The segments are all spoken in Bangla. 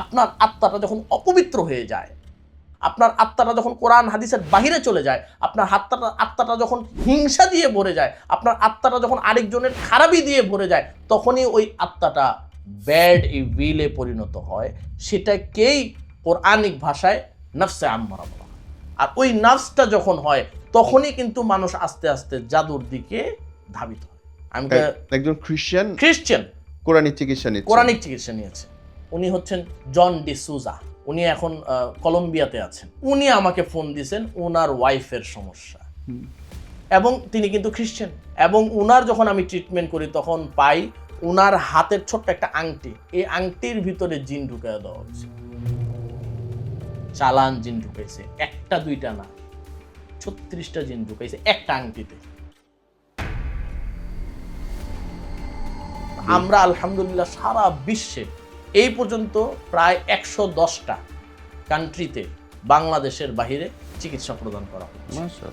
আপনার আত্মাটা যখন অপবিত্র হয়ে যায়, আপনার আত্মাটা যখন কোরআন হাদিসের বাহিরে চলে যায়, আপনার আত্মাটা যখন হিংসা দিয়ে ভরে যায়, আপনার আত্মাটা যখন আরেকজনের খারাপি দিয়ে ভরে যায়, তখনই ওই আত্মাটা ব্যাড ইভিলে পরিণত হয়। সেটাকেই কোরআনিক ভাষায় নফসে আম্মারা বলা হয়। আর ওই নফসটা যখন হয়, তখনই কিন্তু মানুষ আস্তে আস্তে জাদুর দিকে ধাবিত হয়। আমি একজন খ্রিস্টান কোরআনিক চিকিৎসা নিয়েছে। উনি হচ্ছেন জন ডিসুজা। উনি এখন কলম্বিয়াতে আছেন। উনি আমাকে ফোন দিয়েছেন ওনার ওয়াইফের সমস্যা, এবং তিনি কিন্তু খ্রিস্টান। এবং উনার যখন আমি ট্রিটমেন্ট করি তখন পাই উনার হাতের ছোট্ট একটা আংটি, এই আংটির ভিতরে জিন ঢুকায় দেওয়া হচ্ছে। চালান জিন ঢুকাইছে, একটা দুইটা না, 36টা জিন ঢুকাইছে একটা আংটিতে। আমরা আলহামদুলিল্লাহ সারা বিশ্বে এই পর্যন্ত প্রায় 110টা কান্ট্রিতে বাংলাদেশের বাহিরে চিকিৎসা প্রদান করা হচ্ছে।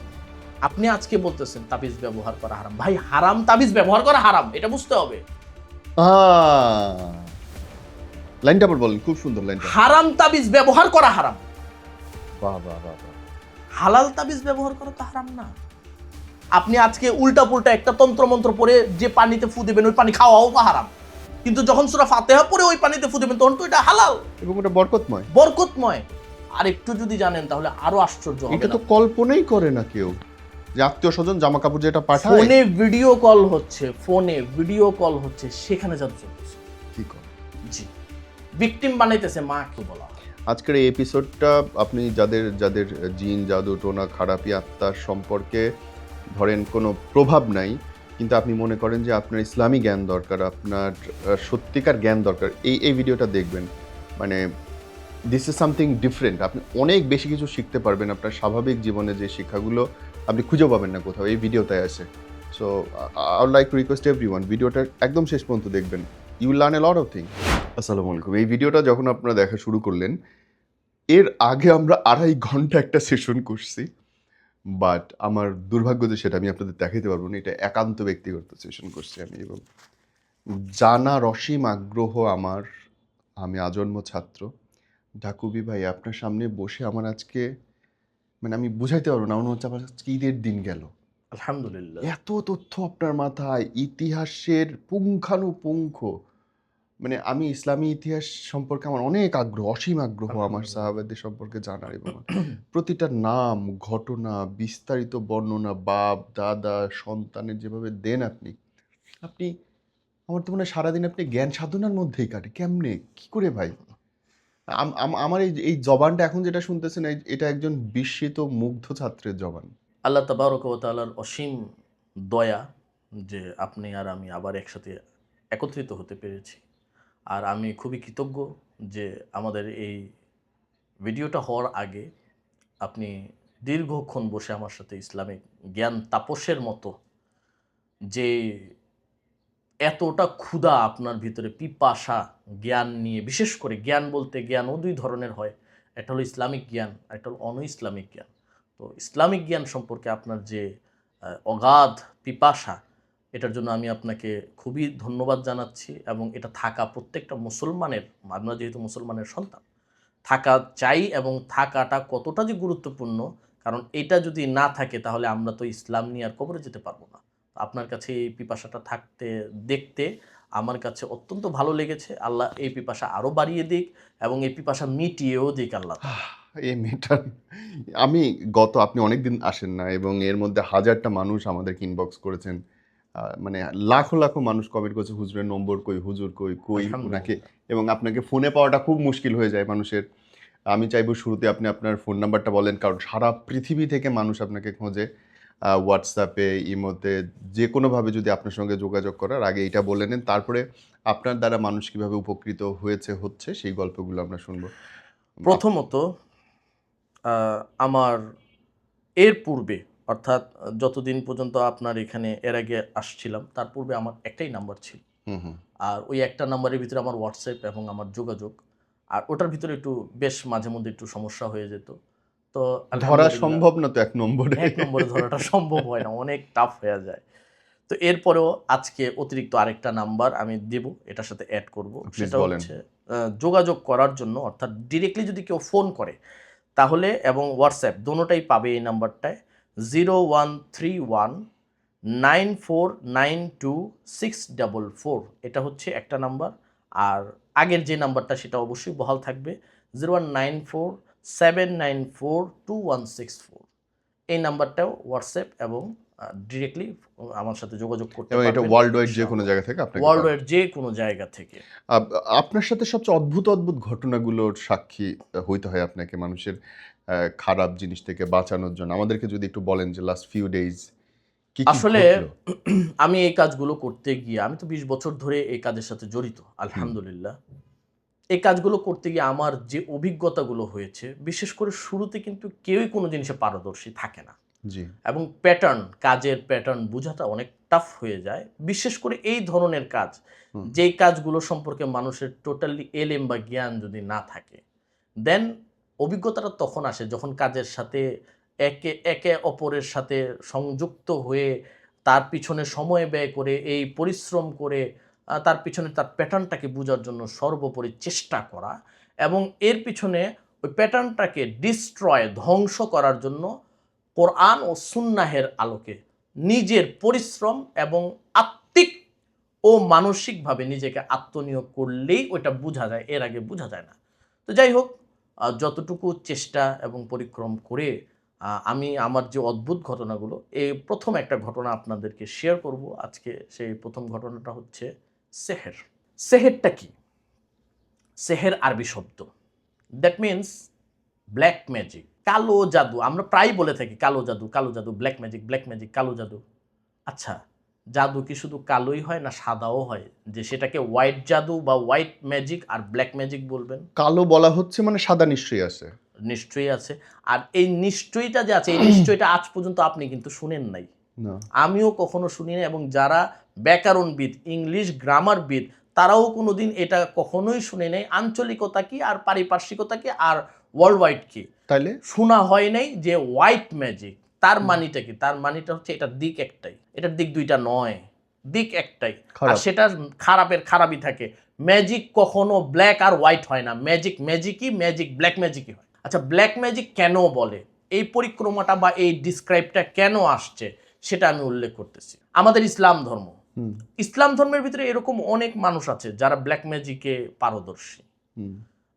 আপনি আজকে বলতেছেন তাবিজ ব্যবহার করা হারাম। ভাই, হারাম তাবিজ ব্যবহার করা হারাম, এটা বুঝতে হবে। লাইনটা বলেন, খুব সুন্দর লাইনটা। হারাম তাবিজ ব্যবহার করা হারাম। বাহ বাহ বাহ। হালাল তাবিজ ব্যবহার করা তো হারাম না। আপনি আজকে উল্টা পুল্টা একটা তন্ত্রমন্ত্র পরে যে পানিতে ফু দিবেন, ওই পানি খাওয়াও হারাম। কিন্তু যখন সূরা ফাতিহা পড়ে ওই পানিতে ফু দিবেন, তখন তো এটা হালাল এবং এটা বরকতময়। আর একটু যদি জানেন তাহলে আরো আশ্চর্য হবে। এটা তো কল্পনাই করে না কেউ, যে আত্মীয় স্বজন জামা কাপড় যেটা পাঠায়, ফোনে ভিডিও কল হচ্ছে, সেখানে জাদু চলছে। কি করে? জি, ভিকটিম বানাইতেছে মা কি বলা। আজকের এই এপিসোডটা আপনি যাদের যাদের জিন জাদু টোনা খারাপি আত্মার সম্পর্কে ধরেন কোনো প্রভাব নাই, কিন্তু আপনি মনে করেন যে আপনার ইসলামী জ্ঞান দরকার, আপনার সত্যিকার জ্ঞান দরকার, এই ভিডিওটা দেখবেন। মানে দিস ইজ সামথিং ডিফারেন্ট। আপনি অনেক বেশি কিছু শিখতে পারবেন। আপনার স্বাভাবিক জীবনে যে শিক্ষাগুলো আপনি খুঁজে পাবেন না কোথাও, এই ভিডিওটায় আছে। So I would like to request everyone, ভিডিওটা একদম শেষ পর্যন্ত দেখবেন। You learn a lot of thing. আসসালামু আলাইকুম। এই ভিডিওটা যখন আপনারা দেখা শুরু করলেন, এর আগে আমরা 2.5 ঘন্টা একটা সেশন করছি, বাট আমার দুর্ভাগ্য যে সেটা আমি আপনাদের দেখাতে পারবো না। এটা একান্ত ব্যক্তিগত সেশন করছি আমি, এবং জানার অসীম আগ্রহ আমার। আমি আজন্ম ছাত্র। ঢাকুবি ভাই, আপনার সামনে বসে আমার আজকে মানে আমি বুঝাইতে পারবো না, মনে হচ্ছে আমার আজকে ঈদের দিন গেল। আলহামদুলিল্লাহ। এত তথ্য আপনার মাথায়, ইতিহাসের পুঙ্খানুপুঙ্খ। মানে আমি ইসলামী ইতিহাস সম্পর্কে আমার অনেক আগ্রহ, অসীম আগ্রহ আমার সাহাবাদের সম্পর্কে জানার, এবং প্রতিটা নাম, ঘটনা, বিস্তারিত বর্ণনা, বাপ দাদা সন্তানের যেভাবে দেন আপনি আমার তো মনে হয় সারাদিন আপনি জ্ঞান সাধনার মধ্যেই কাটে। কেমনে, কি করে ভাই? আমার এই জবানটা এখন যেটা শুনতেছেন, এটা একজন বিস্মিত মুগ্ধ ছাত্রের জবান। আল্লাহ তাবারক ওয়া তাআলার অসীম দয়া যে আপনি আর আমি আবার একসাথে একত্রিত হতে পেরেছি। আর আমি খুবই কৃতজ্ঞ যে আমাদের এই ভিডিওটা হওয়ার আগে আপনি দীর্ঘক্ষণ বসে আমার সাথে ইসলামিক জ্ঞান তাপসের মতো যে এতটা ক্ষুধা আপনার ভিতরে, পিপাসা জ্ঞান নিয়ে, বিশেষ করে জ্ঞান বলতে জ্ঞানও দুই ধরনের হয়, একটা হলো ইসলামিক জ্ঞান, একটা হলো অন ইসলামিক জ্ঞান। তো ইসলামিক জ্ঞান সম্পর্কে আপনার যে অগাধ পিপাসা, এটার জন্য আমি আপনাকে খুবই ধন্যবাদ জানাচ্ছি। এবং এটা থাকা প্রত্যেকটা মুসলমানের, আমরা যেহেতু মুসলমানের সন্তান, থাকা চাই। এবং থাকাটা কতটা যে গুরুত্বপূর্ণ, কারণ এটা যদি না থাকে তাহলে আমরা তো ইসলাম নিয়ে আর কবরে যেতে পারবো না। আপনার কাছে এই পিপাসাটা থাকতে দেখতে আমার কাছে অত্যন্ত ভালো লেগেছে। আল্লাহ এই পিপাসা আরও বাড়িয়ে দিক এবং এই পিপাসা মিটিয়েও দিক আল্লাহ। এই মেয়েটার আমি আপনি অনেকদিন আসেন না, এবং এর মধ্যে হাজারটা মানুষ আমাদেরকে ইনবক্স করেছেন, মানে লাখো লাখো মানুষ কমেন্ট করেছে, হুজুরের নম্বর কই, হুজুর কই কই ওনাকে, এবং আপনাকে ফোনে পাওয়াটা খুব মুশকিল হয়ে যায় মানুষের। আমি চাইবো শুরুতে আপনি আপনার ফোন নাম্বারটা বলেন, কারণ সারা পৃথিবী থেকে মানুষ আপনাকে খোঁজে। হোয়াটসঅ্যাপে, ইমোতে, যে কোনোভাবে যদি আপনার সঙ্গে যোগাযোগ করার আগে এটা বলে নেন, তারপরে আপনার দ্বারা মানুষ কীভাবে উপকৃত হচ্ছে সেই গল্পগুলো আমরা শুনবো। প্রথমত আমার এর পূর্বে, অর্থাৎ যতদিন পর্যন্ত আপনার এখানে এর আগে আসছিলাম তার পূর্বে আমার একটাই নাম্বার ছিল। আর ওই একটা নাম্বারের ভিতরে আমার হোয়াটসঅ্যাপ এবং আমার যোগাযোগ, আর ওটার ভিতরে একটু বেশ মাঝে মধ্যে একটু সমস্যা হয়ে যেত। তো ধরা সম্ভব না তো এক নম্বরে ধরাটা সম্ভব হয় না, অনেক টাফ হয়ে যায়। তো এরপরেও আজকে অতিরিক্ত আরেকটা নাম্বার আমি দেব, এটার সাথে অ্যাড করব। সেটা হচ্ছে যোগাযোগ করার জন্য, অর্থাৎ ডিরেক্টলি যদি কেউ ফোন করে তাহলে, এবং হোয়াটসঅ্যাপ দোনোটাই পাবে এই নাম্বারটায় 01319492 644। এটা হচ্ছে একটা নাম্বার। আর আগের যে নাম্বারটা সেটা অবশ্যই বহাল থাকবে, 019479426164। এই নাম্বারটাও হোয়াটসঅ্যাপ এবং ডিরেক্টলি আমার সাথে যোগাযোগ করতে এবং এটা পারবেন ওয়ার্ল্ড ওয়াইড যে ইনশাআল্লাহ। কোনো জায়গা থেকে আপনাকে ওয়ার্ল্ড পাবে। ওয়াইড যে কোনো জায়গা থেকে। আপনার সাথে সবচেয়ে অদ্ভুত অদ্ভুত ঘটনাগুলোর সাক্ষী হইতে হয় আপনাকে মানুষের খারাপ জিনিস থেকে বাঁচানোর জন্য। আমাদেরকে যদি একটু বলেন যে লাস্ট ফিউ ডেজ কি কি আসলে ঘটলো? আমি এই কাজগুলো করতে গিয়ে, আমি তো 20 বছর ধরে এই কাজের সাথে জড়িত আলহামদুলিল্লাহ। এই কাজগুলো করতে গিয়ে আমার যে অভিজ্ঞতাগুলো হয়েছে, বিশেষ করে শুরুতে কিন্তু কেউই কোনো জিনিসে পারদর্শী থাকে না, জি। এবং কাজের প্যাটার্ন বোঝাটা অনেক টাফ হয়ে যায়, বিশেষ করে এই ধরনের কাজ, যেই কাজগুলো সম্পর্কে মানুষের টোটালি এলেম বা জ্ঞান যদি না থাকে। দেন অভিজ্ঞতাটা তখন আসে যখন কাজের সাথে একে একে অপরের সাথে সংযুক্ত হয়ে তার পিছনে সময় ব্যয় করে, এই পরিশ্রম করে তার পিছনে তার প্যাটার্নটাকে বোঝার জন্য সর্বোপরি চেষ্টা করা, এবং এর পিছনে ওই প্যাটার্নটাকে ধ্বংস করার জন্য কোরআন ও সুন্নাহের আলোকে নিজের পরিশ্রম এবং আত্মিক ও মানসিকভাবে নিজেকে আত্মনিয়োগ করলেই ওইটা বোঝা যায়, এর আগে বোঝা যায় না। তো যাই হোক, যতটুকু চেষ্টা এবং পরিশ্রম করে আমি আমার যে অদ্ভুত ঘটনাগুলো, এই প্রথম একটা ঘটনা আপনাদেরকে শেয়ার করব আজকে। সেই প্রথম ঘটনাটা হচ্ছে সেহের। সেহেরটা কি? সেহের আরবি শব্দ, দ্যাট মিনস ব্ল্যাক ম্যাজিক, কালো জাদু। আমরা প্রায় বলে থাকি কালো জাদু, কালো জাদু, ব্ল্যাক ম্যাজিক, ব্ল্যাক ম্যাজিক, কালো জাদু। আচ্ছা, জাদু কি শুধু কালোই হয় না সাদাও হয়, যে সেটাকে হোয়াইট জাদু বা হোয়াইট ম্যাজিক আর ব্ল্যাক ম্যাজিক বলবেন? কালো বলা হচ্ছে মানে সাদা নিশ্চয়ই আছে। নিশ্চয়ই আছে। আর এই নিশ্চয়ইটা যে আছে, এই নিশ্চয়ইটা আজ পর্যন্ত আপনি কিন্তু শুনেন নাই, না। আমিও কখনো শুনি না, এবং যারা ব্যাকরণবিদ, ইংলিশ গ্রামারবিদ, তারাও কোনোদিন এটা কখনোই শুনে নেই। আঞ্চলিকতা কি আর পারিপার্শ্বিকতা কি আর ওয়ার্ল্ড ওয়াইড কি তাইলে শোনা হয় নাই। যে হোয়াইট ম্যাজিক, তার মানিটা কি? তার মানিটা হচ্ছে এটার দিক একটাই, এটার দিক দুইটা নয়, দিক একটাই। আর খারাপ। সেটা খারাপের খারাপই থাকে। ম্যাজিক কখনো ব্ল্যাক আর হোয়াইট হয় না, ম্যাজিক ম্যাজিকই, ম্যাজিক ব্ল্যাক ম্যাজিকই হয়। আচ্ছা, ব্ল্যাক ম্যাজিক কেন বলে, এই পরিক্রমাটা বা এই ডিসক্রাইবটা কেন আসছে, সেটা আমি উল্লেখ করতেছি। আমাদের ইসলাম ধর্ম, ইসলাম ধর্মের ভিতরে এরকম অনেক মানুষ আছে যারা ব্ল্যাক ম্যাজিকে পারদর্শী।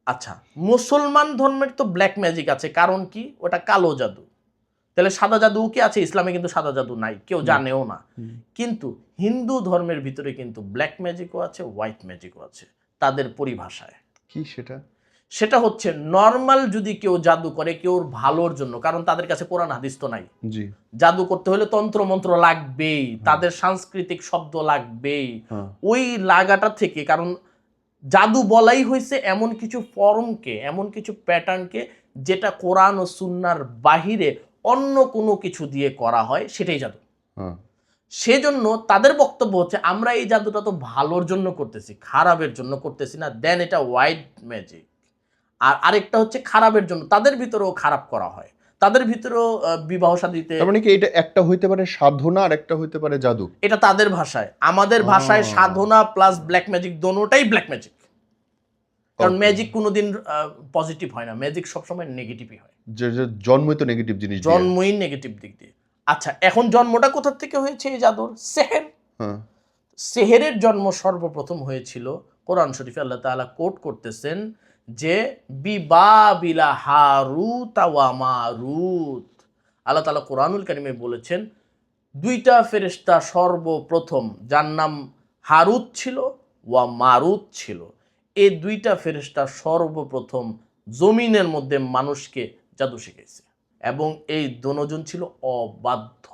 আচ্ছা, মুসলমান ধর্মের তো ব্ল্যাক ম্যাজিক আছে, কারণ কি? ওটা কালো জাদু। তাহলে সাদা জাদু কি আছে? ইসলামে কিন্তু সাদা জাদু নাই, কেউ জানেও না। কিন্তু হিন্দু ধর্মের ভিতরে কিন্তু ব্ল্যাক ম্যাজিকও আছে, হোয়াইট ম্যাজিকও আছে, তাদের পরিভাষায়। কি সেটা? সেটা হচ্ছে নর্মাল যদি কেউ জাদু করে কেউর ভালোর জন্য, কারণ তাদের কাছে কোরআন হাদিস তো নাই। জি। জাদু করতে হলে তন্ত্র মন্ত্র লাগবেই, তাদের সাংস্কৃতিক শব্দ লাগবেই। ওই লাগাটা থেকে, কারণ জাদু বলাই হয়েছে এমন কিছু ফর্মকে, এমন কিছু প্যাটার্নকে যেটা কোরআন ও সুন্নার বাহিরে অন্য কোনো কিছু দিয়ে করা হয়, সেটাই জাদু। সেজন্য তাদের বক্তব্য হচ্ছে আমরা এই জাদুটা তো ভালোর জন্য করতেছি, খারাপের জন্য করতেছি না, দেন এটা হোয়াইট ম্যাজিক। আর আরেকটা হচ্ছে খারাপের জন্য, তাদের ভিতরেও খারাপ করা হয়, তাদের ভিতরেও বিবাহ শাদীতে। তার মানে কি এটা একটা হইতে পারে সাধনা আর একটা হইতে পারে জাদু? এটা তাদের ভাষায়। আমাদের ভাষায় সাধনা প্লাস ব্ল্যাক ম্যাজিক দোনোটাই ব্ল্যাক ম্যাজিক। কারণ ম্যাজিক কোনোদিন পজিটিভ হয় না, ম্যাজিক সবসময় নেগেটিভই হয়। যে জন্মই তো নেগেটিভ জিনিস দিয়ে। জন্মই নেগেটিভ দিক দিয়ে। আচ্ছা, এখন জন্মটা কোথা থেকে হয়েছে এই জাদুর? সেহের। সেহেরের জন্ম সর্বপ্রথম হয়েছিল, কোরআন শরীফে আল্লাহ তাআলা কোট করতেছেন যে বিবাবিলা হারুত ওয়া মারুত। আল্লাহ তাআলা কোরআনুল কারীমে বলেছেন দুইটা ফেরেশতা সর্বপ্রথম, যার নাম হারুত ছিল ওয়া মারুত ছিল, এই দুইটা ফেরেশতা সর্বপ্রথম জমিনের মধ্যে মানুষকে জাদু শিখেছে, এবং এই দুজন ছিল অবাধ্য।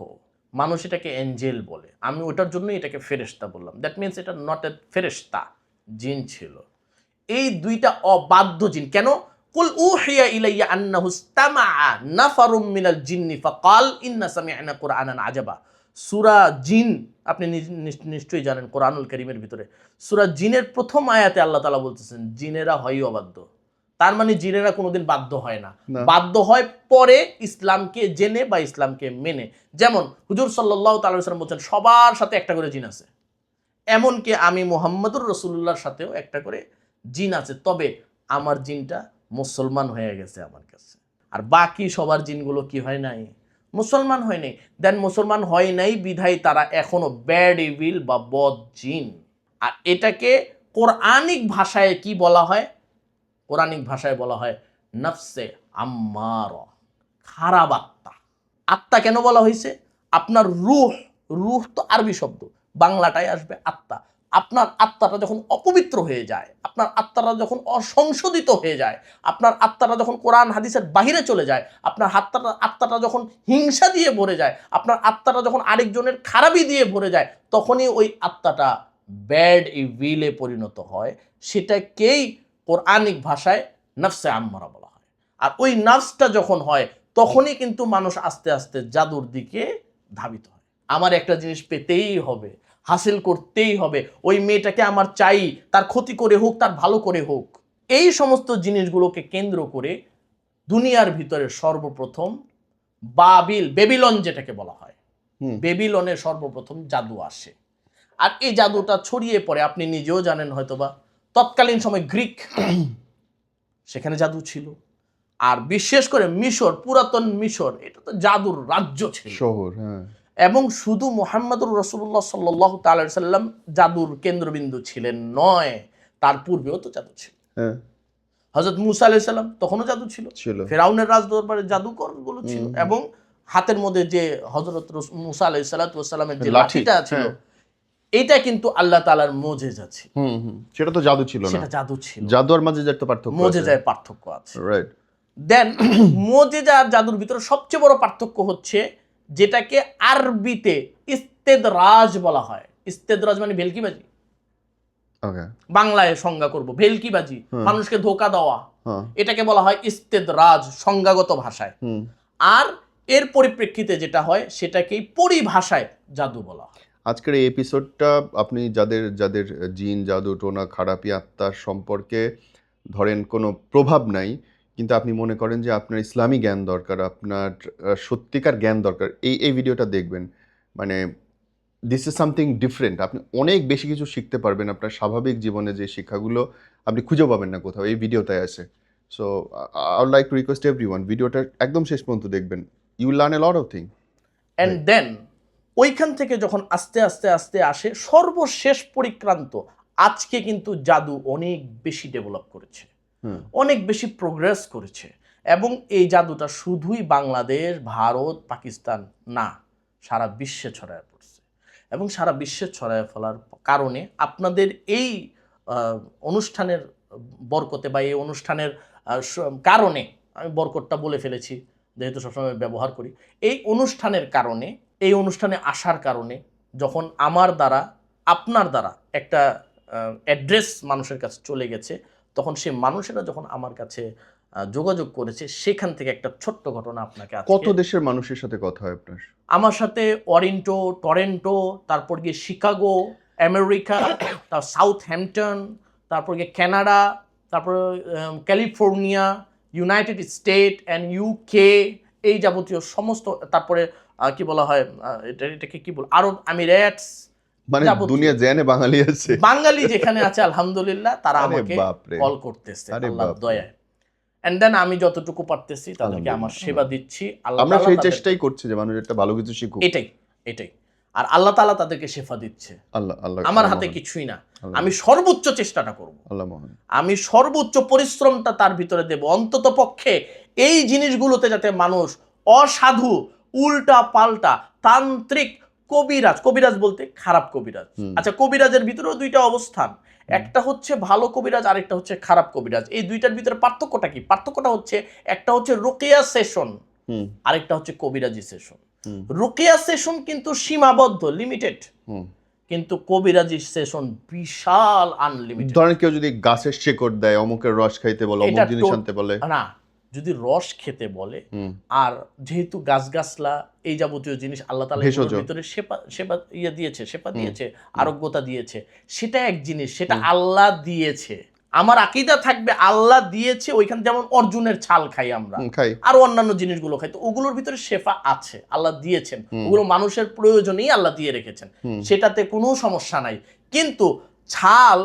মানুষ এটাকে এঞ্জেল বলে, আমি ওটার জন্য এটাকে ফেরেশতা বললাম। দ্যাট মিনস এটা নট এ ফেরেশতা, জিন ছিল। এই দুইটা অবাধ্য জিন কেন? কুল উহিয়া ইলাইয়া আন্নাহু ইসতামাআ নাফারুম মিনাল জিন্নি ফাকাল ইন্না সামি'না কুরআনান আজাবা। সূরা জিন আপনি নিশ্চয়ই জানেন, কোরআনুল কারীমের ভিতরে সূরা জিনের প্রথম আয়াতে আল্লাহ তাআলা বলতেছেন জিনেরা হয় অবাধ্য। তার মানে জিনেরা কোনোদিন বাধ্য হয় না, বাধ্য হয় পরে ইসলামকে জেনে বা ইসলামকে মেনে। যেমন হুজুর সাল্লাল্লাহু তাআলা আলাইহি ওয়াসাল্লাম বলছেন সবার সাথে একটা করে জিন আছে, এমনকি আমি মুহাম্মদুর রাসূলুল্লাহর সাথেও একটা করে জিন আছে, তবে আমার জিনটা মুসলমান হয়ে গেছে আমার কাছে। আর বাকি সবার জিনগুলো কি হয় নাই? মুসলমান হয় নাই। দেন মুসলমান হয় নাই বিধায় তারা এখনো ব্যাড ইভিল বা বদ জিন। আর এটাকে কোরআনিক ভাষায় কি বলা হয়? কোরআনিক ভাষায় বলা হয় নফসে আম্মারা, খারাপ আত্মা। আত্মা কেন বলা হয়েছে? আপনার রূহ, রূহ তো আরবি শব্দ, বাংলাটাই আসবে আত্মা। আপনার আত্মাটা যখন অপবিত্র হয়ে যায়, আপনার আত্মাটা যখন অসংশোধিত হয়ে যায়, আপনার আত্মাটা যখন কোরআন হাদিসের বাহিরে চলে যায়, আপনার আত্মাটা যখন হিংসা দিয়ে ভরে যায়, আপনার আত্মাটা যখন আরেকজনের খারাপি দিয়ে ভরে যায়, তখনই ওই আত্মাটা ব্যাড ইভিলে পরিণত হয়। সেটাকেই কোরআনিক ভাষায় নফসে আম্মারা বলা হয়। আর ওই নফসটা যখন হয়, তখনই কিন্তু মানুষ আস্তে আস্তে জাদুর দিকে ধাবিত হয়। আমার একটা জিনিস পেতেই হবে, হাসিল করতেই হবে, ওই মেয়েটাকে আমার চাই, তার ক্ষতি করে হোক, তার ভালো করে হোক। এই সমস্ত জিনিসগুলোকে কেন্দ্র করে দুনিয়ার ভিতরে সর্বপ্রথম বেবিলন যেটাকে বলা হয়, বেবিলনে সর্বপ্রথম জাদু আসে। আর এই জাদুটা ছড়িয়ে পড়ে, আপনি নিজেও জানেন হয়তোবা, তৎকালীন সময় গ্রিক, সেখানে জাদু ছিল। আর বিশেষ করে মিশর, পুরাতন মিশর, এটা তো জাদুর রাজ্য ছিল, শহর। হ্যাঁ। এবং শুধু মুহাম্মদুর রাসূলুল্লাহ সাল্লাল্লাহু তাআলা আলাইহি সাল্লাম জাদুর কেন্দ্রবিন্দু ছিলেন নয়, তার পূর্বেও তো জাদু ছিল। হ্যাঁ। হযরত মুসা আলাইহিস সালাম তখনও জাদু ছিল, ফেরাউনের রাজদরবারে জাদুকরগুলো ছিল, এবং হাতের মধ্যে যে হযরত মুসা আলাইহিস সালামের যে লাঠিটা ছিল, এটা কিন্তু আল্লাহ তাআলার মুজিজা ছিল। সেটা তো জাদু ছিল না, সেটা জাদু ছিল। জাদু আর মুজিজার তো পার্থক্য আছে। মুজিজায় পার্থক্য আছে, রাইট। দেন মুজিজা আর জাদুর ভিতরে সবচেয়ে বড় পার্থক্য হচ্ছে যেটাকে আরবিতে ইস্তেদরাজ বলা হয়। ইস্তেদরাজ মানে ভেলকিবাজি। ওকে। বাংলায় সংজ্ঞা করব, ভেলকিবাজি, মানুষকে ধোঁকা দেওয়া, এটাকে বলা হয় ইস্তেদরাজ সংজ্ঞাগত ভাষায়। আর এর পরিপ্রেক্ষিতে যেটা হয় সেটাকেই পরিভাষায় জাদু বলা হয়। আজকের এই এপিসোডটা আপনি যাদের যাদের জিন, জাদু, টোনা, খারাপি আত্মার সম্পর্কে ধরেন কোনো প্রভাব নাই, কিন্তু আপনি মনে করেন যে আপনার ইসলামী জ্ঞান দরকার, আপনার সত্যিকার জ্ঞান দরকার, এই ভিডিওটা দেখবেন। মানে দিস ইজ সামথিং ডিফারেন্ট। আপনি অনেক বেশি কিছু শিখতে পারবেন। আপনার স্বাভাবিক জীবনে যে শিক্ষাগুলো আপনি খুঁজে পাবেন না কোথাও, এই ভিডিওটায় আছে। So I would like to request everyone, ভিডিওটা একদম শেষ পর্যন্ত দেখবেন। You will learn a lot of thing. And then ওইখান থেকে যখন আস্তে আস্তে আস্তে আসে সর্বশেষ পরিক্রান্ত, আজকে কিন্তু জাদু অনেক বেশি ডেভেলপ করেছে, অনেক বেশি প্রোগ্রেস করেছে, এবং এই জাদুটা শুধুই বাংলাদেশ, ভারত, পাকিস্তান না, সারা বিশ্বে ছড়ায় পড়ছে। এবং সারা বিশ্বে ছড়ায় ফেলার কারণে আপনাদের এই অনুষ্ঠানের বরকতে বা এই অনুষ্ঠানের কারণে, আমি বরকতটা বলে ফেলেছি যেহেতু সবসময় ব্যবহার করি, এই অনুষ্ঠানের কারণে, এই অনুষ্ঠানে আসার কারণে, যখন আমার দ্বারা আপনার দ্বারা একটা অ্যাড্রেস মানুষের কাছে চলে গেছে, তখন সে মানুষেরা যখন আমার কাছে যোগাযোগ করেছে, সেখান থেকে একটা ছোট্ট ঘটনা আপনাকে। কত দেশের মানুষের সাথে কথা হয় আপনার? আমার সাথে টরেন্টো, তারপর গিয়ে শিকাগো, আমেরিকা, তার সাউথ হ্যাম্পটন, তারপর গিয়ে কানাডা, তারপর California, United state and UK, এই যাবতীয় সমস্ত, তারপরে কি বলা হয় এটাকে কি বল, আরব আমিরাটস, মানে দুনিয়া জেনে বাঙালি আছে, বাঙালি যেখানে আছে আলহামদুলিল্লাহ, তারা আমাকে কল করতেছে আল্লাহর দয়ায়। এন্ড দেন আমি যতটুকু পারতেছি তাদেরকে আমার সেবা দিচ্ছি। আমরা সেই চেষ্টাই করছি যে মানুষ একটা ভালো কিছু শিখুক, এটাই। আর আল্লাহ তাআলা তাদেরকে শেফা দিচ্ছে। আল্লাহ আমার হাতে কিছুই না, আমি সর্বোচ্চ চেষ্টাটা করব, আল্লাহ মহান, আমি সর্বোচ্চ পরিশ্রমটা তার ভিতরে দেব, অন্তত পক্ষে এই জিনিসগুলোতে যাতে মানুষ অসাধু, উল্টা পাল্টা, তান্ত্রিক, কবিরাজ বলতে খারাপ কবিরাজ। আচ্ছা, কবিরাজের ভিতরেও দুইটা অবস্থান, একটা হচ্ছে ভালো কবিরাজ, আরেকটা হচ্ছে খারাপ কবিরাজ। এই দুইটার ভিতরে পার্থক্যটা কি? পার্থক্যটা হচ্ছে একটা হচ্ছে রুকিয়া সেশন, আরেকটা হচ্ছে কবিরাজি সেশন। রুকিয়া সেশন কিন্তু সীমাবদ্ধ, লিমিটেড, কিন্তু কবিরাজি সেশন বিশাল, আনলিমিটেড। ধরেন কেউ যদি গাছের শেকড় দেয়, অমুকের রস খাইতে বলে, অমুক জিনিস আনতে বলে, না, যদি রস খেতে বলে, আর যেহেতু গাছগাছলা এই যাবতীয় জিনিস আল্লাহ তাআলা এর ভিতরে শেফা দিয়েছে, আরোগ্যতা দিয়েছে, সেটা এক জিনিস, সেটা আল্লাহ দিয়েছে। আমার আকীদা থাকবে আল্লাহ দিয়েছে, ওইখানে যেমন অর্জুনের ছাল খাই আমরা, আর অন্যান্য জিনিসগুলো খাই, তো ওগুলোর ভিতরে শেফা আছে, আল্লাহ দিয়েছেন, ওগুলো মানুষের প্রয়োজনেই আল্লাহ দিয়ে রেখেছেন, সেটাতে কোনো সমস্যা নাই। কিন্তু ছাল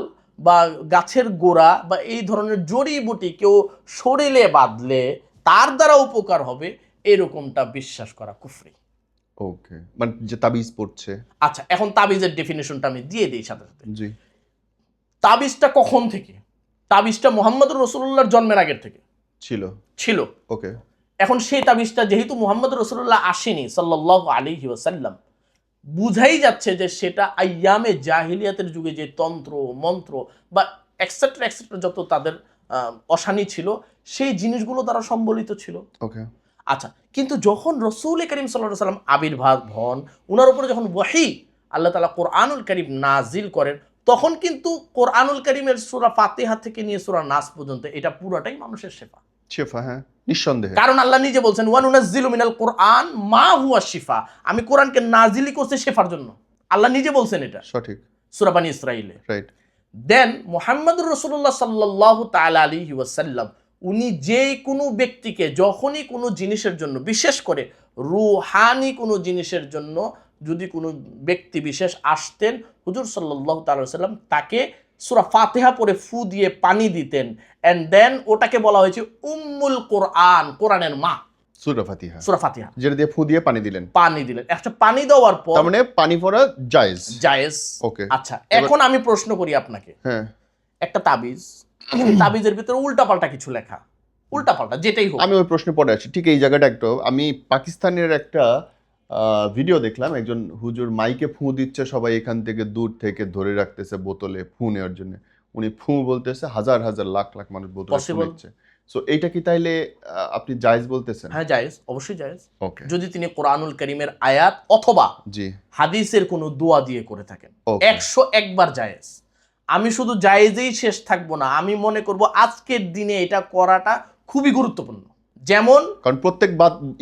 বা গাছের গোড়া বা এই ধরনের জড়িবুটি কেউ শরীরে বাঁধলে তার দ্বারা উপকার হবে, এরকমটা বিশ্বাস করা কুফরি। ওকে, মানে যে তাবিজ পড়ছে। আচ্ছা, এখন তাবিজের ডেফিনেশনটা আমি দিয়ে দিই সাথে সাথে। জি। তাবিজটা কখন থেকে? তাবিজটা মুহাম্মদুর রাসূলুল্লাহর জন্মের আগের থেকে ছিল। ওকে। এখন সেই তাবিজটা যেহেতু মুহাম্মদুর রাসূলুল্লাহ আসেনি সাল্লাল্লাহু আলাইহি ওয়াসাল্লাম, বুঝাই যাচ্ছে যে সেটা আইয়ামে জাহিলিয়াতের যুগে যে তন্ত্র মন্ত্র বা এক্সেট্রা এক্সেট্রা যত তাদের অশানি ছিল, সেই জিনিসগুলো দ্বারা সম্বলিত ছিল। ওকে। আচ্ছা, কিন্তু যখন রসুল করিম সাল্লাল্লাহু আলাইহি ওয়াসাল্লাম আবির্ভাব হন, ওনার উপরে যখন ওয়াহি আল্লাহ তাআলা কোরআনুল কারীম নাজিল করেন, তখন কিন্তু কোরআনুল কারীমের সূরা ফাতিহা থেকে নিয়ে সূরা নাস পর্যন্ত এটা পুরোটাই মানুষের শেফা। শিফা, হ্যাঁ, নিঃসন্দেহে। কারণ আল্লাহ নিজে বলছেন ওয়ানুনাজ্জিলু মিনাল কোরআন মা হুয়া শিফা, আমি কোরআনকে নাজিলই করছি শেফার জন্য। আল্লাহ নিজে বলছেন এটা সঠিক। সূরা বানী ইসরাঈলে। রাইট। দেন মুহাম্মদুর রাসূলুল্লাহ সাল্লাল্লাহু তাআলা আলাইহি ওয়াসাল্লাম উনি যে কোনো ব্যক্তিকে যখনই কোনো জিনিসের জন্য, বিশেষ করে রুহানি কোনো জিনিসের জন্য যদি কোনো ব্যক্তি বিশেষ আসতেন, হুজুর সাল্লাল্লাহু তাআলা আলাইহি ওয়াসাল্লাম তাকে সূরা ফাতিহা পড়ে ফু দিয়ে পানি দিতেন, এন্ড দেন ওটাকে বলা হয়েছে উম্মুল কোরআন, কোরআনের মা। সূরা ফাতিহা। সূরা ফাতিহা যেটা দিয়ে ফু দিয়ে পানি দিলেন। পানি দিলেন। একটা পানি দেওয়ার পর তার মানে পানি পড়া জায়েজ। জায়েজ। ওকে। আচ্ছা, এখন আমি প্রশ্ন করি আপনাকে, হ্যাঁ, একটা তাবিজ, তাবিজের ভিতরে উল্টাপাল্টা কিছু লেখা, উল্টাপাল্টা যেটাই হোক। আমি ওই প্রশ্নে পড়ে আছি, ঠিক এই জায়গাটা একটু। আমি পাকিস্তানের একটা ভিডিও দেখলাম, একজন হুজুর মাইকে ফু দিচ্ছে, সবাই এখান থেকে দূর থেকে ধরে রাখতেছে বোতলে ফু নেওয়ার জন্য। উনি ফু বলতেছে, হাজার হাজার লাখ লাখ মানুষ বোতলে ফু Possible. নিচ্ছে। সো এইটা কি তাইলে আপনি জায়েজ বলতেছেন? হ্যাঁ, জায়েজ, অবশ্যই জায়েজ। ওকে। যদি তিনি কোরআনুল কারীমের আয়াত অথবা জি। হাদিসের কোনো দোয়া দিয়ে করে থাকেন, Okay. 101 বার জায়েজ। আমি শুধু জায়েজেই শেষ থাকবো না, আমি মনে করব আজকের দিনে এটা করাটা খুবই গুরুত্বপূর্ণ। যেমন কারণ প্রত্যেক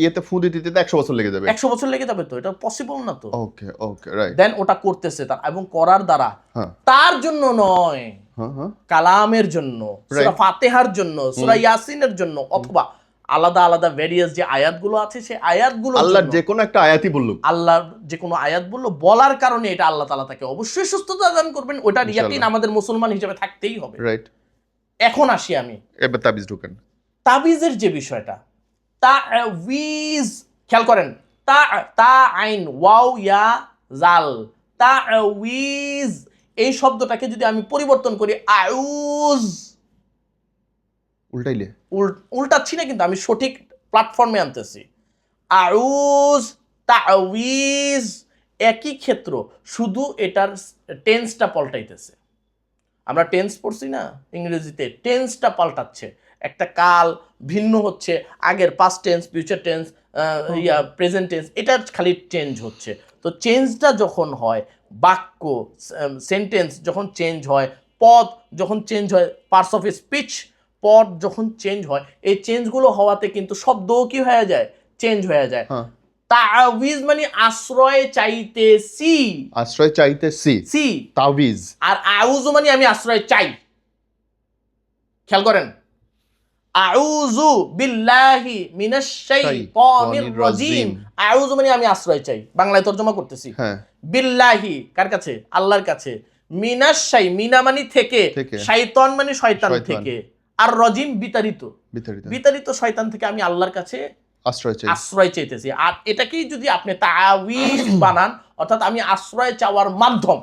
ইয়েতে ফু দিতে দিতে 100 বছর লেগে যাবে। 100 বছর লেগে যাবে, তো এটা পসিবল না তো। ওকে, ওকে, রাইট। দেন ওটা করতেছে তার, এবং করার দ্বারা হ্যাঁ, তার জন্য নয়, হ্যাঁ, হ্যাঁ। কালামের জন্য, সূরা ফাতিহার জন্য, সূরা ইয়াসিনের জন্য, অথবা আলাদা আলাদা ভেরিয়াস যে আয়াতগুলো আছে সেই আয়াতগুলো, আল্লাহর যে কোনো একটা আয়াতই বলল, আল্লাহর যে কোনো আয়াত বললো, বলার কারণে এটা আল্লাহ তাআলা তাকে অবশ্যই সুস্থতা দান করবেন, ওটার ইয়াকিন আমাদের মুসলমান হিসেবে থাকতেই হবে। রাইট। এখন আসি আমি এবার তাবিজ ঢুকেন। তাবিজের যে বিষয়টা, তাবিজ, খেয়াল করেন, তা আইন ওয়াও ইয়া জাল, তাবিজ, এই শব্দটাকে যদি আমি পরিবর্তন করি আউজ, উল্টাইলে? উল্টাচ্ছি না, কিন্তু আমি সঠিক প্ল্যাটফর্মে আনতেছি। আউজ, তাউইজ, একই ক্ষেত্র, শুধু এটার টেন্সটা পাল্টাইতেছে। আমরা টেন্স পড়ছি না ইংরেজিতে, টেন্সটা পাল্টাচ্ছে, একটা কাল ভিন্ন হচ্ছে, আগের past tense, future tense, present tense, এটা খালি চেঞ্জ হচ্ছে। তো চেঞ্জটা যখন হয়, বাক্য সেন্টেন্স যখন চেঞ্জ হয়, পদ যখন চেঞ্জ হয়, পার্টস অফ স্পিচ পদ যখন চেঞ্জ হয়, এই চেঞ্জগুলো হওয়াতে কিন্তু শব্দও কি হয়ে যায়, চেঞ্জ হয়ে যায়। তাবিজ মানে আশ্রয় চাইতেছি, আশ্রয় চাইতেছি, সি তাবিজ। আর আউযু মানে আমি আশ্রয় চাই। খেয়াল করেন, আউযু বিল্লাহি মিনাশ শাইতানির রাজিম, আউযু মানে আমি আশ্রয় চাই, বাংলায় তরজমা করতেছি। হ্যাঁ। বিল্লাহি কার কাছে? আল্লাহর কাছে। মিনাশ শাই, মিনা মানে থেকে, শয়তান মানে শয়তান থেকে, আর রাজিম বিতাড়িত, বিতাড়িত শয়তান থেকে আমি আল্লাহর কাছে আশ্রয় চাইতেছি। আর এটাকেই যদি আপনি তাবিজ বানান, অর্থাৎ আমি আশ্রয় চাওয়ার মাধ্যম,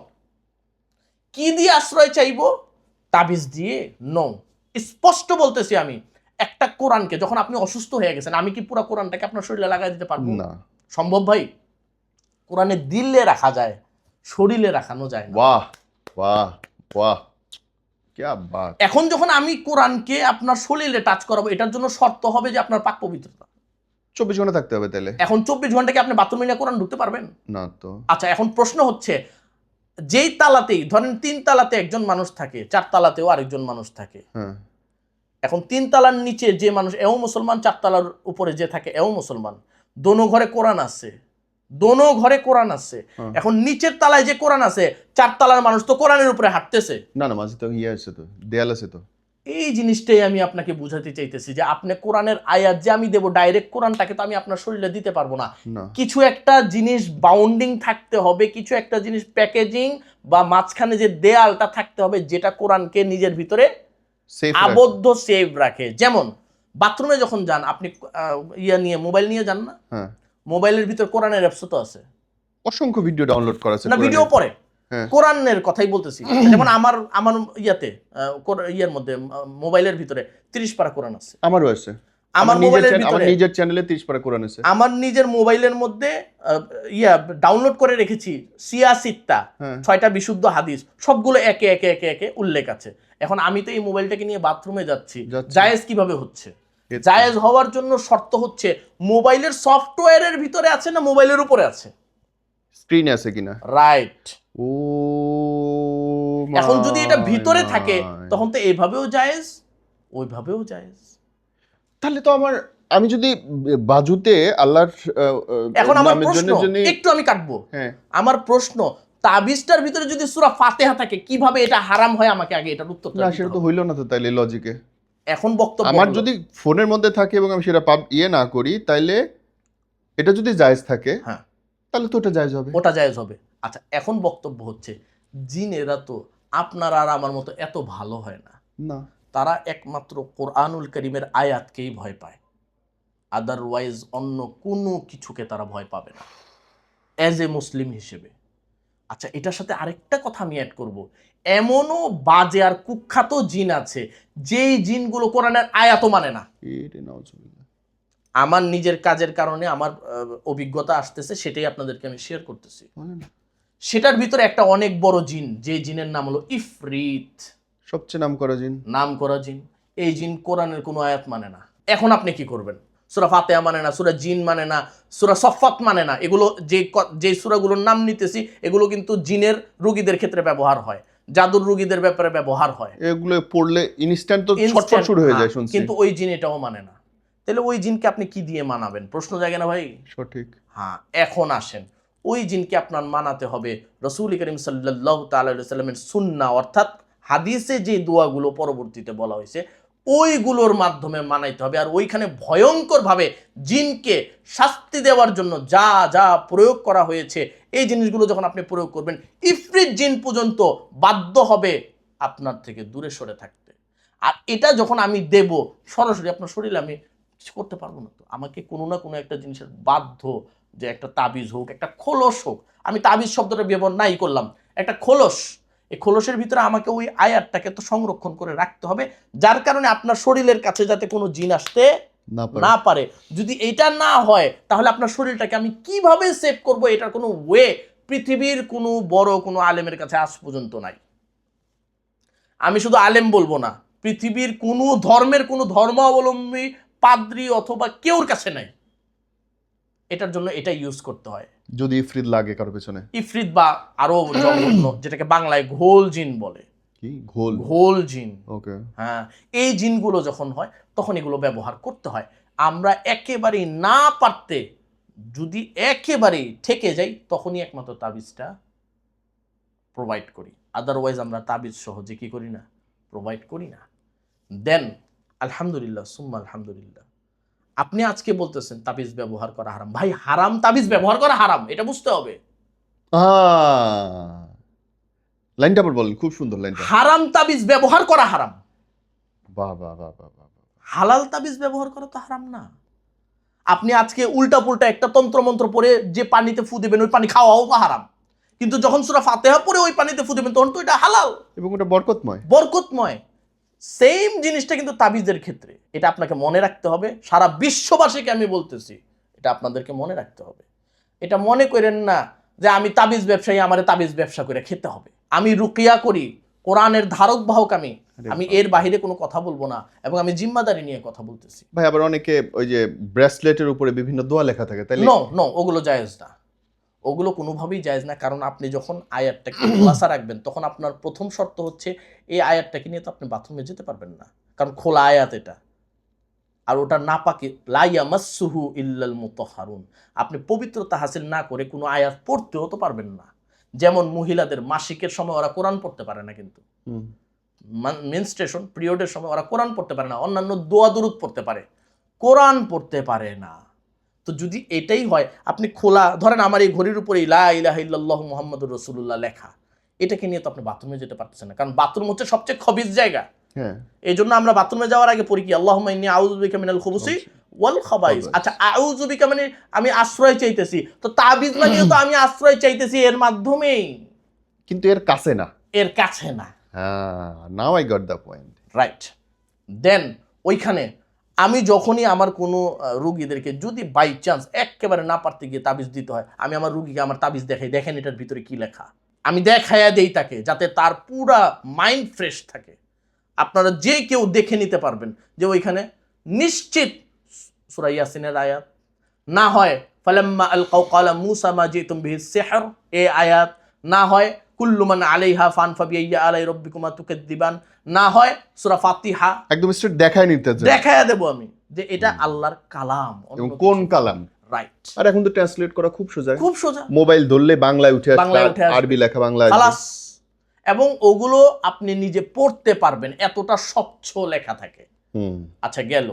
কি দিয়ে আশ্রয় চাইবো? তাবিজ দিয়ে? নো, স্পষ্ট বলতেছি আমি, একটা কোরআনকে যখন আপনি অসুস্থ হয়ে গেছেন, আমি কি পুরো কোরআনটাকে আপনার শরীরে লাগাই দিতে পারবো না? সম্ভব ভাই? কোরআনে দিলে রাখা যায়, শরীরে রাখানো যায় না। বাহ বাহ বাহ, কি বাত। এখন যখন আমি কোরআনকে আপনার শরীরে টাচ করাবো, এটার জন্য শর্ত হবে যে আপনার পাক পবিত্রতা 24 ঘন্টা থাকতে হবে। তাহলে এখন 24 ঘন্টা কি আপনি বাথরুমে নিয়ে কোরআন ঢুকতে পারবেন? না তো। আচ্ছা, এখন প্রশ্ন হচ্ছে, যেই তালাতেই ধরেন 3 তালাতে একজন মানুষ থাকে, 4 তালাতেও আরেকজন মানুষ থাকে। এখন 3 তালার নিচে যে মানুষ এও মুসলমান, 4 তালার উপরে যে থাকে এও মুসলমান, দোনো ঘরে কোরআন আছে, দোনো ঘরে কোরআন আছে। এখন নিচের তালায় যে কোরআন আছে, 4 তালার মানুষ তো কোরআনের উপরে হাঁটতেছে। না না, মাঝে তো ইয়ে আছে, তো দেয়াল আছে, তো এই জিনিসটাই আমি আপনাকে বুঝাতে চাইতেছি যে আপনি কোরআনের আয়াত যে আমি দেবো ডাইরেক্ট কোরআনটাকে তো আমি আপনার শরীরে দিতে পারবো না। না কিছু একটা জিনিস বাউন্ডিং থাকতে হবে, কিছু একটা জিনিস প্যাকেজিং বা মাঝখানে যে দেয়ালটা থাকতে হবে যেটা কোরআনকে নিজের ভিতরে সেফ আবদ্ধ সেভ রাখে। যেমন বাথরুমে যখন যান আপনি মোবাইল নিয়ে যান না, হ্যাঁ মোবাইলের ভিতর কোরআনের অ্যাপস তো আছে অসংখ্য ভিডিও ডাউনলোড করা আছে না, ভিডিও পরে হ্যাঁ কোরআনের কথাই বলতেছি। যেমন আমার আমার ইয়াতে ইয়ের মধ্যে মোবাইলের ভিতরে 30 পারা কোরআন আছে। আমারও আছে, আমার মোবাইলের আমার ভিতরে নিজের চ্যানেলে 30 পারা কোরআন আছে। আমার নিজের মোবাইলের মধ্যে ডাউনলোড করে রেখেছি সিয়াসিত্তা, হ্যাঁ 6টা বিশুদ্ধ হাদিস, সবগুলো একে একে একে একে উল্লেখ আছে। এখন আমি তো এই মোবাইলটাকে নিয়ে বাথরুমে যাচ্ছি, জায়েজ কিভাবে হচ্ছে? জায়েজ হওয়ার জন্য শর্ত হচ্ছে মোবাইলের সফটওয়্যারের ভিতরে আছে না মোবাইলের উপরে আছে, স্ক্রিনে আছে কিনা। রাইট। ও এখন যদি এটা ভিতরে মাই থাকে মাই। তখন তো এইভাবেও জায়েজ ওইভাবেও জায়েজ। তাহলে তো আমি যদি বাজুতে আল্লাহর এখন আমার নামের প্রশ্ন জন্য একটু আমি কাটবো, হ্যাঁ আমার প্রশ্ন তাবিজটার ভিতরে যদি সূরা ফাতিহা থাকে কিভাবে এটা হারাম হয়? আমাকে আগে এটার উত্তর না সেটা তো হইল না তো তাইলে লজিকে। এখন বক্তব্য আমার হলো, যদি ফোনের মধ্যে থাকে এবং আমি সেটা না করি তাইলে এটা যদি জায়েজ থাকে হ্যাঁ তাহলে তো ওটা জায়েজ হবে। ওটা জায়েজ হবে। আচ্ছা এখন বক্তব্য হচ্ছে জিনেরা তো আপনার আর আমার মতো এত ভালো হয় না, না তারা একমাত্র কোরআনুল কারীমের আয়াতকেই ভয় পায়, আদারওয়াইজ অন্য কোনো কিছুকে তারা ভয় পাবে না অ্যাজ এ মুসলিম হিসেবে। আচ্ছা এটার সাথে আরেকটা কথা আমি অ্যাড করব, এমনও বাজে আর কুখ্যাত জিন আছে যেই জিনগুলো কোরআনের আয়াতও মানে না। এটা নাউজুবিল্লাহ। আমার নিজের কাজের কারণে আমার অভিজ্ঞতা আসতেছে, সেটাই আপনাদেরকে আমি শেয়ার করতেছি। বলেন। সেটার ভিতরে একটা অনেক বড় জিন, যে জিনের নাম হলো ইফরিত, সবচেয়ে নাম করা জিন। নাম করা জিন। এই জিন কোরআনের কোনো আয়াত মানে না। এখন আপনি কি করবেন? সূরা ফাতিহা মানে না, সূরা জিন মানে না, সূরা সফফাত মানে না। এগুলো যে সূরাগুলোর নাম নিতেছি এগুলো কিন্তু জিনের রোগীদের ক্ষেত্রে ব্যবহার হয়, জাদুর রোগীদের ব্যাপারে ব্যবহার হয়। এগুলো পড়লে ইনস্ট্যান্ট তো ছটফট Instant, শুরু হয়ে যায় হ্যাঁ, শুনছি। কিন্তু ওই জিন এটাও মানে না। তাহলে ওই জিনকে আপনি কি দিয়ে মানাবেন? প্রশ্ন জাগে না ভাই? সঠিক। হ্যাঁ, এখন আসেন, ওই জিনকে আপনার মানাতে হবে রাসূল করিম সাল্লাল্লাহু তাআলা আলাইহি সাল্লামের সুন্নাহ, অর্থাৎ হাদিসে যে দোয়াগুলো পরবর্তীতে বলা হয়েছে ওইগুলোর মাধ্যমে মানাইতে হবে। আর ওইখানে ভয়ঙ্করভাবে জিনকে শাস্তি দেওয়ার জন্য যা যা প্রয়োগ করা হয়েছে এই জিনিসগুলো যখন আপনি প্রয়োগ করবেন, ইফরিত জিন পর্যন্ত বাধ্য হবে আপনার থেকে দূরে সরে থাকতে। আর এটা যখন আমি দেব সরাসরি আপনার শরীরে, আমি কিছু করতে পারবো না, তো আমাকে কোনো না কোনো একটা জিনিসের বাধ্য, যে একটা তাবিজ হোক, একটা খোলস হোক, আমি তাবিজ শব্দটা ব্যবহার নাই করলাম, একটা খোলস, এই খোলসের ভিতরে আমাকে ওই আয়াতটাকে তো সংরক্ষণ করে রাখতে হবে, যার কারণে আপনার শরীরের কাছে যাতে কোনো জিন আসতে না পারে। যদি এটা না হয় তাহলে আপনার শরীরটাকে আমি কিভাবে সেভ করব? এটার কোনো ওয়ে পৃথিবীর কোনো বড় কোনো আলেমের কাছে আজ পর্যন্ত নাই। আমি শুধু আলেম বলবো না, পৃথিবীর কোনো ধর্মের কোনো ধর্মাবলম্বী পাদ্রী অথবা কেউর কাছে নাই। এটার জন্য এটা ইউজ করতে হয় যদি ইফরিত লাগে কারো পেছনে। ইফরিত বা আরো জঘন্য যেটাকে বাংলায় ঘোল জিন বলে। কি ঘোল? ঘোল জিন, ওকে। হ্যাঁ, এই জিনগুলো যখন হয় তখন এগুলো ব্যবহার করতে হয়। আমরা একেবারেই না পারতে যদি একেবারেই ঠেকে যাই তখনই একমাত্র তাবিজটা প্রোভাইড করি, আদারওয়াইজ আমরা তাবিজ সহজে কি করি না, প্রোভাইড করি না। দেন আলহামদুলিল্লাহ সুম্মা আলহামদুলিল্লাহ, আপনি আজকে বলতেছেন তাবিজ ব্যবহার করা হারাম। ভাই হারাম, তাবিজ ব্যবহার করা হারাম, এটা বুঝতে হবে। লাইনটা আবার বলেন, খুব সুন্দর লাইনটা। হারাম তাবিজ ব্যবহার করা হারাম, বাহ বাহ বাহ বাহ বাহ। হালাল তাবিজ ব্যবহার করা তো হারাম না। আপনি আজকে উল্টা পুল্টা একটা তন্ত্রমন্ত্র পরে যে পানিতে ফু দেবেন ওই পানি খাওয়াও তো হারাম, কিন্তু যখন সূরা ফাতিহা পড়ে ওই পানিতে ফু দেবেন তখন তো এটা হালাল, এবং ওটা বরকতময়। বরকতময়। সেম জিনিসটা কিন্তু তাবিজের ক্ষেত্রে। এটা আপনাকে মনে রাখতে হবে, সারা বিশ্ববাসীকে আমি বলতেছি, এটা আপনাদেরকে মনে রাখতে হবে। এটা মনে করেন না যে আমি তাবিজ ব্যবসায়ী, আমারে তাবিজ ব্যবসা করে খেতে হবে। আমি রুকিয়া করি, কোরআনের ধারক বাহক, আমি এর বাইরে কোনো কথা বলবো না, এবং আমি জিম্মাদারি নিয়ে কথা বলতেছি। ভাই আবার অনেকে ওই যে ব্রেসলেটের উপরে বিভিন্ন দোয়া লেখা থাকে, তাই নো, ওগুলো জায়েজ না, ওগুলো কোনোভাবেই জায়েজ না। কারণ আপনি যখন আয়াতটাকে খোলাসা রাখবেন তখন আপনার প্রথম শর্ত হচ্ছে এই আয়াতটাকে নিয়ে তো আপনি বাথরুমে যেতে পারবেন না, কারণ খোলা আয়াত এটা। আর ওটা নাপাকি, লা ইয়ামাসসুহু ইল্লাল মুতাহহারুন, আপনি পবিত্রতা হাসিল না করে কোনো আয়াত পড়তেও তো পারবেন না। যেমন মহিলাদের মাসিকের সময় ওরা কোরআন পড়তে পারে না, কিন্তু মেনস্ট্রেশন পিরিয়ডের সময় ওরা কোরআন পড়তে পারে না, অন্যান্য দোয়া দুরূদ পড়তে পারে, কোরআন পড়তে পারে না। তো যদি এটাই হয়, আপনি খোলা ধরেন আমার এই ঘড়ির উপরে লা ইলাহা ইল্লাল্লাহু মুহাম্মাদুর রাসূলুল্লাহ লেখা, এটাকে নিয়ে তো আপনি বাথরুমে যেতে পারতেছেন না, কারণ বাথরুম হচ্ছে সবচেয়ে খবিস জায়গা। হ্যাঁ, এই জন্য আমরা বাথরুমে যাওয়ার আগে পড়ি কি আল্লাহুম্মা ইন্নী আউযু বিকা মিনাল খুবুসি ওয়াল খাবাইস। আচ্ছা, আউযু বিকা মানে আমি আশ্রয় চাইতেছি, তো তাবিজ লাগিয়ে তো আমি আশ্রয় চাইতেছি এর মাধ্যমেই, কিন্তু এর কাছে না, এর কাছে না। হ্যাঁ, now I got the point. Right. Then ওইখানে আমি যখনই আমার কোনো রুগীদেরকে যদি বাই চান্স একেবারে না পারতে গিয়ে তাবিজ দিতে হয়, আমি আমার রুগীকে আমার তাবিজ দেখাই, দেখেন এটার ভিতরে কি লেখা, আমি দেখাইয়া দেই তাকে, যাতে তার পুরা মাইন্ড ফ্রেশ থাকে। আপনারা যে কেউ দেখে নিতে পারবেন যে ওইখানে নিশ্চিত সূরা ইয়াসিনের আয়াত, না হয় ফালাম্মা আলকাউ ক্বালা মূসা মা জিতুম বিহিস সিহর এই আয়াত, না হয় কুল্লু মান আলাইহা ফান ফাবিআইয়ি আলাই রাব্বিকুমা তুকাদ্দিবান, না হয় সূরা ফাতিহা। একদম স্ট্রেট দেখায় নিতে চাই, দেখায়া দেব আমি যে এটা আল্লাহর কালাম। এবং কোন কালাম। রাইট। আর এখন তো ট্রান্সলেট করা খুব সোজা, খুব সোজা, মোবাইল ধরলে বাংলায় উঠে বাংলায় আসবে, উঠে আসবে, আরবি লেখা বাংলায় খালাস। এবং ওগুলো আপনি নিজে পড়তে পারবেন, এতটা স্বচ্ছ লেখা থাকে। আচ্ছা গেল,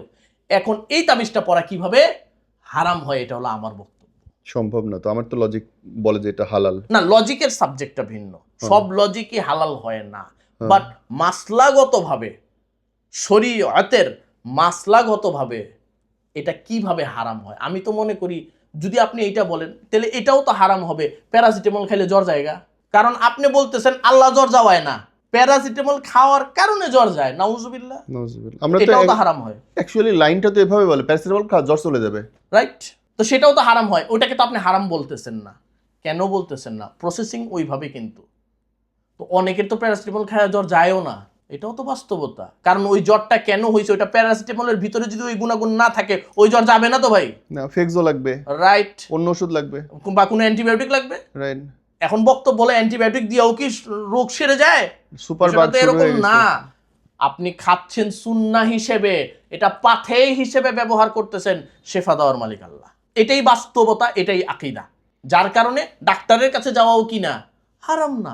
এখন এই তাবিজটা পড়া কিভাবে হারাম হয়, এটা হলো আমার বক্তব্য। সম্ভব না তো, আমার তো লজিক বলে যে এটা হালাল। না, লজিকের সাবজেক্টটা ভিন্ন, সব লজিকই হালাল হয় না, বাট মাসলাগতভাবে, শরীয়তের মাসলাগতভাবে এটা কিভাবে হারাম হয়, আমি তো মনে করি যদি আপনি এটা বলেন তাহলে এটাও তো হারাম হবে, প্যারাসিটামল খাইলে জ্বর জায়গা, কারণ আপনি বলতেছেন আল্লাহ জ্বর যাওয়ায় না, প্যারাসিটামল খাওয়ার কারণে জ্বর যায়, নাউজুবিল্লাহ, আমরা এটাও তো তো হারাম হয়। অ্যাকচুয়ালি লাইনটা তো এভাবে বলে, প্যারাসিটামল খা জ্বর চলে যাবে, রাইট। তো সেটাও তো হারাম হয়, ওটাকে তো আপনি হারাম বলতেছেন না। কেন বলতেছেন না? প্রসেসিং ওইভাবে, কিন্তু তো অনেকের তো প্যারাসিটামল খাওয়া জ্বর যায়ও না, এটাও তো বাস্তবতা। কারণ ওই জ্বরটা কেন হয়েছে, ওইটা প্যারাসিটামলের ভিতরে যদি ওই গুণাগুণ না থাকে, ওই জ্বর যাবে না তো ভাই। না, ফেক্সো লাগবে, রাইট, অন্য ওষুধ লাগবে, বা কোনো অ্যান্টিবায়োটিক লাগবে। রাইট। এখন বক্তব্য বলে অ্যান্টিবায়োটিক দিয়েও কি রোগ সেরে যায়? সুপার বিষয়টা তো এরকম না। আপনি খাচ্ছেন সুন্নাহ হিসেবে, এটা পাথেয় হিসেবে ব্যবহার করতেছেন, শেফা দেওয়ার মালিক আল্লাহ। এটাই বাস্তবতা, এটাই আকীদা। যার কারণে ডাক্তারের কাছে যাওয়াও কিনা হারাম না,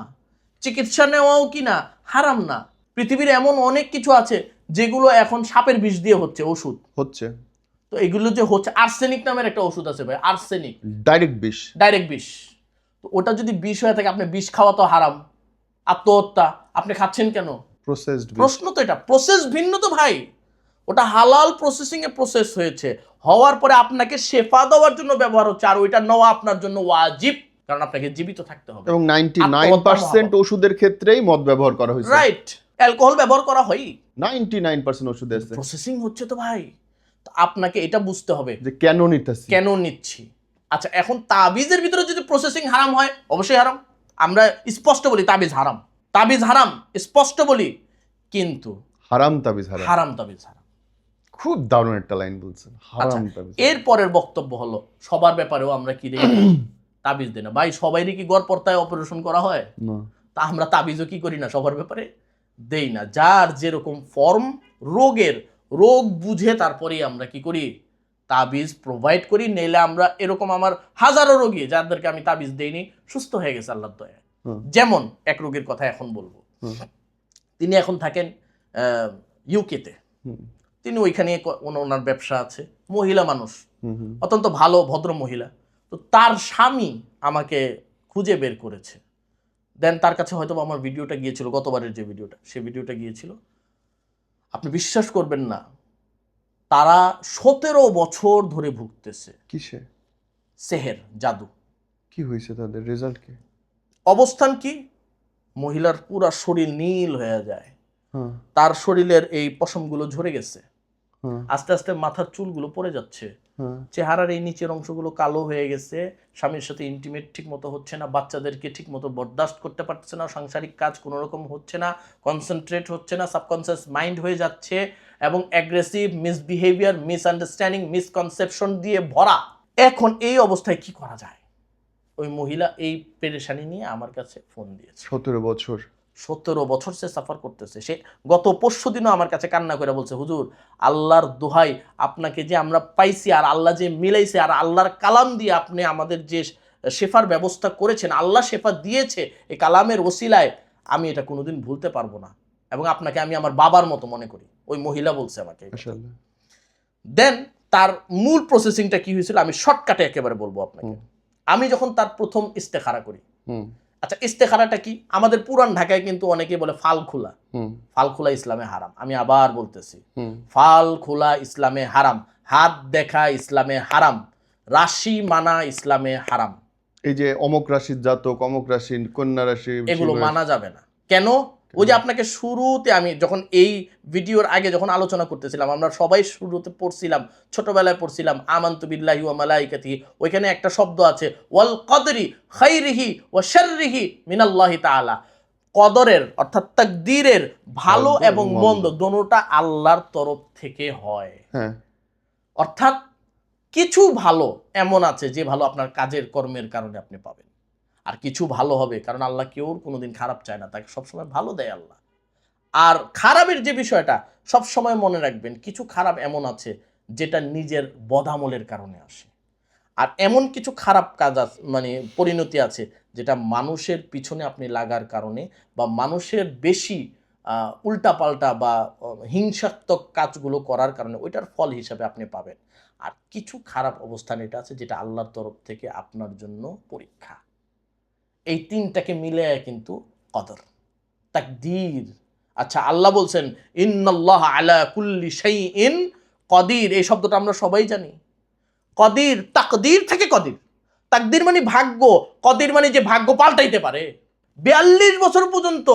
চিকিৎসা নেওয়াও কিনা হারাম না। পৃথিবীর এমন অনেক কিছু আছে যেগুলো এখন সাপের বিষ দিয়ে হচ্ছে, ওষুধ হচ্ছে। তো এগুলো যে হচ্ছে, আর্সেনিক নামের একটা ওষুধ আছে ভাই, আর্সেনিক, ডাইরেক্ট বিষ, ডাইরেক্ট বিষ। তো ওটা যদি বিষ হয়ে থাকে, আপনি বিষ খাওয়া তো হারাম, আত্মহত্যা। আপনি খাচ্ছেন কেন? প্রসেসড বিষ। প্রশ্ন তো এটা, প্রসেস ভিন্ন তো ভাই। ওটা হালাল প্রসেসিং এ প্রসেস হয়েছে, হওয়ার পরে আপনাকে শেফা দেওয়ার জন্য ব্যবহার হচ্ছে, আর ওইটা নেওয়া আপনার জন্য ওয়াজিব, কারণ আপনাকে জীবিত থাকতে হবে। এবং 99% ওষুধের ক্ষেত্রেই মদ ব্যবহার করা হয়েছে। রাইট, অ্যালকোহল ব্যবহার করা হয়, 99% ওষুধে আছে। প্রসেসিং হচ্ছে তো ভাই। তো আপনাকে এটা বুঝতে হবে যে কেন নিতেছি, কেন নিচ্ছি। আচ্ছা, এখন তাবিজের ভিতরে যদি প্রসেসিং হারাম হয়, অবশ্যই হারাম। আমরা স্পষ্ট বলি তাবিজ হারাম, তাবিজ হারাম, স্পষ্ট বলি, কিন্তু হারাম তাবিজ হারাম। হারাম তাবিজ হারাম। খুব দারুণ একটা লাইন বলছেন, হারাম তাবিজ। এর পরের বক্তব্য হলো সবার ব্যাপারেও আমরা কি দেখি তাবিজ দেই না ভাই। সবাইরই কি গড় পর্দায় অপারেশন করা হয়? না। তা আমরা তাবিজও কি করি না, সবার ব্যাপারে দেই না। যার যেরকম ফর্ম রোগের, রোগ বুঝে তারপরেই আমরা কি করি, তাবিজ প্রোভাইড করি। নইলে আমরা এরকম, আমার হাজারো রোগী যাদেরকে আমি তাবিজ দেইনি ওষুধ হয়ে গেছে আল্লাহর দয়ায়। যেমন এক রোগীর কথা এখন বলবো, তিনি এখন থাকেন ইউকেতে, তিনি ওইখানে ওনার ব্যবসা আছে, মহিলা মানুষ, অত্যন্ত ভালো ভদ্র মহিলা। তো তার স্বামী আমাকে খুঁজে বের করেছে, দেন তার কাছে হয়তো আমার ভিডিওটা গিয়েছিল, গতবারের যে ভিডিওটা, সেই ভিডিওটা গিয়েছিল। আপনি বিশ্বাস করবেন না, তারা 17 বছর ধরে ভুগতেছে। কিসে? সেহের, জাদু। কি হয়েছে তাদের, রেজাল্ট কি? অবস্থান কি, মহিলার পুরা শরীর নীল হয়ে যায়, তার শরীরের এই পশমগুলো ঝরে গেছে, আস্তে আস্তে মাথার চুলগুলো পড়ে যাচ্ছে, চেহারার এই নিচের অংশগুলো কালো হয়ে গেছে, স্বামীর সাথে ইন্টিমেট ঠিক মতো হচ্ছে না, বাচ্চাদেরকে ঠিক মতো বরদাস্ত করতে পারছে না, সাংসারিক কাজ কোনো রকম হচ্ছে না, কনসেন্ট্রেট হচ্ছে না, সাবকনসিয়াস মাইন্ড হয়ে যাচ্ছে, এবং অ্যাগ্রেসিভ, মিসবিহেভিয়ার, মিসআন্ডারস্ট্যান্ডিং, মিসকনসেপশন দিয়ে ভরা। এখন এই অবস্থায় কি করা যায়? ওই মহিলা এই পেরেশানি নিয়ে আমার কাছে ফোন দিয়েছে। 17 বছর সে সাফার করতেছে। সে গত পরশু দিনও আমার কাছে কান্না করে বলছে, হুজুর আল্লাহর দোহাই, আপনাকে যে আমরা পাইছি, আর আল্লাহ যে মিলাইছে, আর আল্লাহর কালাম দিয়ে আপনি আমাদের যে শেফার ব্যবস্থা করেছেন, আল্লাহ শেফা দিয়েছে এই কালামের ওসিলায়, আমি এটা কোনোদিন ভুলতে পারবো না। এবং আপনাকে আমি আমার বাবার মতো মনে করি। ওই মহিলা বলছে আমাকে। মাশাআল্লাহ। দেন তার মূল প্রসেসিংটা কি হয়েছিল আমি শর্টকাটে একেবারে বলবো আপনাকে। আমি যখন তার প্রথম ইস্তেখারা করি, আচ্ছা ইস্তেখারাটা কি? আমাদের পুরান ঢাকায় কিন্তু অনেকে বলে ফাল খোলা। ফাল খোলা ইসলামে হারাম। আমি আবার বলতেছি, ফাল খোলা ইসলামে হারাম, হাত দেখা ইসলামে হারাম, রাশি মানা ইসলামে হারাম। এই যে অমুক রাশির জাতক, অমুক রাশির কন্যা রাশি, এগুলো মানা যাবে না। কেন? ওই যে আপনাকে শুরুতে আমি যখন এই ভিডিওর আগে যখন আলোচনা করতেছিলাম, আমরা সবাই শুরুতে পড়ছিলাম, ছোটবেলায় পড়ছিলাম আমানতু বিল্লাহি ওয়া মালাইকাতিহি, ওইখানে একটা শব্দ আছে ওয়াল কদরি খাইরিহি ওয়া শাররিহি মিনাল্লাহি তাআলা। কদরের অর্থাৎ তাকদীরের ভালো এবং মন্দ দোনোটা আল্লাহর তরফ থেকে হয়। হ্যাঁ, অর্থাৎ কিছু ভালো এমন আছে যে ভালো আপনার কাজের কর্মের কারণে আপনি পাবেন, আর কিছু ভালো হবে, কারণ আল্লাহ কেউ কোনোদিন খারাপ চায় না, তাকে সবসময় ভালো দেয় আল্লাহ। আর খারাপের যে বিষয়টা সবসময় মনে রাখবেন, কিছু খারাপ এমন আছে যেটা নিজের বদামলের কারণে আসে, আর এমন কিছু খারাপ কাজ আছে, মানে পরিণতি আছে যেটা মানুষের পিছনে আপনি লাগার কারণে বা মানুষের বেশি উল্টাপাল্টা বা হিংসাত্মক কাজগুলো করার কারণে ওইটার ফল হিসাবে আপনি পাবেন। আর কিছু খারাপ অবস্থান এটা আছে যেটা আল্লাহর তরফ থেকে আপনার জন্য পরীক্ষা। এই তিনটাকে মিলে কিন্তু কদর, তাকদীর। আচ্ছা, আল্লাহ বলছেন ইন্নাল্লাহ আলা কুল্লি শাইইন কদির, এই শব্দটা আমরা সবাই জানি। কদির, তাকদীর থেকে কদির। তাকদীর মানে ভাগ্য, কদির মানে যে ভাগ্য পাল্টাইতে পারে। 42 বছর পর্যন্ত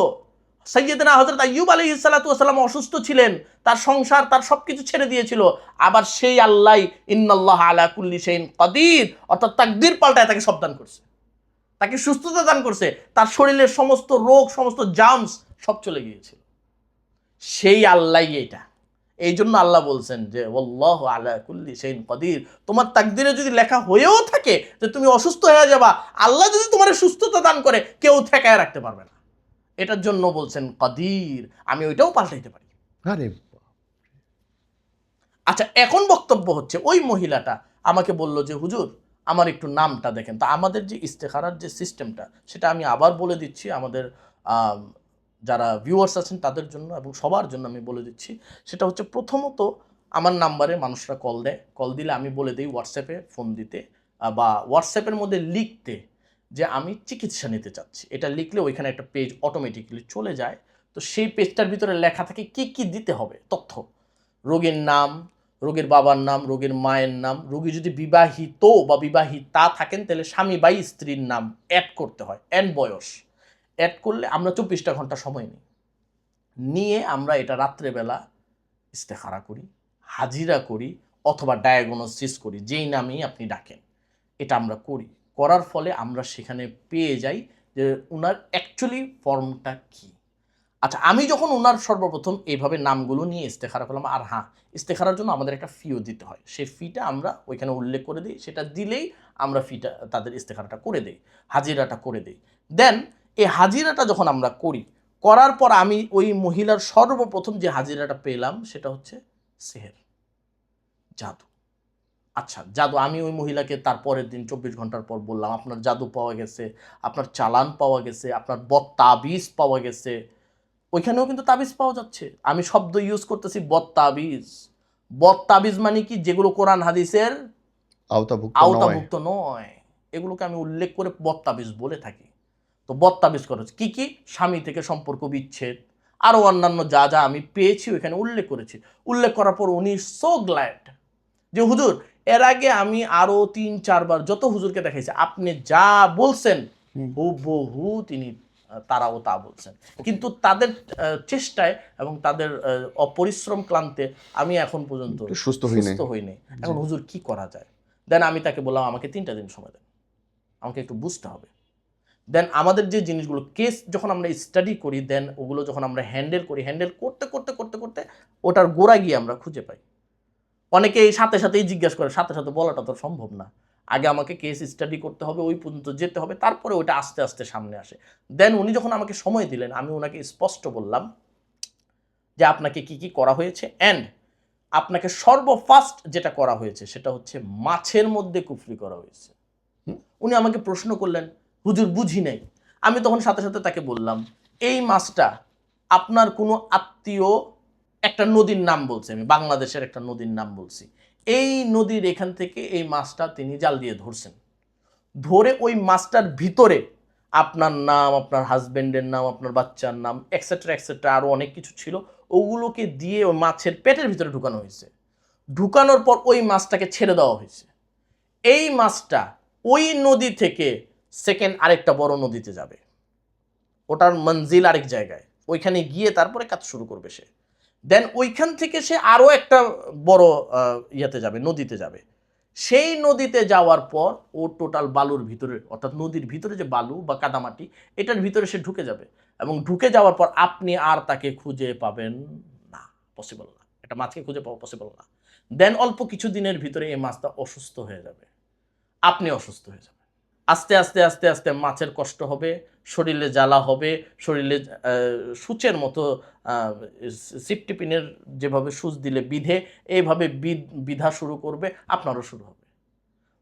সাইয়্যিদনা হযরত আইয়ুব আলাইহিস সালাতু ওয়াস সালাম অসুস্থ ছিলেন, তার সংসার তার সবকিছু ছেড়ে দিয়েছিল, আবার সেই আল্লাহ ইন্নাল্লাহ আলা কুল্লি শাইইন কদির অর্থাৎ তাকদীর পাল্টায় তাকে সাবধান করছে, তাকে সুস্থতা দান করছে, তার শরীরের সমস্ত রোগ সমস্ত জার্মস সব চলে গিয়েছিল। সেই আল্লাহ এটা। এই জন্য আল্লাহ বলছেন যে আল্লাহু আলা কুল্লি শাইইন কদির, তোমার তাকদীরে যদি লেখা হয়েও থাকে যে তুমি অসুস্থ হয়ে যাবা, আল্লাহ যদি তোমার সুস্থতা দান করে কেউ ঠেকায় রাখতে পারবে না। এটার জন্য বলছেন কদির, আমি ওইটাও পাল্টাইতে পারি। আরে আচ্ছা, এখন বক্তব্য হচ্ছে ওই মহিলাটা আমাকে বলল যে হুজুর আমার একটু নামটা দেখেন। তা আমাদের যে ইস্তেখারার যে সিস্টেমটা সেটা আমি আবার বলে দিচ্ছি আমাদের যারা ভিউয়ার্স আছেন তাদের জন্য এবং সবার জন্য আমি বলে দিচ্ছি। সেটা হচ্ছে প্রথমত আমার নাম্বারে মানুষরা কল দেয়, কল দিলে আমি বলে দিই হোয়াটসঅ্যাপে ফোন দিতে বা হোয়াটসঅ্যাপের মধ্যে লিখতে যে আমি চিকিৎসা নিতে চাচ্ছি। এটা লিখলে ওইখানে একটা পেজ অটোমেটিক্যালি চলে যায়। তো সেই পেজটার ভিতরে লেখা থাকে কি কি দিতে হবে তথ্য, রোগীর নাম, রোগীর বাবার নাম, রোগীর মায়ের নাম, রোগী যদি বিবাহিত বা বিবাহিতা থাকেন তাহলে স্বামী বা স্ত্রীর নাম অ্যাড করতে হয়, অ্যান্ড বয়স অ্যাড করলে আমরা 24টা ঘন্টা সময় নিই, নিয়ে আমরা এটা রাত্রেবেলা ইস্তেখারা করি, হাজিরা করি অথবা ডায়াগনোসিস করি, যেই নামেই আপনি ডাকেন এটা আমরা করি। করার ফলে আমরা সেখানে পেয়ে যাই যে ওনার অ্যাকচুয়ালি ফর্মটা কী। আচ্ছা, আমি যখন ওনার সর্বপ্রথম এইভাবে নামগুলো নিয়ে ইস্তেখারা করলাম, আর হ্যাঁ ইস্তেখারার জন্য আমাদের একটা ফিও দিতে হয়, সেই ফিটা আমরা ওইখানে উল্লেখ করে দিই, সেটা দিলেই আমরা ফিটা তাদের ইস্তেখারাটা করে দিই, হাজিরাটা করে দিই। দেন এই হাজিরাটা যখন আমরা করি, করার পর আমি ওই মহিলার সর্বপ্রথম যে হাজিরাটা পেলাম সেটা হচ্ছে সেহের, জাদু। আচ্ছা, জাদু। আমি ওই মহিলাকে তার পরের দিন 24 ঘন্টার পর বললাম আপনার জাদু পাওয়া গেছে, আপনার চালান পাওয়া গেছে, আপনার তাবিজ পাওয়া গেছে। ওইখানেও কিন্তু তাবিজ পাওয়া যাচ্ছে। আমি শব্দ ইউজ করতেছি বদতাবিজ। বদতাবিজ মানে কি? যেগুলো কোরআন হাদিসের আওতাভুক্ত নয়, এগুলোকে আমি উল্লেখ করে বদতাবিজ বলে থাকি। তো বদতাবিজ করেছে কি কি? স্বামী থেকে সম্পর্ক বিচ্ছেদ, আরও অন্যান্য যা যা আমি পেয়েছি ওইখানে উল্লেখ করেছি। উল্লেখ করার পর উনি সো গ্ল্যাড যে হুজুর এর আগে আমি আরও 3-4 বার যত হুজুরকে দেখাইছি আপনি যা বলছেন হুবহু তিনি তারাও তা বলছেন, কিন্তু তাদের চেষ্টায় এবং তাদের অপরিশ্রম ক্লান্তে আমি এখন পর্যন্ত সুস্থ হইনি। এখন হুজুর কি করা যায়? দেন আমি তাকে বললাম আমাকে 3টা দিন সময় দেন, আমাকে একটু বুঝতে হবে। দেন আমাদের যে জিনিসগুলো কেস যখন আমরা স্টাডি করি, দেন ওগুলো যখন আমরা হ্যান্ডেল করি, হ্যান্ডেল করতে করতে করতে করতে ওটার গোড়া গিয়ে আমরা খুঁজে পাই। অনেকেই সাথে সাথেই জিজ্ঞাসা করে, সাথে সাথে বলাটা তো সম্ভব না, আগে আমাকে কেস স্টাডি করতে হবে, ওই পর্যন্ত যেতে হবে, তারপরে ওইটা আস্তে আস্তে সামনে আসে। দেন উনি যখন আমাকে সময় দিলেন, আমি ওনাকে স্পষ্ট বললাম যে আপনাকে কি কি করা হয়েছে, অ্যান্ড আপনাকে সর্বফার্স্ট যেটা করা হয়েছে সেটা হচ্ছে মাছের মধ্যে কুফরি করা হয়েছে। উনি আমাকে প্রশ্ন করলেন হুজুর বুঝি নাই। আমি তখন সাথে সাথে তাকে বললাম এই মাছটা আপনার কোনো আত্মীয় একটা নদীর নাম বলছে, আমি বাংলাদেশের একটা নদীর নাম বলছি, এই নদীর এখান থেকে এই মাছটা তিনি জাল দিয়ে ধরছেন, ধরে ওই মাছটার ভিতরে আপনার নাম, আপনার হাজবেন্ডের নাম, আপনার বাচ্চার নাম, এক্সেট্রা এক্সেট্রা আরও অনেক কিছু ছিল, ওগুলোকে দিয়ে ওই মাছের পেটের ভিতরে ঢুকানো হয়েছে। ঢুকানোর পর ওই মাছটাকে ছেড়ে দেওয়া হয়েছে। এই মাছটা ওই নদী থেকে সেকেন্ড আরেকটা বড় নদীতে যাবে, ওটার মঞ্জিল আরেক জায়গায়, ওইখানে গিয়ে তারপরে কাজ শুরু করবে সে। দেন ওইখান থেকে সে আরও একটা বড় ইয়েতে যাবে, নদীতে যাবে। সেই নদীতে যাওয়ার পর ও টোটাল বালুর ভিতরে, অর্থাৎ নদীর ভিতরে যে বালু বা কাদামাটি, এটার ভিতরে সে ঢুকে যাবে। এবং ঢুকে যাওয়ার পর আপনি আর তাকে খুঁজে পাবেন না, পসিবল না, এটা মাছকে খুঁজে পাওয়া পসিবল না। দেন অল্প কিছু দিনের ভিতরে এই মাছটা অসুস্থ হয়ে যাবে, আপনি অসুস্থ হয়ে যাবেন। আস্তে আস্তে আস্তে আস্তে মাছের কষ্ট হবে, শরীরে জ্বালা হবে, শরীরে সূচের মতো সিপটিপিনের যেভাবে সূচ দিলে বিধে, এইভাবে বিধা শুরু করবে, আপনারও শুরু হবে।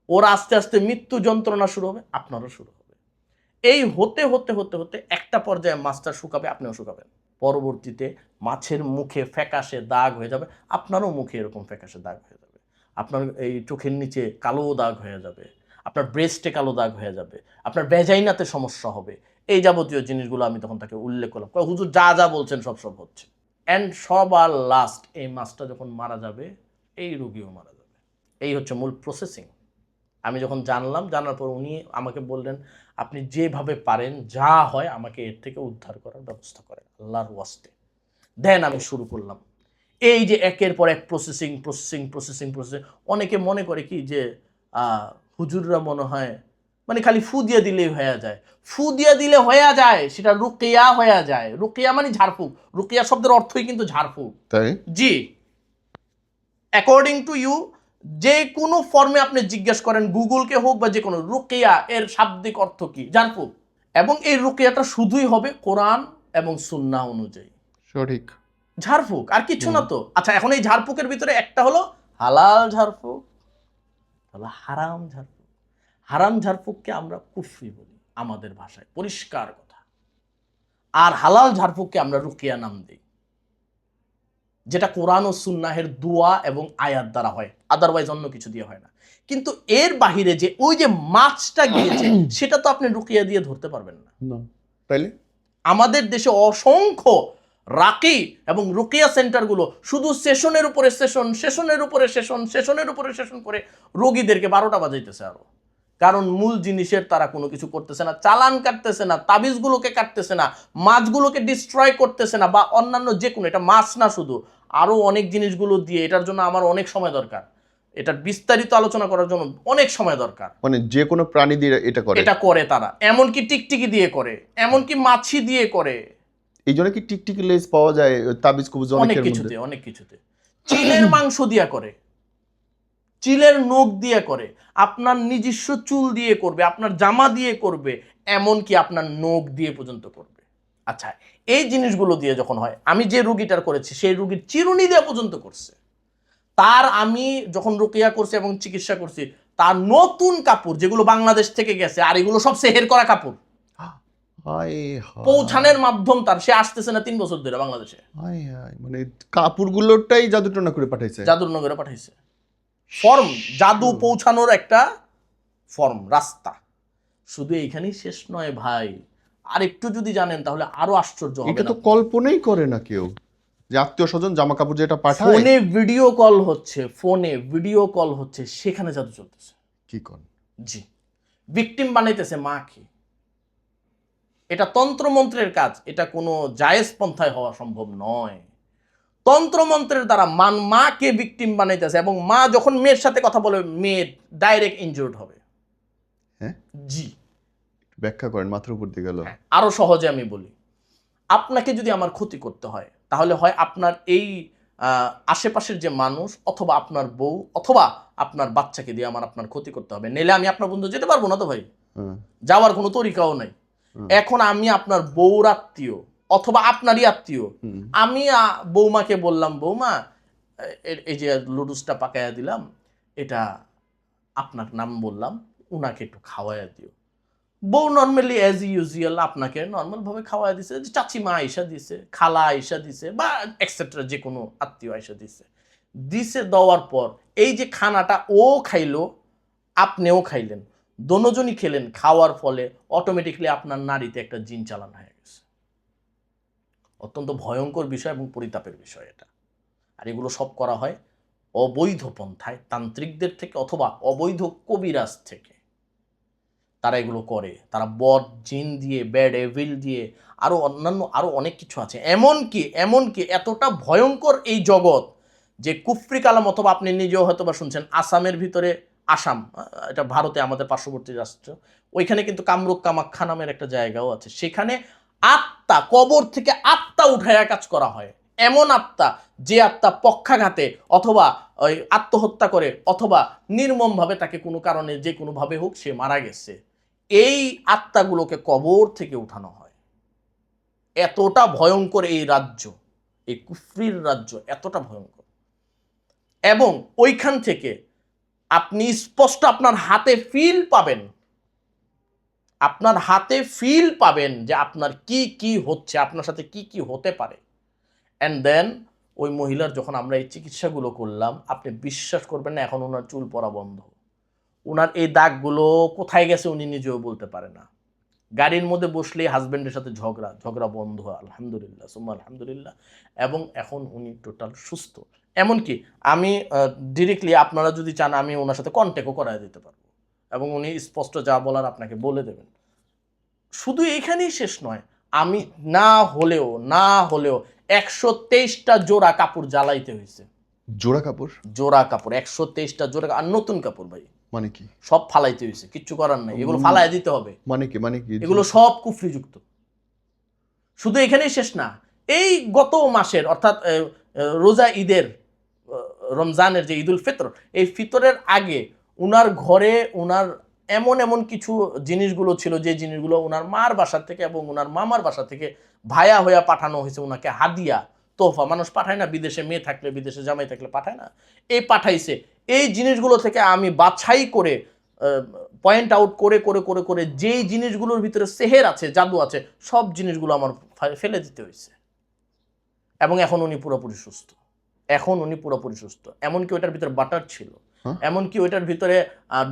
ওর আস্তে আস্তে মৃত্যু যন্ত্রণা শুরু হবে, আপনারও শুরু হবে। এই হতে হতে হতে হতে একটা পর্যায়ে মাছটা শুকাবে, আপনিও শুকাবেন। পরবর্তীতে মাছের মুখে ফ্যাকাশে দাগ হয়ে যাবে, আপনারও মুখে এরকম ফ্যাকাশে দাগ হয়ে যাবে, আপনার এই চোখের নিচে কালো দাগ হয়ে যাবে, আপনার ব্রেস্টে কালো দাগ হয়ে যাবে, আপনার ভ্যাজাইনাতে সমস্যা হবে। এই যাবতীয় জিনিসগুলো আমি তখন তাকে উল্লেখ করলাম, হুজুর যা যা বলছেন সব সব হচ্ছে। অ্যান্ড সবার লাস্ট এই মাছটা যখন মারা যাবে, এই রোগীও মারা যাবে। এই হচ্ছে মূল প্রসেসিং। আমি যখন জানলাম, জানার পর উনি আমাকে বললেন, আপনি যেভাবে পারেন যা হয় আমাকে এর থেকে উদ্ধার করার ব্যবস্থা করেন, আল্লাহর ওয়াস্তে। দেন আমি শুরু করলাম এই যে একের পর এক প্রসেসিং প্রসেসিং প্রসেসিং প্রসেসিং। অনেকে মনে করে কি যে হুজুররা মনে হয় মানে খালি ফু দিয়ে দিলেই হয়ে যায়। ফু দিয়ে দিলে হয়ে যায়, সেটা রুকিয়া হয়ে যায়। রুকিয়া মানে ঝাড়ফুঁক, রুকিয়া শব্দের অর্থই কিন্তু ঝাড়ফুঁক। তাই জি, অ্যাকর্ডিং টু ইউ, যে কোনো ফর্মে আপনি জিজ্ঞেস করেন, গুগলকে হোক বা যে কোনো, রুকিয়া এর শাব্দিক অর্থ কি? ঝাড়ফুঁক। এবং এই রুকিয়াটা শুধুই হবে কোরআন এবং সুন্নাহ অনুযায়ী। সঠিক। ঝাড়ফুঁক আর কিছু না তো। আচ্ছা, এখন এই ঝাড়ফুঁকের ভিতরে একটা হলো হালাল ঝাড়ফুঁক, হলো হারাম ঝাড়ফুঁক। হারাম ঝাড়ফুঁককে আমরা কুফরি বলি আমাদের ভাষায়, পরিষ্কার কথা। আর হালাল ঝাড়ফুঁককে আমরা রুকিয়া নাম দিই, যেটা কোরআন ও সুন্নাহের দোয়া এবং আয়াত দ্বারা হয়, আদারওয়াইজ অন্য কিছু দিয়ে হয় না। কিন্তু এর বাহিরে যে ওই যে মাছটা গিয়েছে, সেটা তো আপনি রুকিয়া দিয়ে ধরতে পারবেন না। তাইলে আমাদের দেশে অসংখ্য রাকি এবং রুকিয়া সেন্টারগুলো শুধু সেশনের উপরে সেশন, সেশনের উপরে সেশন, সেশনের উপরে সেশন করে রোগীদেরকে 12টা বাজাইতেছে আরো। কারণ মূল জিনিসের তারা কোনো কিছু করতেছে না, চালান কাটতেছে না, তাবিজগুলোকে কাটতেছে না, মাছগুলোকে ডিস্ট্রয় করতেছে না, বা অন্যান্য যে কোনো, এটা মাছ না শুধু, আরও অনেক জিনিসগুলো দিয়ে। এটার জন্য আমার অনেক সময় দরকার, এটার বিস্তারিত আলোচনা করার জন্য অনেক সময় দরকার। মানে যে কোনো প্রাণী দিয়ে এটা করে? এটা করে তারা, এমনকি টিকটিকি দিয়ে করে, এমনকি মাছি দিয়ে করে। এই জন্য কি টিকটিকি লেজ পাওয়া যায় তাবিজ কবুজ অনেক অনেকের কিছুতে, মধ্যে? অনেক কিছুতে। চিলের মাংস দিয়া করে, চিলের নখ দিয়ে করে, আপনার নিজস্ব চুল দিয়ে করবে, আপনার জামা দিয়ে করবে, এমনকি আপনার নখ দিয়ে পর্যন্ত করবে। আচ্ছা, এই জিনিসগুলো দিয়ে যখন হয়, আমি যে রুগীটার করেছি সেই রুগীর চিরুনি দিয়ে পর্যন্ত করছে। তার আমি যখন রুকিয়া করছি এবং চিকিৎসা করছি, তার নতুন কাপড় যেগুলো বাংলাদেশ থেকে গেছে, আর এগুলো সব সেহের করা কাপড়, পৌঁছানোর মাধ্যম তার, সে আসতেছে না 3 বছর ধরে বাংলাদেশে। মানে কাপড়গুলোটাই জাদুটনা করে পাঠাইছে, জাদুনগরে পাঠাইছে। ফর্ম, জাদু পৌঁছানোর একটা ফর্ম, রাস্তা। শুধু এইখানেই শেষ নয় ভাই, আর একটু যদি জানেন তাহলে আরো আশ্চর্য হবে। এটা তো কল্পনাই করে না কেউ, যে আত্মীয় স্বজন জামা কাপড় যেটা পাঠায়। ফোনে ভিডিও কল হচ্ছে, ফোনে ভিডিও কল হচ্ছে, সেখানে জাদু চলতেছে। কি কোন? জি, ভিকটিম বানাইতেছে মাকে। এটা তন্ত্রমন্ত্রের কাজ, এটা কোনো জায়েজ পন্থায় হওয়া সম্ভব নয়। তন্ত্রমন্ত্রের দ্বারা মাকে ভিকটিম বানাইতেছে, এবং মা যখন মেয়ের সাথে কথা বলে, মেয়ে ডাইরেক্ট ইনজুর্ড হবে। হ্যাঁ, জি, ব্যাখ্যা করেন, মাথার উপর দিয়ে গেল। আরো সহজে আমি বলি, আপনাকে যদি আমার ক্ষতি করতে হয়, তাহলে হয় আপনার এই আশেপাশের যে মানুষ, অথবা আপনার বউ, অথবা আপনার বাচ্চাকে দিয়ে আমার আপনার ক্ষতি করতে হবে, নইলে আমি আপনার বন্ধু যেতে পারবো না তো ভাই, যাওয়ার কোনো তরিকাও নাই। এখন আমি আপনার বউর আত্মীয় অথবা আপনারই আত্মীয়, আমি বৌমাকে বললাম, বৌমা এই যে লুডুসটা পাকাইয়া দিলাম, এটা আপনার নাম বললাম, উনাকে একটু খাওয়াইয়া দিও। বউ নর্মালি অ্যাজ ইউজুয়াল আপনাকে নর্মাল ভাবে খাওয়াই দিছে, যে চাচিমা আইসা দিছে, খালা আইসা দিছে, বা এক্সেট্রা যে কোনো আত্মীয় আইসা দিছে। দিছে দেওয়ার পর এই যে খানাটা ও খাইলো, আপনিও খাইলেন, দোনোজনই খেলেন, খাওয়ার ফলে অটোমেটিকলি আপনার নারীতে একটা জিন চালান হয়ে গেছে। অত্যন্ত ভয়ঙ্কর বিষয় এবং পরিতাপের বিষয় এটা। আর এগুলো সব করা হয় অবৈধ পন্থায়, তান্ত্রিকদের থেকে অথবা অবৈধ কবিরাজ থেকে। তারা এগুলো করে, তারা বদ জিন দিয়ে, ব্যাড এভিল দিয়ে, আরও অন্যান্য আরও অনেক কিছু আছে। এমনকি এতটা ভয়ঙ্কর এই জগৎ যে কুফরি কালাম, অথবা আপনি নিজেও হয়তো বা শুনছেন, আসামের ভিতরে, আসাম এটা ভারতে আমাদের পার্শ্ববর্তী রাষ্ট্র, ওইখানে কিন্তু কামরূপ কামাখ্যা নামের একটা জায়গাও আছে। সেখানে আত্মা, কবর থেকে আত্মা উঠায়া কাজ করা হয়। এমন আত্মা, যে আত্মা পক্ষাঘাতে অথবা ওই আত্মহত্যা করে, অথবা নির্মমভাবে তাকে কোনো কারণে যে কোনোভাবে হোক সে মারা গেছে, এই আত্মাগুলোকে কবর থেকে উঠানো হয়। এতটা ভয়ঙ্কর এই রাজ্য, এই কুফরির রাজ্য এতটা ভয়ঙ্কর। এবং ওইখান থেকে আপনি স্পষ্ট আপনার হাতে ফিল পাবেন, আপনার হাতে ফিল পাবেন যে আপনার কি কি হচ্ছে, আপনার সাথে কি কি হতে পারে। অ্যান্ড দেন ওই মহিলার যখন আমরা এই চিকিৎসাগুলো করলাম, আপনি বিশ্বাস করবেন না, এখন ওনার চুল পড়া বন্ধ। ওনার এই দাগগুলো কোথায় গেছে উনি নিজেও বলতে পারে না। গাড়ির মধ্যে বসলেই হাজব্যান্ডের সাথে ঝগড়া বন্ধ হয়, আলহামদুলিল্লাহ সুম্মা আলহামদুলিল্লাহ। এবং এখন উনি টোটাল সুস্থ। এমনকি আমি ডিরেক্টলি, আপনারা যদি চান আমি ওনার সাথে কন্ট্যাক্টও করায় দিতে পারবো, এবং উনি স্পষ্ট যা বলার আপনাকে বলে দেবেন। শুধু এইখানেই শেষ নয়, আমি না হলেও 123টা জোড়া কাপড় জ্বালাইতে হয়েছে। জোড়া কাপড়? জোড়া কাপড় 123টা জোড়া, আর নতুন কাপড় ভাই, মানে কি? সব ফালাইতে হয়েছে, কিচ্ছু করার নাই, এগুলো ফালাই দিতে হবে। মানে কি এগুলো সব কুফরিযুক্ত। শুধু এখানেই শেষ না, এই গত মাসের অর্থাৎ রোজা ঈদের, রমজানের যে ঈদুল ফিতর, এই ফিতরের আগে উনার ঘরে উনার এমন কিছু জিনিসগুলো ছিল, যে জিনিসগুলো উনার মার বাসা থেকে এবং উনার মামার বাসা থেকে ভায়া হইয়া পাঠানো হয়েছে উনাকে হাদিয়া, তোহফা। মানুষ পাঠায় না, বিদেশে মেয়ে থাকলে, বিদেশে জামাই থাকলে পাঠায় না, এই পাঠাইছে। এই জিনিসগুলো থেকে আমি বাছাই করে, পয়েন্ট আউট করে করে করে করে যেই জিনিসগুলোর ভিতরে সেহের আছে, জাদু আছে, সব জিনিসগুলো আমার ফেলে দিতে হয়েছে। এবং এখন উনি পুরোপুরি সুস্থ। এমনকি ওইটার ভিতরে বাটার ছিল, এমনকি ওইটার ভিতরে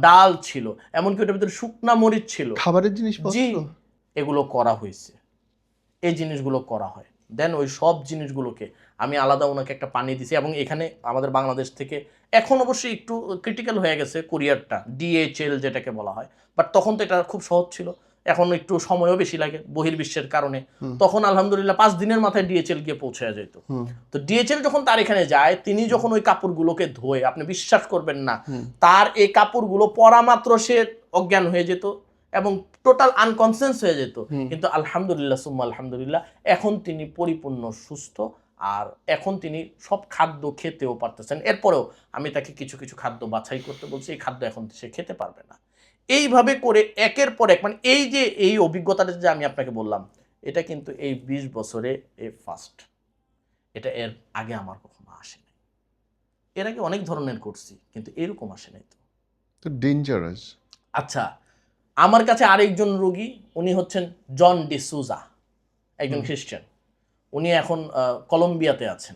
ডাল ছিল, এমনকি ওইটার ভিতরে শুকনা মরিচ ছিল, খাবারের জিনিসপত্র। জি, এগুলো করা হয়েছে, এই জিনিসগুলো করা হয়। দেন ওই সব জিনিসগুলোকে আমি আলাদা ওনাকে একটা পানি দিছি। এবং এখানে আমাদের বাংলাদেশ থেকে এখন অবশ্যই একটু ক্রিটিক্যাল হয়ে গেছে কুরিয়ারটা, DHL যেটাকে বলা হয়, বাট তখন তো এটা খুব সহজ ছিল। এখন একটু সময়ও বেশি লাগে বহির্বিশ্বের কারণে। তখন আলহামদুলিল্লাহ 5 দিনের মাথায় DHL গিয়ে পৌঁছে যেত। তো DHL যখন তার এখানে যায়, তিনি যখন ওই কাপড়গুলোকে ধোয়, আপনি বিশ্বাস করবেন না, তার এই কাপড়গুলো পরা মাত্র সে অজ্ঞান হয়ে যেত এবং টোটাল আনকনসিয়াস হয়ে যেত। কিন্তু আলহামদুলিল্লাহ সুম্মা আলহামদুলিল্লাহ, এখন তিনি পরিপূর্ণ সুস্থ, আর এখন তিনি সব খাদ্য খেতেও পারতেছেন। এরপরেও আমি তাকে কিছু কিছু খাদ্য বাছাই করতে বলছি, এই খাদ্য এখন সে খেতে পারবে না। এইভাবে করে একের পর এক, মানে এই যে এই অভিজ্ঞতাটা যে আমি আপনাকে বললাম, এটা কিন্তু এই 20 বছরে এ ফার্স্ট। এটা এর আগে আমার কখনো আসেনি। এর আগে অনেক ধরনের করছি, কিন্তু এরকম আসে নাই। তো ডেঞ্জারাস। আচ্ছা, আমার কাছে আরেকজন রোগী, উনি হচ্ছেন জন ডিসুজা, একজন খ্রিস্টান। উনি এখন কলম্বিয়াতে আছেন।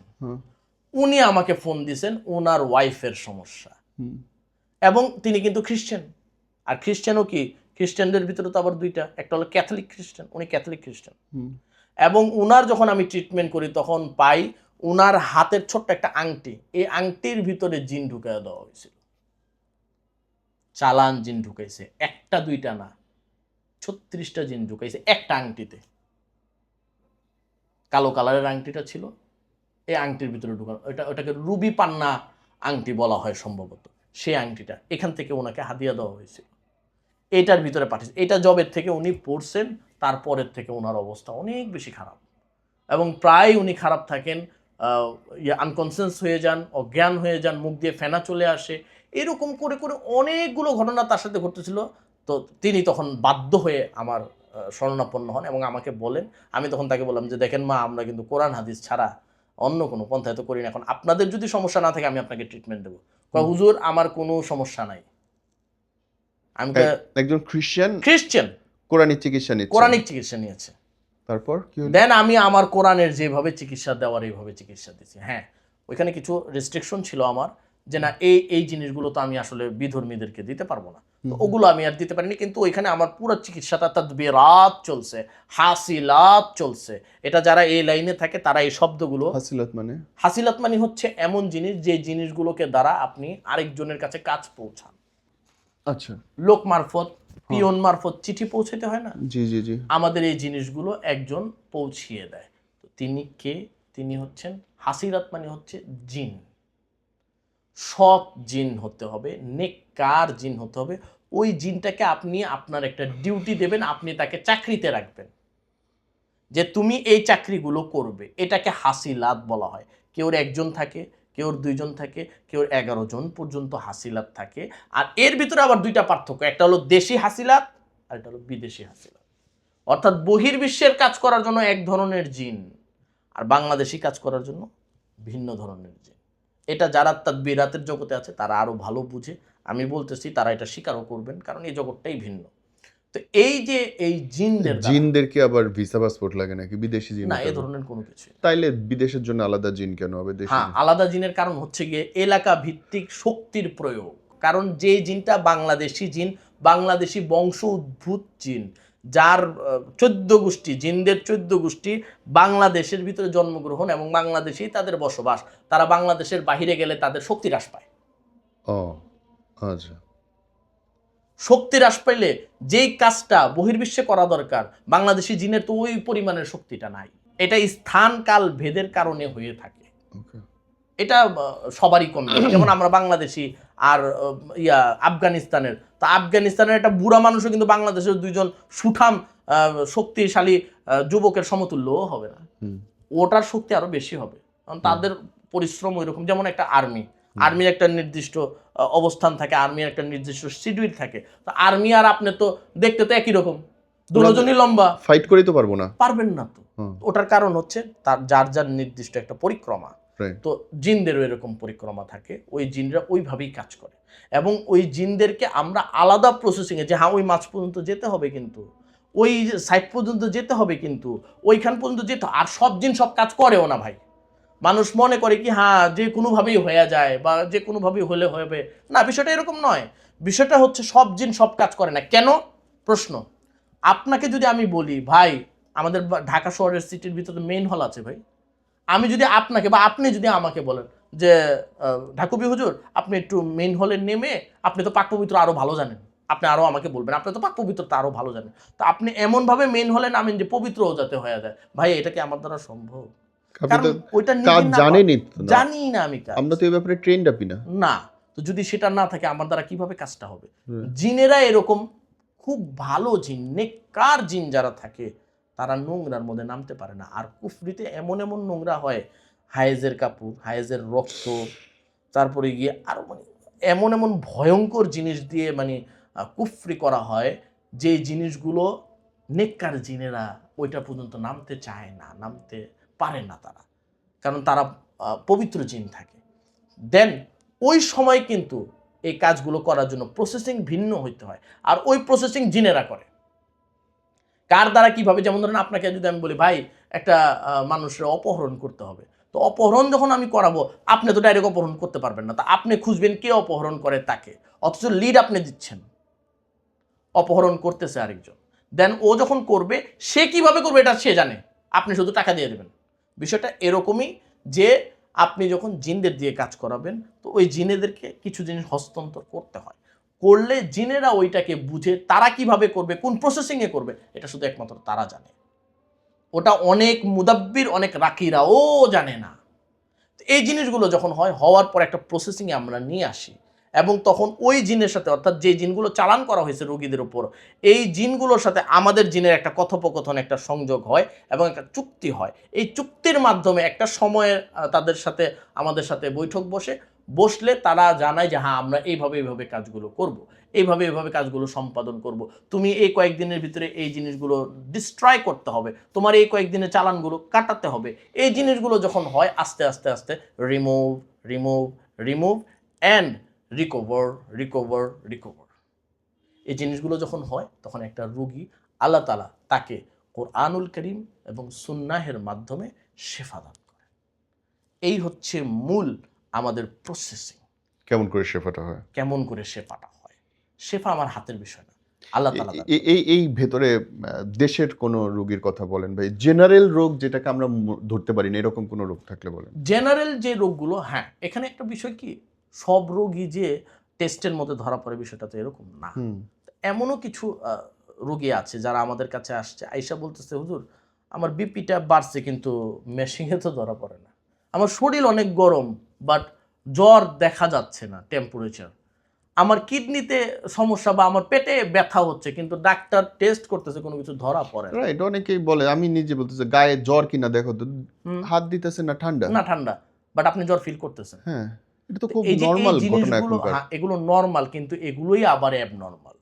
উনি আমাকে ফোন দিয়েছেন ওনার ওয়াইফের সমস্যা, এবং তিনি কিন্তু খ্রিস্টান। আর খ্রিস্টানও কি, খ্রিস্টানদের ভিতরে তো আবার দুইটা, একটা হলো ক্যাথলিক খ্রিস্টান, উনি ক্যাথলিক খ্রিস্টান। এবং উনার যখন আমি ট্রিটমেন্ট করি, তখন পাই উনার হাতের ছোট্ট একটা আংটি, এই আংটির ভিতরে জিন ঢুকায় দেওয়া হয়েছিল। চালান জিন ঢুকাইছে, একটা দুইটা না, 36টা জিন ঢুকাইছে একটা আংটিতে। কালো কালারের আংটিটা ছিল, এই আংটির ভিতরে ঢুকানো, ওটাকে রুবি পান্না আংটি বলা হয় সম্ভবত। সেই আংটিটা এখান থেকে ওনাকে হাদিয়া দেওয়া হয়েছিল, এটার ভিতরে পাঠিয়েছে। এটা জবের থেকে উনি পড়ছেন, তারপরের থেকে ওনার অবস্থা অনেক বেশি খারাপ, এবং প্রায় উনি খারাপ থাকেন, আনকনসিয়াস হয়ে যান, অজ্ঞান হয়ে যান, মুখ দিয়ে ফেনা চলে আসে, এরকম করে করে অনেকগুলো ঘটনা তার সাথে ঘটেছিল। তো তিনি তখন বাধ্য হয়ে আমার শরণাপন্ন হন এবং আমাকে বলেন। আমি তখন তাকে বললাম যে, দেখেন মা, আমরা কিন্তু কোরআন হাদিস ছাড়া অন্য কোনো পন্থায় তো করি না। এখন আপনাদের যদি সমস্যা না থাকে, আমি আপনাকে ট্রিটমেন্ট দেবো। হুজুর, আমার কোনো সমস্যা নাই। আমি একজন খ্রিস্টান খ্রিস্টান কোরআনিক চিকিৎসা নিচ্ছে? কোরআনিক চিকিৎসা নিয়েছে। তারপর কি হলো? দেন আমি আমার কোরআনের যেভাবে চিকিৎসা দেওয়ার এইভাবে চিকিৎসা দিচ্ছি। হ্যাঁ, ওইখানে কিছু রেস্ট্রিকশন ছিল আমার, যে না এই জিনিসগুলো তো আমি আসলে বিধর্মীদেরকে দিতে পারবো না, তো ওগুলো আমি আর দিতে পারিনি। কিন্তু ওইখানে আমার পুরো চিকিৎসাটা তাদবিরাত চলছে, হাসিলাত চলছে। এটা যারা এই লাইনে থাকে তারা এই শব্দগুলো, হাসিলাত মানে? হাসিলাত মানে হচ্ছে এমন জিনিস যে জিনিসগুলোকে দ্বারা আপনি আরেকজনের কাছে কাজ পৌঁছান। আচ্ছা, লোক মারফত, পিয়ন মারফত চিঠি পৌঁছাতে হয় না, জি জি জি। আমাদের এই জিনিসগুলো একজন পৌঁছিয়ে দেয়। তো তিনি কে? তিনি হচ্ছেন হাসিরাত, মানে হচ্ছে জিন। সৎ জিন হতে হবে, নেককার জিন হতে হবে। ওই জিনটাকে আপনি আপনার একটা ডিউটি দেবেন, আপনি তাকে চাকরিতে রাখবেন যে তুমি এই চাকরিগুলো করবে। এটাকে হাসিলাত বলা হয়। কেউর একজন থাকে, কেউর দুইজন থাকে, কেউর 11 জন পর্যন্ত হাসিলাত থাকে। আর এর ভিতরে আবার দুইটা পার্থক্য, একটা হলো দেশি হাসিলাত আর একটা হলো বিদেশি হাসিলাত। অর্থাৎ বহির্বিশ্বের কাজ করার জন্য এক ধরনের জিন, আর বাংলাদেশি কাজ করার জন্য ভিন্ন ধরনের জিন। এটা যারা তাদবিরাতের জগতে আছে তারা আরো ভালো বুঝে। আমি বলতেছি তারা এটা স্বীকারও করবেন, কারণ এই জগৎটাই ভিন্ন। তো এই যে এই জিনদের দ্বারা- জিনদেরকে আবার ভিসা পাসপোর্ট লাগে নাকি বিদেশি জিন? না, এই ধরনের কোনো কিছু। তাইলে বিদেশের জন্য আলাদা জিন কেন হবে? দেশি হ্যাঁ, আলাদা জিনের কারণ হচ্ছে গিয়ে এলাকা ভিত্তিক শক্তির প্রয়োগ। কারণ যে জিনটা বাংলাদেশি জিন, বাংলাদেশি বংশ উদ্ভূত জিন, যার 14 গোষ্ঠী, জিনদের 14 গোষ্ঠী বাংলাদেশের ভিতরে জন্মগ্রহণ এবং বাংলাদেশেই তাদের বসবাস। তারা বাংলাদেশের বাহিরে গেলে তাদের শক্তি হ্রাস পায়। ও আচ্ছা। শক্তি হ্রাস পাইলে যেই কাজটা বহির্বিশ্বে করা দরকার, বাংলাদেশি জিনের তো ওই পরিমাণের শক্তিটা নাই। এটা স্থান কাল ভেদের কারণে হয়ে থাকে। ওকে। এটা সবারই কম বেশি। যেমন আমরা বাংলাদেশি আর আফগানিস্তানের, তো আফগানিস্তানের একটা বুড়া মানুষও কিন্তু বাংলাদেশের দুইজন সুঠাম শক্তিশালী যুবকের সমতুল্যও হবে না। ওটার শক্তি আরো বেশি হবে, কারণ তাদের পরিশ্রম ওইরকম। যেমন একটা আর্মির একটা নির্দিষ্ট অবস্থান থাকে, আর্মির একটা নির্দিষ্ট শিডিউল থাকে। তো আর্মি আর আপনি তো দেখতে তো একই রকম, দুজনই লম্বা, ফাইট করেই তো পারবো না। পারবেন না তো। ওটার কারণ হচ্ছে তার যার যার নির্দিষ্ট একটা পরিক্রমা। তো জিনদেরও এরকম পরিক্রমা থাকে, ওই জিনরা ওইভাবেই কাজ করে। এবং ওই জিনদেরকে আমরা আলাদা প্রসেসিংয়ে, যে হ্যাঁ ওই মাছ পর্যন্ত যেতে হবে, কিন্তু ওই সাইট পর্যন্ত যেতে হবে, কিন্তু ওইখান পর্যন্ত যেতে, আর সব জিন সব কাজ করেও না ভাই। মানুষ মনে করে কি হ্যাঁ যে কোনোভাবেই হয়ে যায় বা যে কোনোভাবেই হলে হবে, না, বিষয়টা এরকম নয়। বিষয়টা হচ্ছে সব জিন সব কাজ করে না। কেন? প্রশ্ন। আপনাকে যদি আমি বলি ভাই আমাদের ঢাকা শহরের সিটির ভিতরে মেইন হল আছে ভাই, আমি যদি আপনাকে বা আপনি যদি আমাকে বলেন যে ঢাকুবি হুজুর আপনি একটু মেইন হলে নেমে, আপনি তো পাক পবিত্র আরো ভালো জানেন, আপনি আরো আমাকে বলবেন আপনি তো পাক পবিত্রতা আরো ভালো জানেন, তো আপনি এমনভাবে মেইন হলে নামেন যে পবিত্রও যাতে হয়ে যায়। ভাই এটা কি আমার দ্বারা সম্ভব? কারণ ওইটা কাজ জানেনি তো, জানি না আমি কাজ, আমরা তো এই ব্যাপারে ট্রেন্ড আপি না। না, তো যদি সেটা না থাকে আমার দ্বারা কিভাবে কাজটা হবে? জিনেরা এরকম খুব ভালো জিন, নেককার জিন যারা থাকে তারা নোংরার মধ্যে নামতে পারে না। আর কুফরিতে এমন এমন নোংরা হয়, হায়েজের কাপড়, হায়েজের রক্ত, তারপরে গিয়ে আরো মানে এমন এমন ভয়ঙ্কর জিনিস দিয়ে মানে কুফরি করা হয়, যে জিনিসগুলো নেককার জিনেরা ওইটা পর্যন্ত নামতে চায় না, নামতে পারে না তারা, কারণ তারা পবিত্র জিন থাকে। দেন ওই সময় কিন্তু এই কাজগুলো করার জন্য প্রসেসিং ভিন্ন হইতে হয়, আর ওই প্রসেসিং জিনেরা করে। কার দ্বারা কিভাবে? যেমন ধরেন আপনাকে যদি আমি বলি ভাই একটা মানুষের অপহরণ করতে হবে, তো অপহরণ যখন আমি করাবো, আপনি তো ডাইরেক্ট অপহরণ করতে পারবেন না, তা আপনি খুঁজবেন কে অপহরণ করে তাকে, অথচ লিড আপনি দিচ্ছেন, অপহরণ করতেছে আরেকজন। দেন ও যখন করবে, সে কিভাবে করবে এটা সে জানে, আপনি শুধু টাকা দিয়ে দেবেন। বিষয়টা এরকমই যে আপনি যখন জিনদের দিয়ে কাজ করাবেন, তো ওই জিনেদেরকে কিছু জিনিস হস্তান্তর করতে হয়, করলে জিনেরা ওইটাকে বুঝে তারা কিভাবে করবে, কোন প্রসেসিংয়ে করবে, এটা শুধু একমাত্র তারা জানে। ওটা অনেক মুদাব্বির, অনেক রাকিরাও জানে না। এই জিনিসগুলো যখন হয়, হওয়ার পর একটা প্রসেসিংয়ে আমরা নিয়ে আসি, এবং তখন ওই জিনের সাথে, অর্থাৎ যে জিনগুলো চালান করা হয়েছে রোগীদের উপর, এই জিনগুলোর সাথে আমাদের জিনের একটা কথোপকথন, একটা সংযোগ হয় এবং একটা চুক্তি হয়। এই চুক্তির মাধ্যমে একটা সময়ে তাদের সাথে আমাদের সাথে বৈঠক বসলে তারা জানায় যে হ্যাঁ আমরা এইভাবে কাজগুলো করব, এইভাবে কাজগুলো সম্পাদন করব, তুমি এই কয়েকদিনের ভিতরে এই জিনিসগুলো ডিস্ট্রয় করতে হবে, তোমার এই কয়েকদিনের চালানগুলো কাটাতে হবে। এই জিনিসগুলো যখন হয়, আস্তে আস্তে আস্তে রিমুভ অ্যান্ড রিকভার। এই জিনিসগুলো যখন হয়, তখন একটা রোগী আল্লাহ তাআলা তাকে কোরআনুল কারীম এবং সুন্নাহের মাধ্যমে শেফা দান করেন। এই হচ্ছে মূল আমাদের প্রসেসিং। কেমন করে শেফাটা হয়? কেমন করে শেফাটা হয়, শেফা আমার হাতের বিষয় না, আল্লাহ তাআলা দান করেন। এই ভেতরে দেশের কোনো রোগীর কথা বলেন ভাই, জেনারেল রোগ যেটাকে আমরা ধরতে পারি না, এরকম কোনো রোগ থাকলে বলেন। জেনারেল যে রোগগুলো, হ্যাঁ, এখানে একটা বিষয় কি, সব রোগই যে টেস্টের মধ্যে ধরা পড়ে বিষয়টা তো এরকম না। হুম। এমনও কিছু রোগী আছে যারা আমাদের কাছে আসছে, আইসা বলতেছে, হুজুর আমার বিপিটা বাড়ছে কিন্তু মেশিনে তো ধরা পড়ে না, আমার শরীর অনেক গরম বাট জ্বর দেখা যাচ্ছে না, টেম্পারেচার, আমার কিডনিতে সমস্যা বা আমার পেটে ব্যথা হচ্ছে কিন্তু ডাক্তার টেস্ট করতেছে কোনো কিছু ধরা পড়ে না। রাইট, অনেকেই বলে, আমি নিজে বলতেছি গায়ে জ্বর কিনা দেখো তো, হাত দিতেছে না ঠান্ডা। না ঠান্ডা, বাট আপনি জ্বর ফিল করতেছেন। হ্যাঁ, এটা তো খুব এই যে এই নরমাল ঘটনা জিনিসগুলো, এখনকার। হ্যাঁ, এগুলো নরমাল, কিন্তু এগুলোই আবার অ্যাবনর্মাল,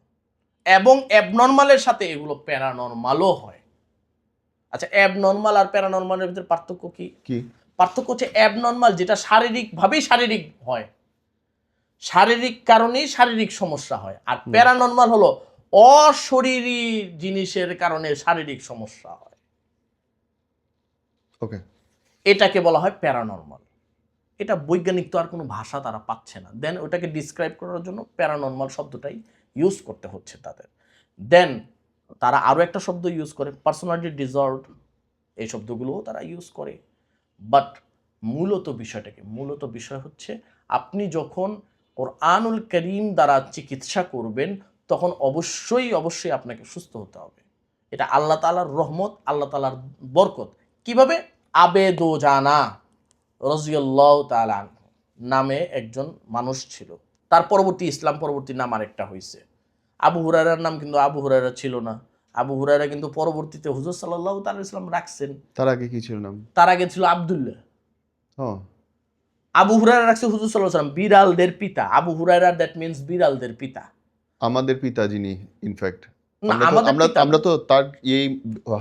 এবং অ্যাবনর্মালের সাথে এগুলো প্যারানর্মালও হয়। আচ্ছা, অ্যাবনর্মাল আর প্যারানর্মালের ভিতরে পার্থক্য কি? কি? পার্থক্য হচ্ছে অ্যাবনর্মাল যেটা শারীরিকভাবেই শারীরিক হয়, শারীরিক কারণেই শারীরিক সমস্যা হয়, আর প্যারানর্মাল হলো অশরীরী জিনিসের কারণে শারীরিক সমস্যা হয়। ওকে। এটাকে বলা হয় প্যারানর্মাল। এটা বৈজ্ঞানিক তো আর কোনো ভাষা তারা পাচ্ছে না, দেন ওটাকে ডিসক্রাইব করার জন্য প্যারানর্মাল শব্দটাই ইউজ করতে হচ্ছে তাদের। দেন তারা আরও একটা শব্দ ইউজ করে, পার্সোনালিটি ডিসঅর্ডার, এই শব্দগুলোও তারা ইউজ করে। বাট মূলত বিষয় হচ্ছে, আপনি যখন কোরআনুল কারীম দ্বারা চিকিৎসা করবেন তখন অবশ্যই আপনাকে সুস্থ হতে হবে। এটা আল্লাহ তাআলার রহমত, আল্লাহ তাআলার বরকত। কিভাবে? আবেদোজানা রাদিয়াল্লাহু তাআলা আনহু নামে একজন মানুষ ছিল, তার পরবর্তী ইসলাম পরবর্তী নাম আরেকটা হয়েছে। আবু হুরায়রার নাম কিন্তু আবু হুরায়রা ছিল না। আবু হুরায়রা কিন্তু পরবর্তীতে হুজুর সাল্লাল্লাহু তাআলা আলাইহি ওয়াসাল্লাম রাখছেন। তার আগে কি ছিল নাম? তার আগে ছিল আব্দুল্লাহ। ও, আবু হুরায়রা রাখছে হুজুর সাল্লাল্লাহু আলাইহি ওয়াসাল্লাম, বিড়ালদের পিতা। আবু হুরায়রা, দ্যাট মিন্স বিড়ালদের পিতা। আমাদের পিতা যিনি, ইনফ্যাক্ট না, আমরা তো আমাদের আমরা পিতা আমরা তো তার এই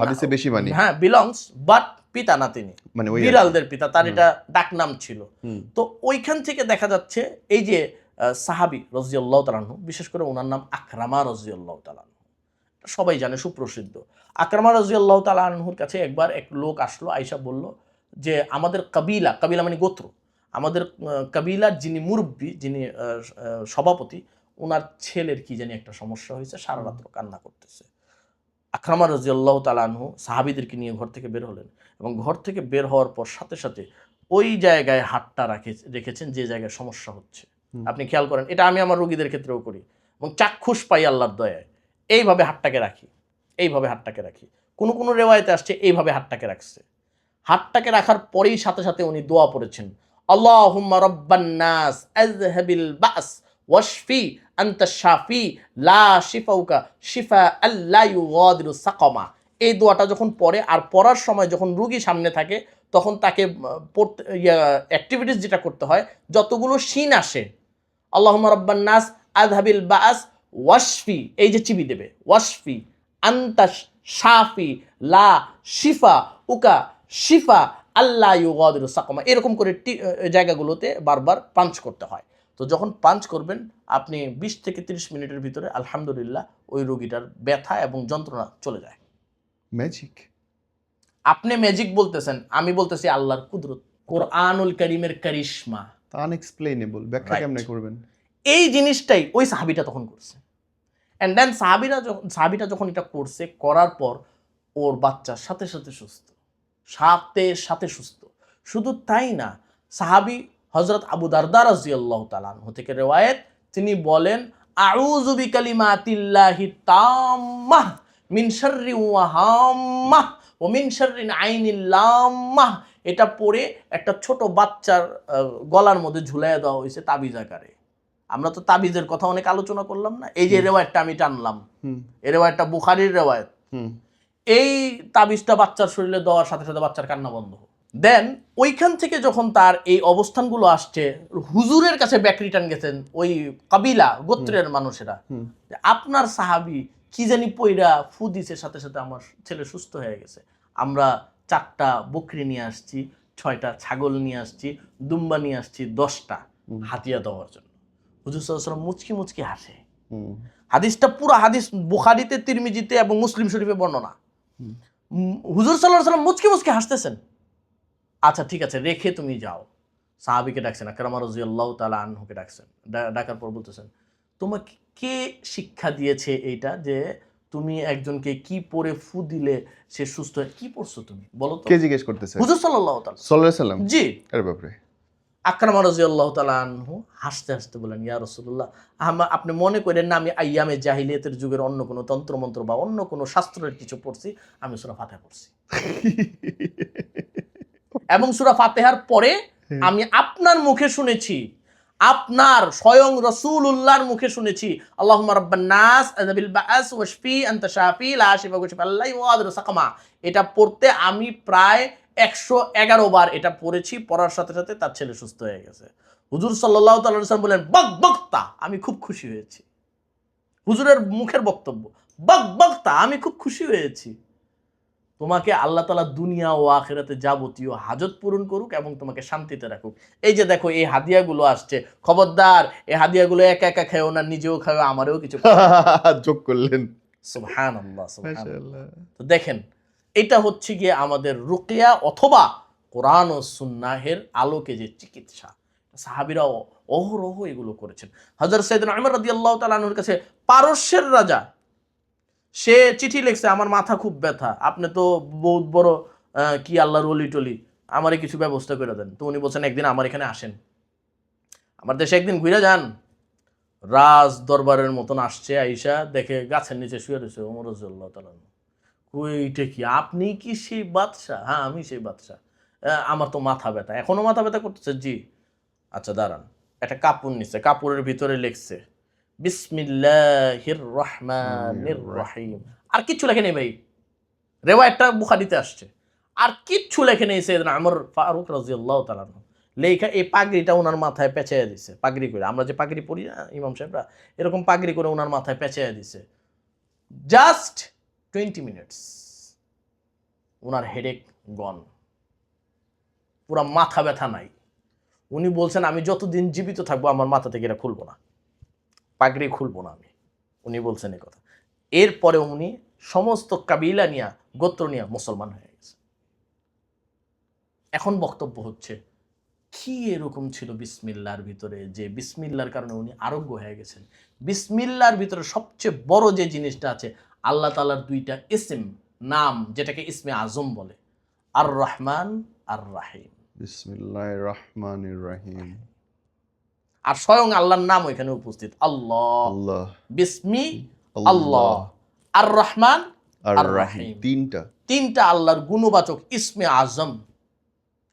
হাদিসে বেশি মানি। হ্যাঁ, বিলংস, বাট পিতা না তিনি, মানে ওই বিড়ালদের পিতা, তার এটা ডাকনাম ছিল। হুম। তো ওইখান থেকে দেখা যাচ্ছে এই যে সাহাবী রাদিয়াল্লাহু তাআলা আনহু, বিশেষ করে ওনার নাম আকরামা রাদিয়াল্লাহু তাআলা আনহু, সবাই জানে, সুপ্রসিদ্ধ। আকরামা রাদিয়াল্লাহু তাআলা আনহুর কাছে একবার এক লোক আসলো, আয়েশা বলল যে আমাদের কাবিলা, কাবিলা মানে গোত্র, আমাদের কাবিলার যিনি মুরব্বী, যিনি সভাপতি, ওনার ছেলের কি জানি একটা সমস্যা হয়েছে, সারা রাত্র কান্না করতেছে। আকরামা রাদিয়াল্লাহু তাআলা আনহু সাহাবীদেরকে নিয়ে ঘর থেকে বের হলেন, এবং ঘর থেকে বের হওয়ার পর সাথে সাথে ওই জায়গায় হাতটা রেখেছেন যে জায়গায় সমস্যা হচ্ছে। আপনি খেয়াল করেন, এটা আমি আমার রোগীদের ক্ষেত্রেও করি, এবং চাক্ষুষ পাই আল্লাহর দয়ায়। এইভাবে হাতটাকে রাখি। কোনো রেওয়ায়েতে আসছে এইভাবে হাতটাকে রাখছে। হাতটাকে রাখার পরেই সাথে সাথে উনি দোয়া পড়েছেন, আল্লাহুম্মা রাব্বান নাস আযহাবিল বাস ওয়াশফি আনতা শাফি লা শিফাউকা শিফা আল্লা ইউগাদিরু সাকামা। এই দোয়াটা যখন পড়ে, আর পড়ার সময় যখন রোগী সামনে থাকে তখন তাকে পড়তে অ্যাক্টিভিটিস যেটা করতে হয়, যতগুলো শিন আসে, আল্লাহুম্মা রাব্বান নাস আযহাবিল বাস ওয়াশফি, এই যে চিবি দেবে, ওয়াশফি আনতা শাফি লা শিফা উকা শিফা আল্লাহ ইউগাদিরু সাকামা, এরকম করে জায়গাগুলোতে বারবার পাঞ্চ করতে হয়। তো যখন পাঞ্চ করবেন আপনি 20 থেকে 30 মিনিটের ভিতরে আলহামদুলিল্লাহ ওই রোগীটার ব্যথা এবং যন্ত্রণা চলে যায়। ম্যাজিক? আপনি ম্যাজিক বলতেছেন, আমি বলতেছি আল্লাহর কুদরত, কোরআনুল কারীমের কারিশমা। আনএক্সপ্লেনেবল, ব্যাখ্যা কেমনে করবেন? এই জিনিসটাই ওই সাহাবীটা তখন করছে। অ্যান্ড দেন সাহাবীটা যখন এটা করছে, করার পর ওর বাচ্চার সাথে সাথে সুস্থ। শুধু তাই না, সাহাবী হযরত আবু দারদা রাদিয়াল্লাহু তাআলা আনহু থেকে রিওয়ায়াত, তিনি বলেন, আউযু বিকালিমাতিল্লাহি তাম্মাহ মিন শাররি ওয়া হাম্মাহ ওয়া মিন শাররিন আইনিল লাম্মাহ। এটা পড়ে একটা ছোট বাচ্চার গলার মধ্যে ঝুলাইয়া দেওয়া হয়েছে তাবিজ আকারে। আমরা তো তাবিজের কথা অনেক আলোচনা করলাম না, এই যে রেওয়ায়াতটা আমি টানলাম, এই রেওয়ায়াতটা বুখারীর রেওয়ায়াত। এই তাবিজটা বাচ্চার শরীরে দেওয়ার সাথে সাথে বাচ্চার কান্না বন্ধ। দেন ওইখান থেকে যখন তার এই অবস্থানগুলো আসছে, হুজুরের কাছে ব্যাক রিটার্ন গেছেন ওই কাবিলা গোত্রের মানুষেরা, আপনার সাহাবী কি জানি পইরা ফু দিছে, সাথে সাথে আমার ছেলে সুস্থ হয়ে গেছে। আমরা 4টা বকরি নিয়ে আসছি, 6টা ছাগল নিয়ে আসছি, দুম্বা নিয়ে আসছি, 10টা হাতিয়া দেওয়ার জন্য। হুজুর সাল্লাল্লাহু আলাইহি ওয়াসাল্লাম মুচকি হাসে, হাদিসটা পুরো হাদিস বুখারীতে, তিরমিজিতে এবং মুসলিম শরীফে বর্ণনা। হুজুর সাল্লাল্লাহু আলাইহি ওয়াসাল্লাম মুচকি মুচকি হাসতেছেন। আচ্ছা ঠিক আছে, রেখে তুমি যাও। সাহাবীকে ডাকছেন, আকরামা রাদিয়াল্লাহু তাআলা আনহুকে ডাকছেন। ডাকার পর বলতেছেন, তোমাকে কে শিক্ষা দিয়েছে এইটা, যে তুমি একজনকে কি পরে ফু দিলে সে সুস্থ হয়? কি পড়ছো তুমি বলো তো? কে জিজ্ঞেস করতেছে? হুজুর সাল্লাল্লাহু তাআলা সাল্লাল্লাহু আলাইহি সাল্লাম। জি। আরে বাপরে। আকরামা রাদিয়াল্লাহু তাআলা আনহু হাসতে হাসতে বলেন, ইয়া রাসূলুল্লাহ, আপনি মনে করেন না আমি আইয়ামে জাহিলিয়াতের যুগের অন্য কোনো তন্ত্রমন্ত্র বা অন্য কোনো শাস্ত্রের কিছু পড়ছি? আমি সূরা ফাতিহা পড়ছি। এবং সূরা ফাতিহার পরে আমি আপনার মুখে শুনেছি, আপনার স্বয়ং রাসূলুল্লাহর মুখে শুনেছি, আল্লাহুম্মা রাব্বান নাস আযবিল বাআস ওয়াশফি আনতা শাফি লা শিফা ইল্লা শিফা আল্লাহ ওয়াদির সাকামা। এটা পড়তে আমি প্রায় 111 বার এটা পড়েছি। পড়ার সাথে সাথে তার ছেলে সুস্থ হয়ে গেছে। হুজুর সাল্লাল্লাহু তাআলা আলাইহি ওয়াসাল্লাম বলেন, বকবক্তা, আমি খুব খুশি হয়েছি। হুজুরের মুখের বক্তব্য, বকবক্তা, আমি খুব খুশি হয়েছি। তোমাকে আল্লাহ তাআলা দুনিয়া ও আখিরাতে যাবতীয় হাজত পূরণ করুক এবং তোমাকে শান্তিতে রাখুক। এই যে দেখো এই হাদিয়াগুলো আসছে, খবরদার এই হাদিয়াগুলো একা একা খাও না, নিজেও খাও, আমারও কিছু যোগ করলেন। সুবহানাল্লাহ, সুবহানাল্লাহ। মাশাআল্লাহ। তো দেখেন, এটা হচ্ছে গিয়ে আমাদের রুকিয়া অথবা কোরআন ও সুন্নাহের আলোকে যে চিকিৎসা, সাহাবীরা অহরহ এগুলো করেছেন। হযরত সাইয়েদনা উমর রাদিয়াল্লাহু তাআলা আনহুর কাছে পারস্যের রাজা, সে চিঠি লিখছে, আমার মাথা খুব ব্যথা, আপনি তো বহুত বড় কি আল্লাহর ওলি টলি, আমারে কিছু ব্যবস্থা করে দেন। তো উনি বলছেন, একদিন আমার এখানে আসেন, আমার দেশে একদিন ঘুরে যান। রাজ দরবারের মতন আসছে, আইসা দেখে গাছের নিচে শুয়ে রয়েছে ওমর রাদিয়াল্লাহু তাআলা। ওইটা কি, আপনি কি সেই বাদশা? হ্যাঁ, আমি সেই বাদশা। আমার তো মাথা ব্যথা, এখনো মাথা ব্যথা করতেছে। জি, আচ্ছা দাঁড়ান। একটা কাপড় নিচ্ছে, কাপড়ের ভিতরে লিখছে বিসমিল্লাহির রহমানির রহিম। আর কিচ্ছু লেখে নেই ভাই, রেওয়ায়াতটা বুখারীতে আসছে। আর কিচ্ছু লেখে নেই। সাইয়েদনা ওমর ফারুক রাদিয়াল্লাহু তাআলা আনহু লেখা এই পাগড়িটা ওনার মাথায় পেঁচাইয়া দিছে। পাগড়ি করে, আমরা যে পাগড়ি পরি না ইমাম সাহেবরা, এরকম পাগড়ি করে ওনার মাথায় পেঁচাইয়া দিছে। জাস্ট 20 মিনিটস, ওনার হেডেক গন, পুরা মাথা ব্যথা নাই। উনি বলছেন, আমি যতদিন জীবিত থাকবো আমার মাথা থেকে এটা খুলবো না, পাগড়ি খুলবো না আমি। উনি বলছেন এই কথা। এরপরে উনি সমস্ত কাবিলা নিয়া, গোত্র নিয়া মুসলমান হয়ে গেছে। এখন বক্তব্য হচ্ছে, কি এরকম ছিল বিসমিল্লাহর ভিতরে যে বিসমিল্লাহর কারণে উনি আরোগ্য হয়ে গেছেন? বিসমিল্লাহর ভিতরে সবচেয়ে বড় যে জিনিসটা আছে, আল্লাহ তাআলার দুইটা ইসম, নাম, যেটাকে ইসমে আজম বলে, আর রহমান আর রাহিম। বিসমিল্লাহির রহমানির রহিম। আর স্বয়ং আল্লাহর নাম ওইখানে উপস্থিত, আল্লাহ, আল্লাহ, বিসমি আল্লাহ, আর রহমান আর রাহিম। তিনটা আল্লাহর গুণবাচক ইসমে আজম।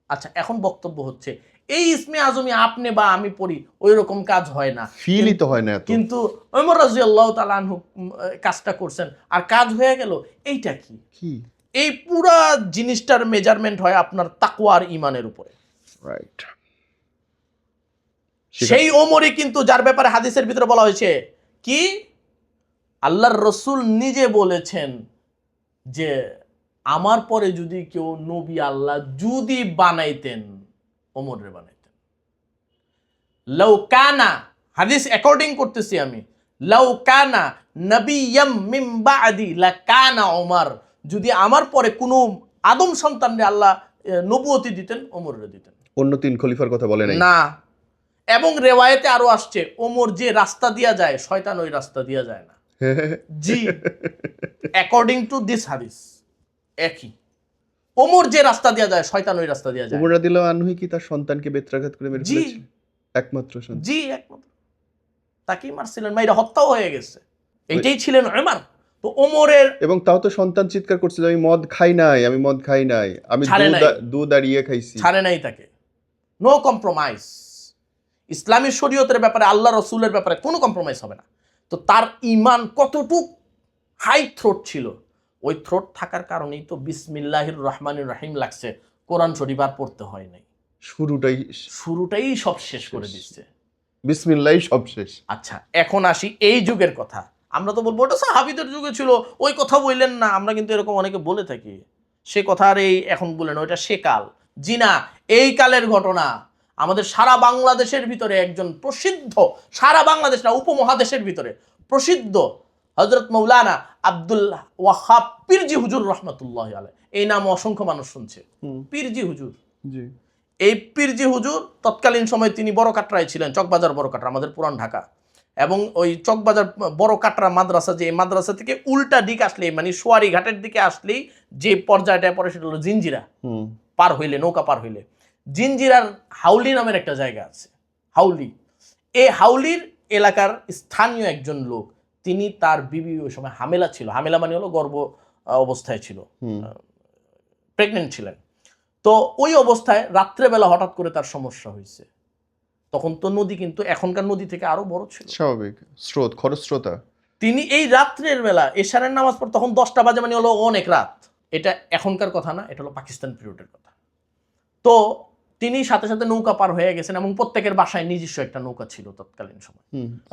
আচ্ছা, এখন বক্তব্য হচ্ছে, এই ইসমে আজমই আপনি বা আমি পড়ি, ওই রকম কাজ হয় না, ফিলই তো হয় না এত। কিন্তু ওমর রাদিয়াল্লাহু তাআলা আনহু কাজটা করছেন আর কাজ হয়ে গেল। এইটা কি? কি? এই পুরা জিনিসটার মেজারমেন্ট হয় আপনার তাকওয়া আর ঈমানের উপরে। রাইট। সেই ওমরই কিন্তু যার ব্যাপারে হাদিসের ভিতরে বলা হয়েছে কি, আল্লাহর রাসূল নিজে বলেছেন যে আমার পরে যদি কেউ নবী আল্লাহ যদি বানাইতেন, ওমরে বানাইতেন। লাউ কানা, হাদিস অ্যাকর্ডিং করতেছি আমি, লাউ কানা নবিয়্যাম মিন বাদি লাকানা ওমর, যদি আমার পরে কোনো আদম সন্তানরে আল্লাহ নবুয়তি দিতেন, ওমরে দিতেন। অন্য তিন খলিফার কথা বলে নাই না। এবং রেওয়ায়েতে আরো আসছে, ওমর যে রাস্তা দিয়া যায়, শয়তান ওই রাস্তা দিয়া যায় না। জি, অ্যাকর্ডিং টু দিস হাদিস একই। ওমর যে রাস্তা দিয়া যায়, শয়তান ওই রাস্তা দিয়া যায়। ওমর রাদিয়াল্লাহু আনহু কি তার সন্তানকে বেত্রাঘাত করে মেরে ফেলেছে? একমাত্র সন্তান। জি, একমাত্র তাকেই মারছিলেন, মাইরা হত্যাও হয়ে গেছে। এইটাই ছিলেন ওমর। তো ওমরের, এবং তাও তো সন্তান চিৎকার করছিল, আমি মদ খাই নাই, আমি মদ খাই নাই, আমি দুধ আর ইয়ে খাইছি। ছাড়ে নাই তাকে। No compromise. ইসলামী শরীয়তের ব্যাপারে, আল্লাহ রসুলের ব্যাপারে কোনো কম্প্রোমাইজ হবে না। তো তার ঈমান কতটুক হাই থ্রোট ছিল, ওই থ্রোট থাকার কারণেই তো বিসমিল্লাহির রহমানির রহিম লাগছে, কোরআন শরীফ আর পড়তে হয় নাই। শুরুটাই সব শেষ করে দিচ্ছে, বিসমিল্লাহ সব শেষ। আচ্ছা, এখন আসি এই যুগের কথা। আমরা তো বলবো ওটা সাহাবীদের যুগে ছিল, ওই কথা বললেন না। আমরা কিন্তু এরকম অনেকে বলে থাকি, সে কথা আর এই এখন বলেন, ওইটা সে কাল। জি না, এই কালের ঘটনা। আমাদের সারা বাংলাদেশের ভিতরে একজন প্রসিদ্ধ, সারা বাংলাদেশ না উপমহাদেশের ভিতরে প্রসিদ্ধ হযরত মাওলানা আব্দুল ওয়াহাব পীরজি হুজুর রহমাতুল্লাহ আলাইহি, এই নাম অসংখ্য মানুষ শুনছে। পীরজি হুজুর, জি। এই পীরজি হুজুর তৎকালীন সময়ে তিনি বড় কাটরায় ছিলেন, চকবাজার বড় কাটরা, আমাদের পুরান ঢাকা। এবং ওই চকবাজার বড় কাটরা মাদ্রাসা, যে মাদ্রাসা থেকে উল্টা দিক আসলে, মানে সোয়ারি ঘাটের দিকে আসলেই যে পর্যায়টা পড়ে সেটা হলো জিঞ্জিরা। পার হইলে, নৌকা পার হইলে জিঞ্জিরার হাউলি নামের একটা জায়গা আছে, হাউলি। এই হাউলির এলাকার স্থানীয় একজন লোক, তিনি তার বিবি ওই সময় হামেলা ছিল, হামেলা মানে হলো গর্ভ অবস্থায় ছিল, প্রেগনেন্ট ছিলেন। তো ওই অবস্থায় রাত্রেবেলা হঠাৎ করে তার সমস্যা হয়েছে। তখন তো নদী কিন্তু এখনকার নদী থেকে আরো বড় ছিল, স্বাভাবিক স্রোত, খরস্রোতা। তিনি এই রাত্রের বেলা এশারের নামাজ পড়ে, তখন 10টা বাজে, মানে হলো অনেক রাত। এটা এখনকার কথা না, এটা হলো পাকিস্তান পিরিয়ডের কথা। তো তিনি সাথে সাথে নৌকা পার হয়ে গেছেন, এবং প্রত্যেকের বাসায় নিজস্ব একটা নৌকা ছিল তৎকালীন সময়।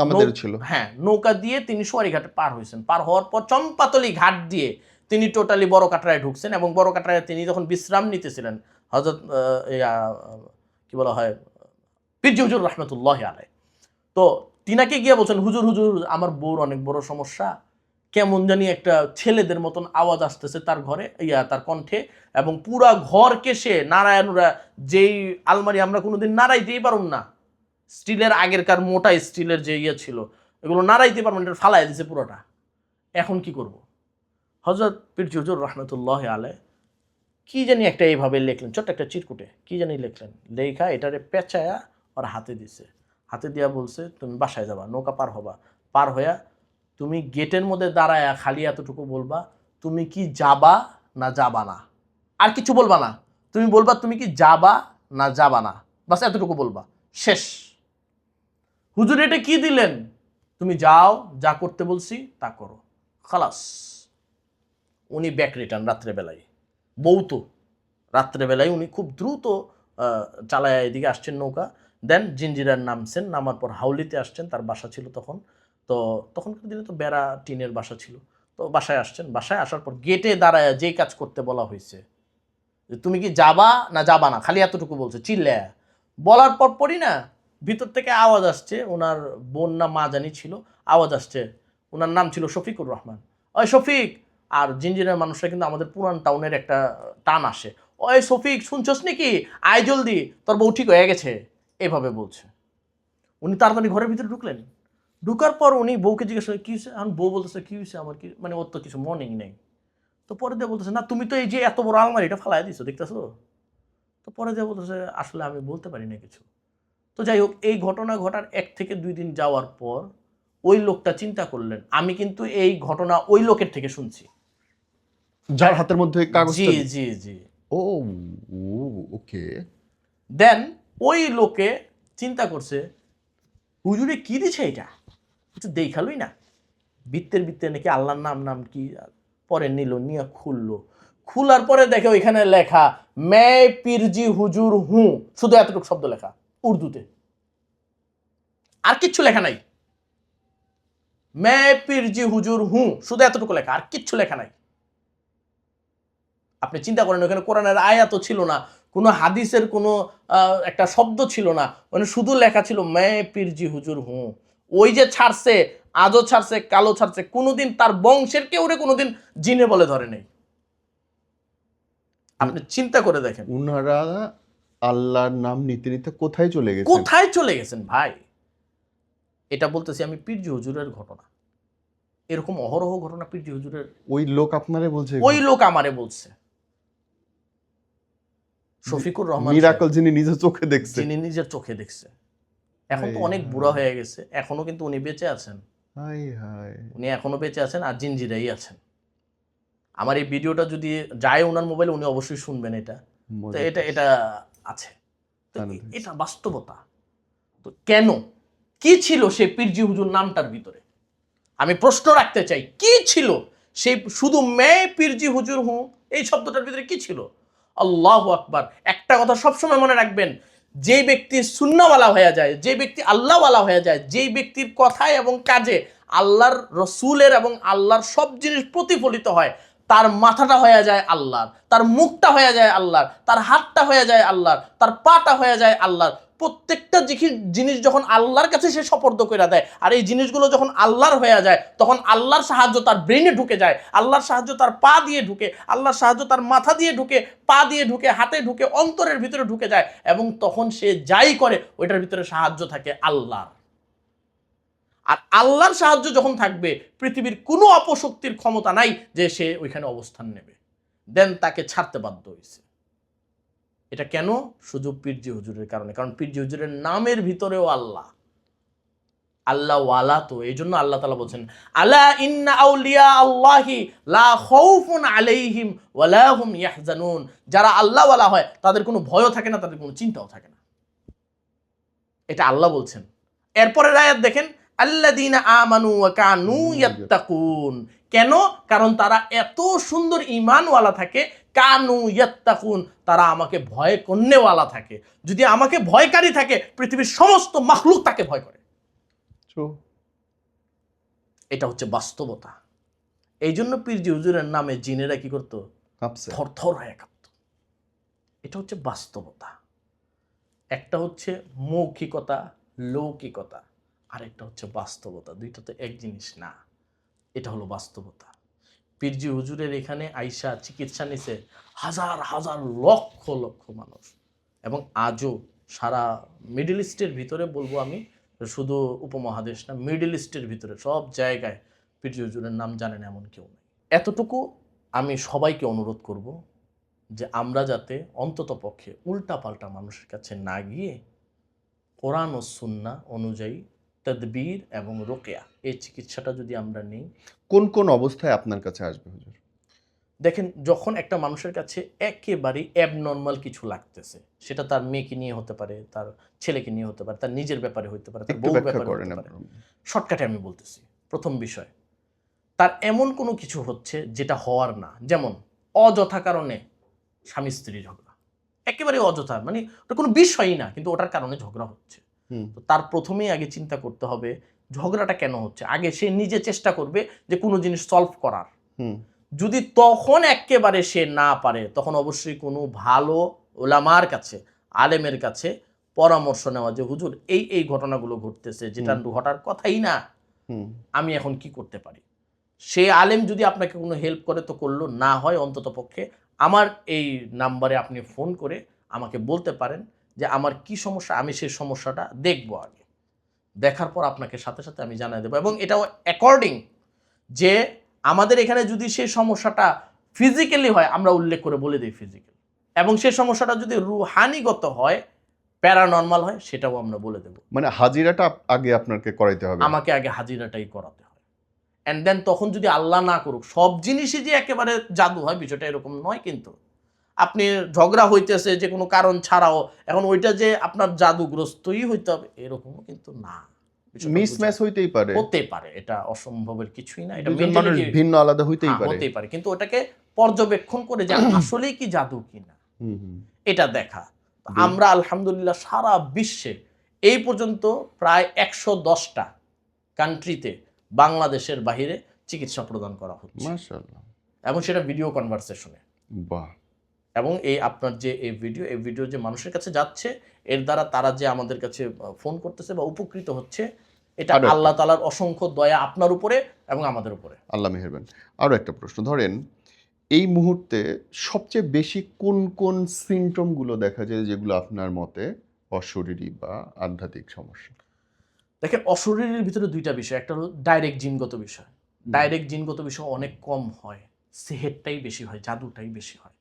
আমাদের ছিল। হ্যাঁ, নৌকা দিয়ে তিনি সোয়ারি ঘাটে পার হয়েছেন। পার হওয়ার পর চম্পাতলি ঘাট দিয়ে তিনি টোটালি বড় কাটরায় ঢুকছেন, এবং বড় কাটরায় তিনি যখন বিশ্রাম নিতেছিলেন, হযরত কি বলা হয়, পীরজি হুজুর রহমাতুল্লাহ আলাইহি, তো তিনাকে গিয়ে বলছেন, হুজুর হুজুর, আমার বউর অনেক বড় সমস্যা, কেমন জানি একটা ছেলেদের মতন আওয়াজ আসতেছে তার ঘরে, তার কণ্ঠে, এবং পুরা ঘরকে সে নারায়ণরা, যেই আলমারি আমরা কোনোদিন নাড়াইতেই পারুম না, স্টিলের আগেরকার মোটা স্টিলের যে ছিল, এগুলো নাড়াইতে পারবেন, এটা ফালাই দিছে পুরোটা। এখন কি করব? হযরত পীরজি হুজুর রহমাতুল্লাহ আলাইহি কি জানি একটা এইভাবে লিখলেন, ছোট্ট একটা চিরকুটে কি জানি লিখলেন, লেখা এটারে পেঁচায়া ওর হাতে দিছে। হাতে দিয়া বলছে, তুমি বাসায় যাবা, নৌকা পার হবা, পার হইয়া তুমি গেটের মধ্যে দাঁড়ায়া খালি এতটুকু বলবা, তুমি কি যাবা না যাবা না, আর কিছু বলবা না। তুমি বলবা তুমি কি যাবা না যাবা না, বাস এতটুকু বলবা, শেষ। হুজুর এটা কি দিলেন? তুমি যাও, যা করতে বলছি তা করো, খালাস। উনি ব্যাক রিটার্ন রাত্রেবেলায়, বউ তো রাত্রেবেলায় উনি খুব দ্রুত চালায় এদিকে আসছেন নৌকা, দেন জিঞ্জিরার নামছেন, নামার পর হাউলিতে আসছেন, তার বাসা ছিল তখন। তো তখনকার দিনে তো বেড়া টিনের বাসা ছিল। তো বাসায় আসছেন, বাসায় আসার পর গেটে দাঁড়ায় যেই কাজ করতে বলা হয়েছে, যে তুমি কি যাবা না যাবা না, খালি এতটুকু বলছে চিল্লায়া। বলার পরই না ভিতর থেকে আওয়াজ আসছে, ওনার বোন না মা জানি ছিল, আওয়াজ আসছে, ওনার নাম ছিল শফিকুর রহমান। ওই শফিক, আর জিঞ্জিরার মানুষরা কিন্তু আমাদের পুরান টাউনের একটা টান আসে, ওই শফিক শুনছস নাকি, আয় জলদি, তোর বউ ঠিক হয়ে গেছে, এভাবে বলছে। উনি তাড়াতাড়ি ঘরের ভিতরে ঢুকলেন। ঢুকার পর উনি বউকে জিজ্ঞেস করে কি হয়েছে, এখন বউ বলতেছে কি হয়েছে আমার, কি মানে ওর তো কিছু মনেই নেই। তো পরে দিয়ে বলতেছে, না তুমি তো এই যে এত বড় আলমারিটা ফালাই দিছো দেখতেছো। তো পরে দিয়ে বলতেছে, আসলে আমি বলতে পারি না কিছু। তো যাই হোক, এই ঘটনা ঘটার 1 থেকে 2 দিন যাওয়ার পর ওই লোকটা চিন্তা করলেন, আমি কিন্তু এই ঘটনা ওই লোকের থেকে শুনছি, যার হাতের মধ্যে কাগজটা। জি জি জি। ও, ওকে। দেন ওই লোকে চিন্তা করছে, হুজুরে কি দিছে এটা, কিছু দেখালোই না, বৃত্তের বৃত্তে নাকি আল্লাহর নাম নাম কি। পরে নিল, নিয়ে খুললো, খোলার পরে দেখে ওইখানে লেখা মে পীরজি হুজুর হু, শুধু এতটুকু শব্দ লেখা উর্দুতে, আর কিচ্ছু লেখা নাই। মে পীরজি হুজুর হু, শুধু এতটুকু লেখা, আর কিচ্ছু লেখা নাই। আপনি চিন্তা করেন, ওখানে কোরআনের আয়াতও ছিল না, কোনো হাদিসের কোনো একটা শব্দ ছিল না, মানে শুধু লেখা ছিল মে পীরজি হুজুর হু। ওই যে ছাড়ছে, আজও ছাড়ছে, কালো ছাড়ছে, কোনোদিন তার বংশের কেউ কোনোদিন জিনে বলে ধরে নেই। আপনি চিন্তা করে দেখেন, উনারা আল্লাহর নাম নিতে নিতে কোথায় চলে গেছেন? কোথায় চলে গেছেন ভাই। এটা বলতেছি আমি পীরজি হুজুরের ঘটনা, এরকম অহরহ ঘটনা পীরজি হুজুরের। ওই লোক আপনারে বলছে? ওই লোক আমারে বলছে, শফিকুর রহমান মিরাকল, যিনি নিজের চোখে দেখছে। যিনি নিজের চোখে দেখছে। এখন তো অনেক বুড়া হয়ে গেছে, এখনো কিন্তু উনি বেঁচে আছেন। High high. উনি এখনো বেঁচে আছেন, আর জিঞ্জিরাই আছেন। আমার এই ভিডিওটা যদি যায় ওনার মোবাইলে, উনি অবশ্যই শুনবেন এটা। তো এটা আছে, তো এটা বাস্তবতা। তো কেন, কি ছিল সেই পীরজি হুজুর নামটার ভিতরে? আমি প্রশ্ন রাখতে চাই, কি ছিল সেই শুধু মে পীরজি হুজুর হু এই শব্দটার ভিতরে কি ছিল? আল্লাহু আকবার। একটা কথা সবসময় মনে রাখবেন, যে ব্যক্তি সুন্নাহওয়ালা হয়ে যায়, যে ব্যক্তি আল্লাহওয়ালা হয়ে যায়, যেই ব্যক্তির কথায় এবং কাজে আল্লাহর রসুলের এবং আল্লাহর সব জিনিস প্রতিফলিত হয়, তার মাথাটা হয়ে যায় আল্লাহর, তার মুখটা হয়ে যায় আল্লাহর, তার হাতটা হয়ে যায় আল্লাহর, তার পাটা হয়ে যায় আল্লাহর। প্রত্যেকটা জিনিস যখন আল্লাহর কাছে সে সোপর্দ করে দেয়, আর এই জিনিসগুলো যখন আল্লাহর হয়ে যায়, তখন আল্লাহর সাহায্য তার ব্রেনে ঢুকে যায়, আল্লাহর সাহায্য তার পা দিয়ে ঢুকে, আল্লাহর সাহায্য তার মাথা দিয়ে ঢুকে, পা দিয়ে ঢুকে, হাতে ঢুকে, অন্তরের ভিতরে ঢুকে যায়, এবং তখন সে যাই করে ওইটার ভিতরে সাহায্য থাকে আল্লাহর। আর আল্লাহর সাহায্য যখন থাকবে, পৃথিবীর কোনো অপশক্তির ক্ষমতা নাই যে সে ওইখানে অবস্থান নেবে। দেন তাকে ছাড়তে বাধ্য হয়েছে। এটা কেন? শুধু পীরজি হুজুরের কারণে। কারণ পীরজি হুজুরের নামের ভিতরেও আল্লাহ, আল্লাহ ওয়ালা। তো এই জন্য আল্লাহ তাআলা বলছেন, আলা ইন্না আউলিয়া আল্লাহি লা খাউফুন আলাইহিম ওয়ালা হুম ইয়াহজানুন। যারা আল্লাহ ওয়ালা হয় তাদের কোনো ভয়ও থাকে না, তাদের কোনো চিন্তাও থাকে না। এটা আল্লাহ বলছেন। এরপরের আয়াত দেখেন, আল্লাযীনা আমানু ওয়া কানু ইয়াত্তাকুন। কেন? কারণ তারা এত সুন্দর ঈমানওয়ালা থাকে, কানু ইয়াত্তাকুন, তারা আমাকে ভয় করনেওয়ালা থাকে। যদি আমাকে ভয়কারী থাকে, পৃথিবীর সমস্ত মাখলুক তাকে ভয় করে। এটা হচ্ছে বাস্তবতা। এই জন্য পীরজি হুজুরের নামে জিনেরা কি করতো? থরথর হয়ে কাঁপত। এটা হচ্ছে বাস্তবতা। একটা হচ্ছে মৌখিকতা, লৌকিকতা, আর একটা হচ্ছে বাস্তবতা। দুইটা তো এক জিনিস না। এটা হলো বাস্তবতা। পীরজি হুজুরের এখানে আইসা চিকিৎসা নিছে হাজার হাজার লক্ষ লক্ষ মানুষ, এবং আজও সারা মিডল ইস্টের ভিতরে, বলবো আমি, শুধু উপমহাদেশ না, মিডল ইস্টের ভিতরে সব জায়গায় পীরজি হুজুরের নাম জানেন এমন কেউ নেই। এতটুকু আমি সবাইকে অনুরোধ করব যে আমরা যাতে অন্তত পক্ষে উল্টাপাল্টা মানুষের কাছে না গিয়ে কোরআন ও সুন্নাহ অনুযায়ী তদবির এবং রোকেয়া, এই চিকিৎসাটা যদি আমরা নিই। কোন কোন অবস্থায় আপনার কাছে আসবে হুজুর? দেখেন, যখন একটা মানুষের কাছে একেবারে অ্যাবনর্মাল কিছু লাগতেছে, সেটা তার মেয়েকে নিয়ে হতে পারে, তার ছেলেকে নিয়ে হতে পারে, তার নিজের ব্যাপারে হতে পারে, তার বউর ব্যাপারে হতে পারে। শর্টকাটে আমি বলতেছি, প্রথম বিষয়, তার এমন কোনো কিছু হচ্ছে যেটা হওয়ার না। যেমন অযথা কারণে স্বামী স্ত্রী ঝগড়া, একেবারে অযথা, মানে ওটা কোনো বিষয়ই না, কিন্তু ওটার কারণে ঝগড়া হচ্ছে। তো তার প্রথমেই আগে চিন্তা করতে হবে ঝগড়াটা কেন হচ্ছে। আগে সে নিজে চেষ্টা করবে যে কোনো জিনিস সলভ করার। যদি তখন একেবারে সে না পারে, তখন অবশ্যই কোনো ভালো ওলামার কাছে, আলেমের কাছে পরামর্শ নেওয়া, যে হুজুর এই এই ঘটনাগুলো ঘটতেছে, যেটা ঘটার কথাই না, আমি এখন কি করতে পারি। সে আলেম যদি আপনাকে কোনো হেল্প করে তো করলো, না হয় অন্তত পক্ষে আমার এই নাম্বারে আপনি ফোন করে আমাকে বলতে পারেন যে আমার কি সমস্যা, আমি সেই সমস্যাটা দেখবো আগে, দেখার পর আপনাকে সাথে সাথে আমি জানাই দেবো। এবং এটাও অ্যাকর্ডিং যে আমাদের এখানে যদি সেই সমস্যাটা ফিজিক্যালি হয়, আমরা উল্লেখ করে বলে দিই ফিজিক্যাল, এবং সেই সমস্যাটা যদি রুহানিগত হয়, প্যারানর্মাল হয়, সেটাও আমরা বলে দেবো। মানে হাজিরাটা আগে আপনাকে করাইতে হবে? আমাকে আগে হাজিরাটাই করাতে হয়। অ্যান্ড দেন তখন যদি আল্লাহ না করুক, সব জিনিসই যে একেবারে জাদু হয় বিষয়টা এরকম নয়। কিন্তু আপনি ঝগড়া হইতেছে যে কোনো কারণ ছাড়াও, এখন ওইটা যে আপনার জাদুগ্রস্তই হইতে হবে এরকমও কিন্তু না। মিসম্যাচ হইতেই পারে, হতে পারে, এটা অসম্ভবের কিছুই না। এটা মানুষ ভিন্ন আলাদা হইতেই পারে, কিন্তু ওটাকে পর্যবেক্ষণ করে যে আসলেই কি জাদু কিনা এটা দেখা। আমরা আলহামদুলিল্লাহ সারা বিশ্বে এই পর্যন্ত প্রায় 110টা কান্ট্রিতে বাংলাদেশের বাইরে চিকিৎসা প্রদান করা হচ্ছে, মাশাআল্লাহ, এবং সেটা ভিডিও কনভারসেশনে। বাহ। এবং এই আপনার যে এই ভিডিও যে মানুষের কাছে যাচ্ছে, এর দ্বারা তারা যে আমাদের কাছে ফোন করতেছে বা উপকৃত হচ্ছে, এটা আল্লাহ তাআলার অসংখ্য দয়া আপনার উপরে এবং আমাদের উপরে। আল্লাহ মেহেরবান। আরও একটা প্রশ্ন, ধরেন এই মুহূর্তে সবচেয়ে বেশি কোন কোন সিমটমগুলো দেখা যায় যেগুলো আপনার মতে অশরীরী বা আধ্যাত্মিক সমস্যা? দেখেন, অশরীরের ভিতরে দুইটা বিষয়, একটা হলো ডাইরেক্ট জিনগত বিষয়। ডাইরেক্ট জিনগত বিষয় অনেক কম হয়, সেহেরটাই বেশি হয়, জাদুটাই বেশি হয়।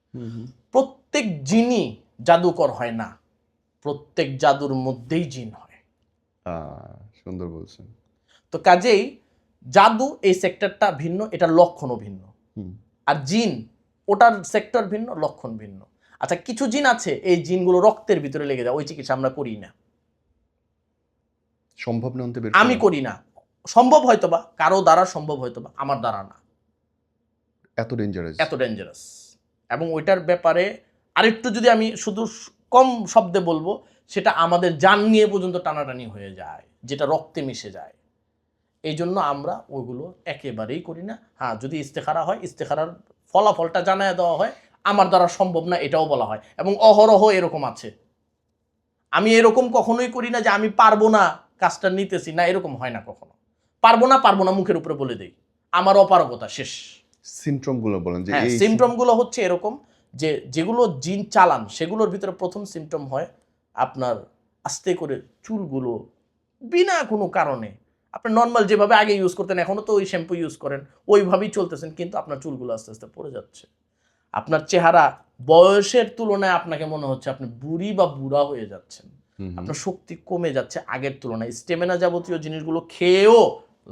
প্রত্যেক জিনই জাদুকর হয় না, প্রত্যেক জাদুর মধ্যেই জিন হয়। সুন্দর বলছেন। তো কাজেই জাদু এই সেক্টরটা ভিন্ন, এটার লক্ষণও ভিন্ন। আর জিন ওটার সেক্টর ভিন্ন, লক্ষণ ভিন্ন। আচ্ছা, কিছু জিন আছে এই জিনগুলো রক্তের ভিতরে লেগে যায়, ওই চিকিৎসা আমরা করি না। সম্ভব না, আমি করি না। সম্ভব হয়তোবা কারো দ্বারা, সম্ভব হয়তোবা আমার দ্বারা না। এত ডেঞ্জারাস। এবং ওইটার ব্যাপারে আরেকটু যদি আমি শুধু কম শব্দে বলবো, সেটা আমাদের জান নিয়ে পর্যন্ত টানাটানি হয়ে যায়, যেটা রক্তে মিশে যায়। এই জন্য আমরা ওইগুলো একেবারেই করি না। হ্যাঁ, যদি ইস্তেখারা হয়, ইস্তেখারার ফলাফলটা জানায় দেওয়া হয়, আমার দ্বারা সম্ভব না এটাও বলা হয়, এবং অহরহ এরকম আছে। আমি এরকম কখনোই করি না যে আমি পারবো না কাজটা নিতেছি না, এরকম হয় না কখনো। পারবো না মুখের উপরে বলে দেই, আমার অপারগতা শেষ। সিমটমগুলো বলেন যে হ্যাঁ, এই সিমটমগুলো হচ্ছে এরকম যে যেগুলো জিন চালান সেগুলোর ভিতরে প্রথম সিমটম হয় আপনার আস্তে করে চুলগুলো বিনা কোনো কারণে, আপনি নর্মাল যেভাবে আগে ইউজ করতেন এখনো তো ওই শ্যাম্পু ইউজ করেন, ওইভাবেই চলতেছেন, কিন্তু আপনার চুলগুলো আস্তে আস্তে পড়ে যাচ্ছে। আপনার চেহারা বয়সের তুলনায় আপনাকে মনে হচ্ছে আপনি বুড়ি বা বুড়া হয়ে যাচ্ছেন। আপনার শক্তি কমে যাচ্ছে আগের তুলনায়। স্টেমিনা যাবতীয় জিনিসগুলো খেয়েও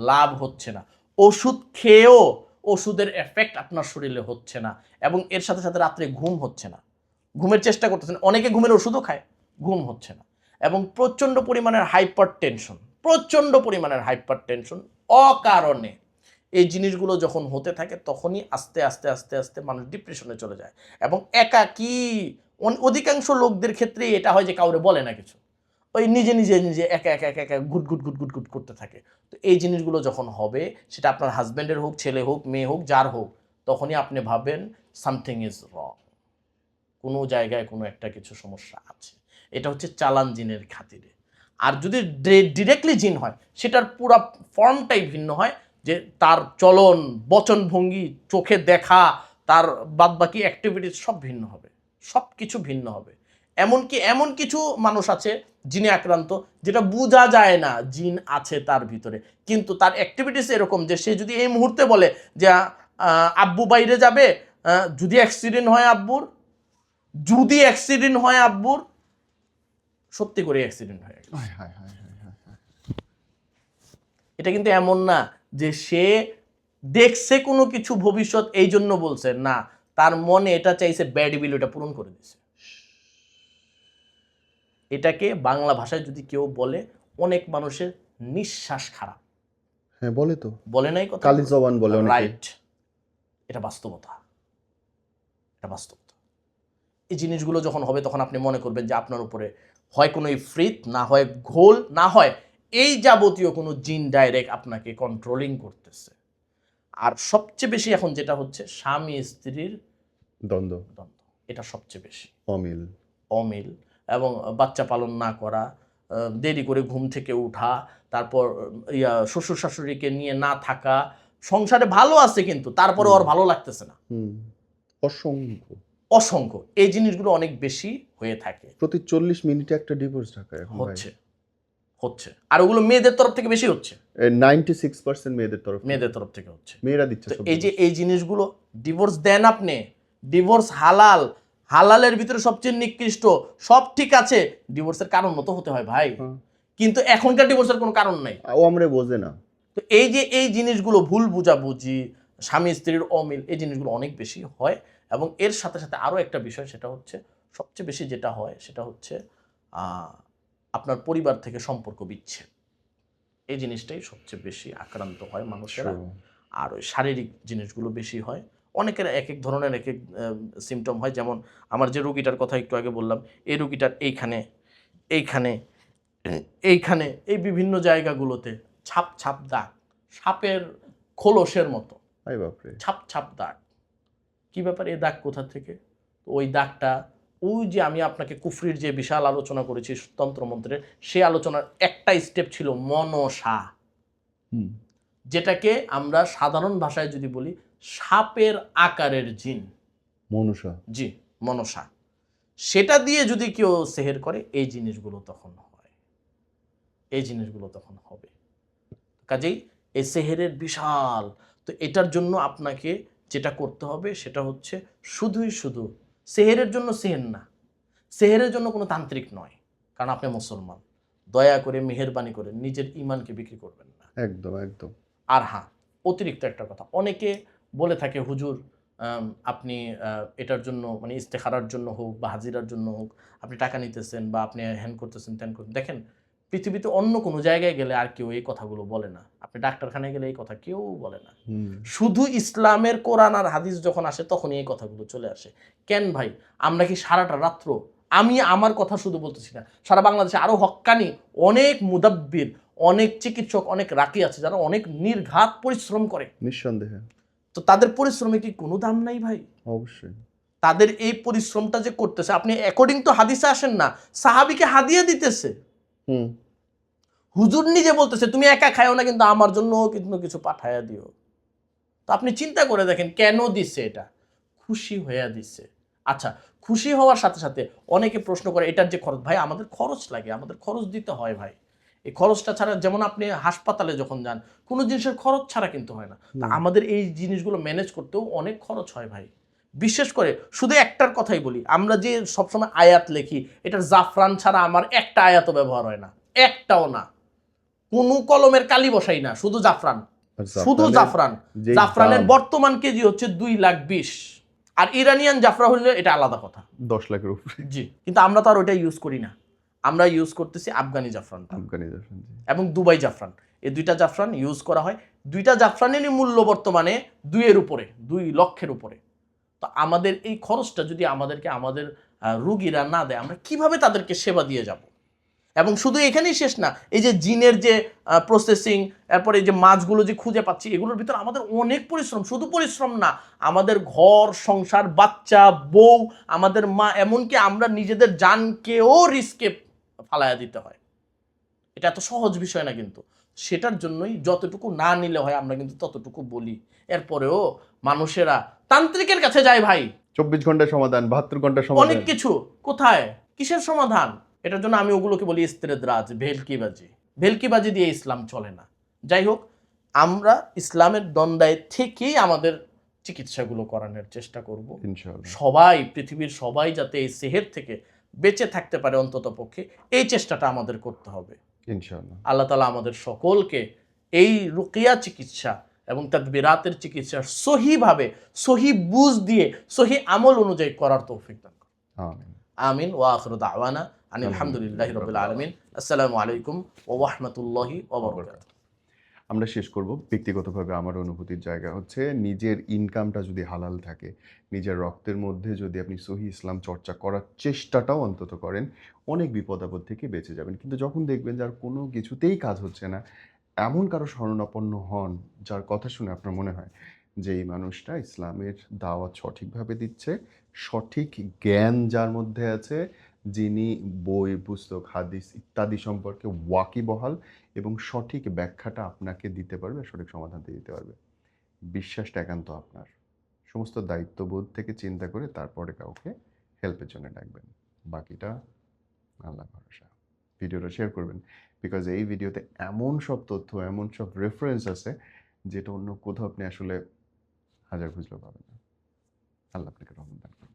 লাভ হচ্ছে না, ওষুধ খেয়েও ওষুধের এফেক্ট আপনার শরীরে হচ্ছে না, এবং এর সাথে সাথে রাত্রে ঘুম হচ্ছে না। ঘুমের চেষ্টা করতেছেন, অনেকে ঘুমের ওষুধও খায়, ঘুম হচ্ছে না, এবং প্রচণ্ড পরিমাণের হাইপার টেনশন অকারণে। এই জিনিসগুলো যখন হতে থাকে তখনই আস্তে আস্তে আস্তে আস্তে মানুষ ডিপ্রেশনে চলে যায়, এবং একাকী। অধিকাংশ লোকদের ক্ষেত্রেই এটা হয় যে কাউরে বলে না কিছু, ওই নিজে নিজে নিজে একা একা একা একা গুট গুট গুট গুট গুট করতে থাকে। তো এই জিনিসগুলো যখন হবে, সেটা আপনার হাজব্যান্ডের হোক, ছেলে হোক, মেয়ে হোক, যার হোক, তখনই আপনি ভাবেন সামথিং ইজ রং, কোনো জায়গায় কোনো একটা কিছু সমস্যা আছে। এটা হচ্ছে চালান জিনের খাতিরে। আর যদি ডিরেক্টলি জিন হয়, সেটার পুরা ফর্মটাই ভিন্ন হয়, যে তার চলন, বচনভঙ্গি, চোখে দেখা, তার বাদবাকি অ্যাক্টিভিটিস সব ভিন্ন হবে, সব কিছু ভিন্ন হবে। এমনকি এমন কিছু মানুষ আছে জিনে আক্রান্ত, যেটা বোঝা যায় না জিন আছে তার ভিতরে, কিন্তু তার অ্যাক্টিভিটিস এরকম যে সে যদি এই মুহূর্তে বলে যে আব্বু বাইরে যাবে, যদি অ্যাক্সিডেন্ট হয় আব্বুর, সত্যি করে অ্যাক্সিডেন্ট হয়ে গেছে। এটা কিন্তু এমন না যে সে দেখছে কোনো কিছু ভবিষ্যৎ এই জন্য বলছে না, তার মনে এটা চাইছে, ব্যাড বিল ওটা পূরণ করে দিছে। এটাকে বাংলা ভাষায় যদি কেউ বলে, অনেক মানুষের নিঃশ্বাস খারাপ। হ্যাঁ, বলে তো, বলে নাই কথা, কালি জবান বলে অনেকে। রাইট, এটা বাস্তবতা। এই জিনিসগুলো যখন হবে তখন আপনি মনে করবেন যে আপনার উপরে হয় কোনো ইফরিত, না হয় ঘোল, না হয় এই যাবতীয় কোনো জিন ডাইরেক্ট আপনাকে কন্ট্রোলিং করতেছে। আর সবচেয়ে বেশি এখন যেটা হচ্ছে স্বামী স্ত্রীর দ্বন্দ্ব, এটা সবচেয়ে বেশি অমিল, এবং বাচ্চা পালন না করা, দেরি করে ঘুম থেকে উঠা, তারপর শ্বশুর শাশুড়িকে নিয়ে না থাকা, সংসারে ভালো আছে কিন্তু তারপরে ওর ভালো লাগতেছে না, অসংখ্য এই জিনিসগুলো অনেক বেশি হয়ে থাকে। প্রতি 40 মিনিটে একটা ডিভোর্স ঢাকায় এখন হচ্ছে, আর ওগুলো মেয়েদের তরফ থেকে বেশি হচ্ছে। 96% মেয়েদের তরফ থেকে হচ্ছে, মেয়েরা দিচ্ছে। এই জিনিসগুলো ডিভোর্স দেন আপনি, ডিভোর্স হালালের ভিতরে সবচেয়ে নিকৃষ্ট, সব ঠিক আছে, ডিভোর্সের কারণ মতো হতে হয় ভাই, কিন্তু এখনকার ডিভোর্সের কোনো কারণ নাই, ও আমরা বোঝে না। তো এই জিনিসগুলো, ভুল বুঝাবুঝি, স্বামী স্ত্রীর অমিল, এই জিনিসগুলো অনেক বেশি হয়। এবং এর সাথে সাথে আরও একটা বিষয়, সেটা হচ্ছে সবচেয়ে বেশি যেটা হয় সেটা হচ্ছে আপনার পরিবার থেকে সম্পর্ক বিচ্ছেদ। এই জিনিসটাই সবচেয়ে বেশি আক্রান্ত হয় মানুষেরা। আর ওই শারীরিক জিনিসগুলো বেশি হয়। অনেকের এক এক ধরনের এক এক সিমটম হয়। যেমন আমার যে রুগীটার কথা একটু আগে বললাম, এই রুগীটার এইখানে এই বিভিন্ন জায়গাগুলোতে ছাপ ছাপ দাগ, সাপের খোলসের মতো ছাপ ছাপ দাগ। কি ব্যাপার, এই দাগ কোথা থেকে? ওই দাগটা, ওই যে আমি আপনাকে কুফরির যে বিশাল আলোচনা করেছি তন্ত্রমন্ত্রের, সেই আলোচনার একটা স্টেপ ছিল মনসা, যেটাকে আমরা সাধারণ ভাষায় যদি বলি সাপের আকারের জিন, মনসা। সেটা দিয়ে যদি কেউ সেহের করে, এই জিনিসগুলো তখন হবে। কাজেই এই সেহেরের বিশাল, তো এটার জন্য আপনাকে যেটা করতে হবে সেটা হচ্ছে শুধু সেহেরের জন্য সেহের না, সেহেরের জন্য কোনো তান্ত্রিক নয়, কারণ আপনি মুসলমান। দয়া করে মেহেরবানি করে নিজের ঈমানকে বিক্রি করবেন না, একদম। আর হ্যাঁ, অতিরিক্ত একটা কথা, অনেকে বলে থাকে হুজুর আপনি এটার জন্য, মানে ইস্তেখারার জন্য হোক বা হাজিরার জন্য হোক, আপনি টাকা নিতেছেন বা আপনি হ্যান করতেছেন ত্যান করতেছেন। দেখেন, পৃথিবীতে অন্য কোনো জায়গায় গেলে আর কেউ এই কথাগুলো বলে না, আপনি ডাক্তারখানায় গেলে এই কথা কেউ বলে না। শুধু ইসলামের কোরআন আর হাদিস যখন আসে তখনই এই কথাগুলো চলে আসে। কেন ভাই, আমরা কি সারাটা রাত্র, আমি আমার কথা শুধু বলতেছি না, সারা বাংলাদেশে আরও হক্কানি অনেক মুদাব্বির, অনেক চিকিৎসক, অনেক রাকি আছে যারা অনেক নির্ঘাত পরিশ্রম করে, নিঃসন্দেহে তো তাদের পরিশ্রমে কি কোনো দাম নাই ভাই? অবশ্যই। তাদের এই পরিশ্রমটা যে করতেছে, আপনি অ্যাকর্ডিং টু হাদিসে আসেন না, সাহাবীকে হাদিয়া দিতেছে। হুম। হুজুর নিজে বলতেছে তুমি একা খায়ও না, কিন্তু আমার জন্য কিন্তু কিছু পাঠায়া দিও। তো আপনি চিন্তা করে দেখেন কেন দিচ্ছে এটা? খুশি হইয়া দিচ্ছে। আচ্ছা, খুশি হওয়ার সাথে সাথে অনেকে প্রশ্ন করে এটার যে খরচ, ভাই আমাদের খরচ লাগে, আমাদের খরচ দিতে হয় ভাই। এই খরচটা ছাড়া, যেমন আপনি হাসপাতালে যখন যান, কোনো জিনিসের খরচ ছাড়া কিন্তু হয় না। তা না। আমাদের এই জিনিসগুলো ম্যানেজ করতেও অনেক খরচ হয় ভাই। বিশেষ করে শুধু একটার কথাই বলি, আমরা যে সবসময় আয়াত লিখি, এটার জাফরান ছাড়া আমার একটা আয়াতও ব্যবহার হয় না, একটাও না। কোনো কলমের কালি বসাই না, শুধু জাফরান, আর শুধু জাফরান। যেই জাফরানের দাম বর্তমান কেজি হচ্ছে 2,20,000। আর ইরানিয়ান জাফরা হইলে এটা আলাদা কথা। 10 লাখের উপরে। জি, কিন্তু আমরা তো আর ওইটা ইউজ করি না। আমরা ইউজ করতেছি আফগানি জাফরানটা আফগানি জাফরান, জি। এবং দুবাই জাফরান। এই দুইটা জাফরান ইউজ করা হয়। দুইটা জাফরানেরই মূল্য বর্তমানে 2 এর উপরে, 2 লক্ষের উপরে। তো আমাদের এই খরচটা যদি আমাদেরকে আমাদের রুগীরা না দেয়, আমরা কিভাবে তাদেরকে সেবা দিয়ে যাব? এবং শুধু এখানেই শেষ না, এই যে জিনের যে প্রসেসিং, এরপরে এই যে মাছগুলো যে খুঁজে পাচ্ছি, এগুলোর ভিতরে আমাদের অনেক পরিশ্রম। শুধু পরিশ্রম না, আমাদের ঘর সংসার, বাচ্চা, বউ, আমাদের মা, এমনকি আমরা নিজেদের জানকেও রিস্কে ফালাইয়া দিতে হয়। এটা এত সহজ বিষয় না কিন্তু। সেটার জন্যই যতটুকু না নিলে হয় আমরা কিন্তু ততটুকু বলি। এরপরেও মানুষেরা তান্ত্রিকের কাছে যায় ভাই। 24 ঘন্টার সমাধান, 72 ঘন্টার অনেক সমাধান। কিছু। কোথায়? কিসের সমাধান? এটার জন্য আমি ওগুলোকে বলি ইস্তেরেদরাজ, ভেলকিবাজি। ভেলকিবাজি দিয়ে ইসলাম চলে না। যাই হোক, আমরা ইসলামের দ্বন্দ্বায় থেকেই আমাদের চিকিৎসাগুলো করানোর চেষ্টা করব। ইনশাআল্লাহ। সবাই, পৃথিবীর সবাই যাতে এই সেহের থেকে বেঁচে থাকতে পারে অন্তত পক্ষে, এই চেষ্টাটা আমাদের করতে হবে। ইনশাআল্লাহ। আল্লাহ তাআলা আমাদের সকলকে এই রুকিয়া চিকিৎসা এবং তাদবিরাতের চিকিৎসা সহিভাবে, সহি বুঝ দিয়ে, সহি আমল অনুযায়ী করার তৌফিক দান করুন। আমিন। আমিন। ওয়া আখিরু দাওয়ানা আনিল হামদুলিল্লাহি আলহামদুলিল্লাহি রাব্বিল রাব্বিল আলামিন। আসসালামু আলাইকুম ওয়া রাহমাতুল্লাহি ওয়া বারাকাতুহু। আমরা শেষ করব। ব্যক্তিগতভাবে আমার অনুভূতির জায়গা হচ্ছে, নিজের ইনকামটা যদি হালাল থাকে, নিজের রক্তের মধ্যে যদি আপনি সহি ইসলাম চর্চা করার চেষ্টাটাও অন্তত করেন, অনেক বিপদ আপদ থেকে বেঁচে যাবেন। কিন্তু যখন দেখবেন যে আর কোনো কিছুতেই কাজ হচ্ছে না, এমন কারো শরণাপন্ন হন যার কথা শুনে আপনার মনে হয় যে এই মানুষটা ইসলামের দাওয়াত সঠিকভাবে দিচ্ছে, সঠিক জ্ঞান যার মধ্যে আছে, যিনি বই, পুস্তক, হাদিস ইত্যাদি সম্পর্কে ওয়াকিবহাল এবং সঠিক ব্যাখ্যাটা আপনাকে দিতে পারবে, সঠিক সমাধানটা দিতে পারবে। বিশ্বাসটা একান্ত আপনার। সমস্ত দায়িত্ববোধ থেকে চিন্তা করে তারপরে কাউকে হেল্পের জন্য ডাকবেন। বাকিটা আল্লাহ ভরসা। ভিডিওটা শেয়ার করবেন। বিকজ এই ভিডিওতে এমন সব তথ্য, এমন সব রেফারেন্স আছে যেটা অন্য কোথাও আপনি আসলে হাজার খুঁজলেও পাবেন না। আল্লাহ আপনাকে রহমত দান করুন।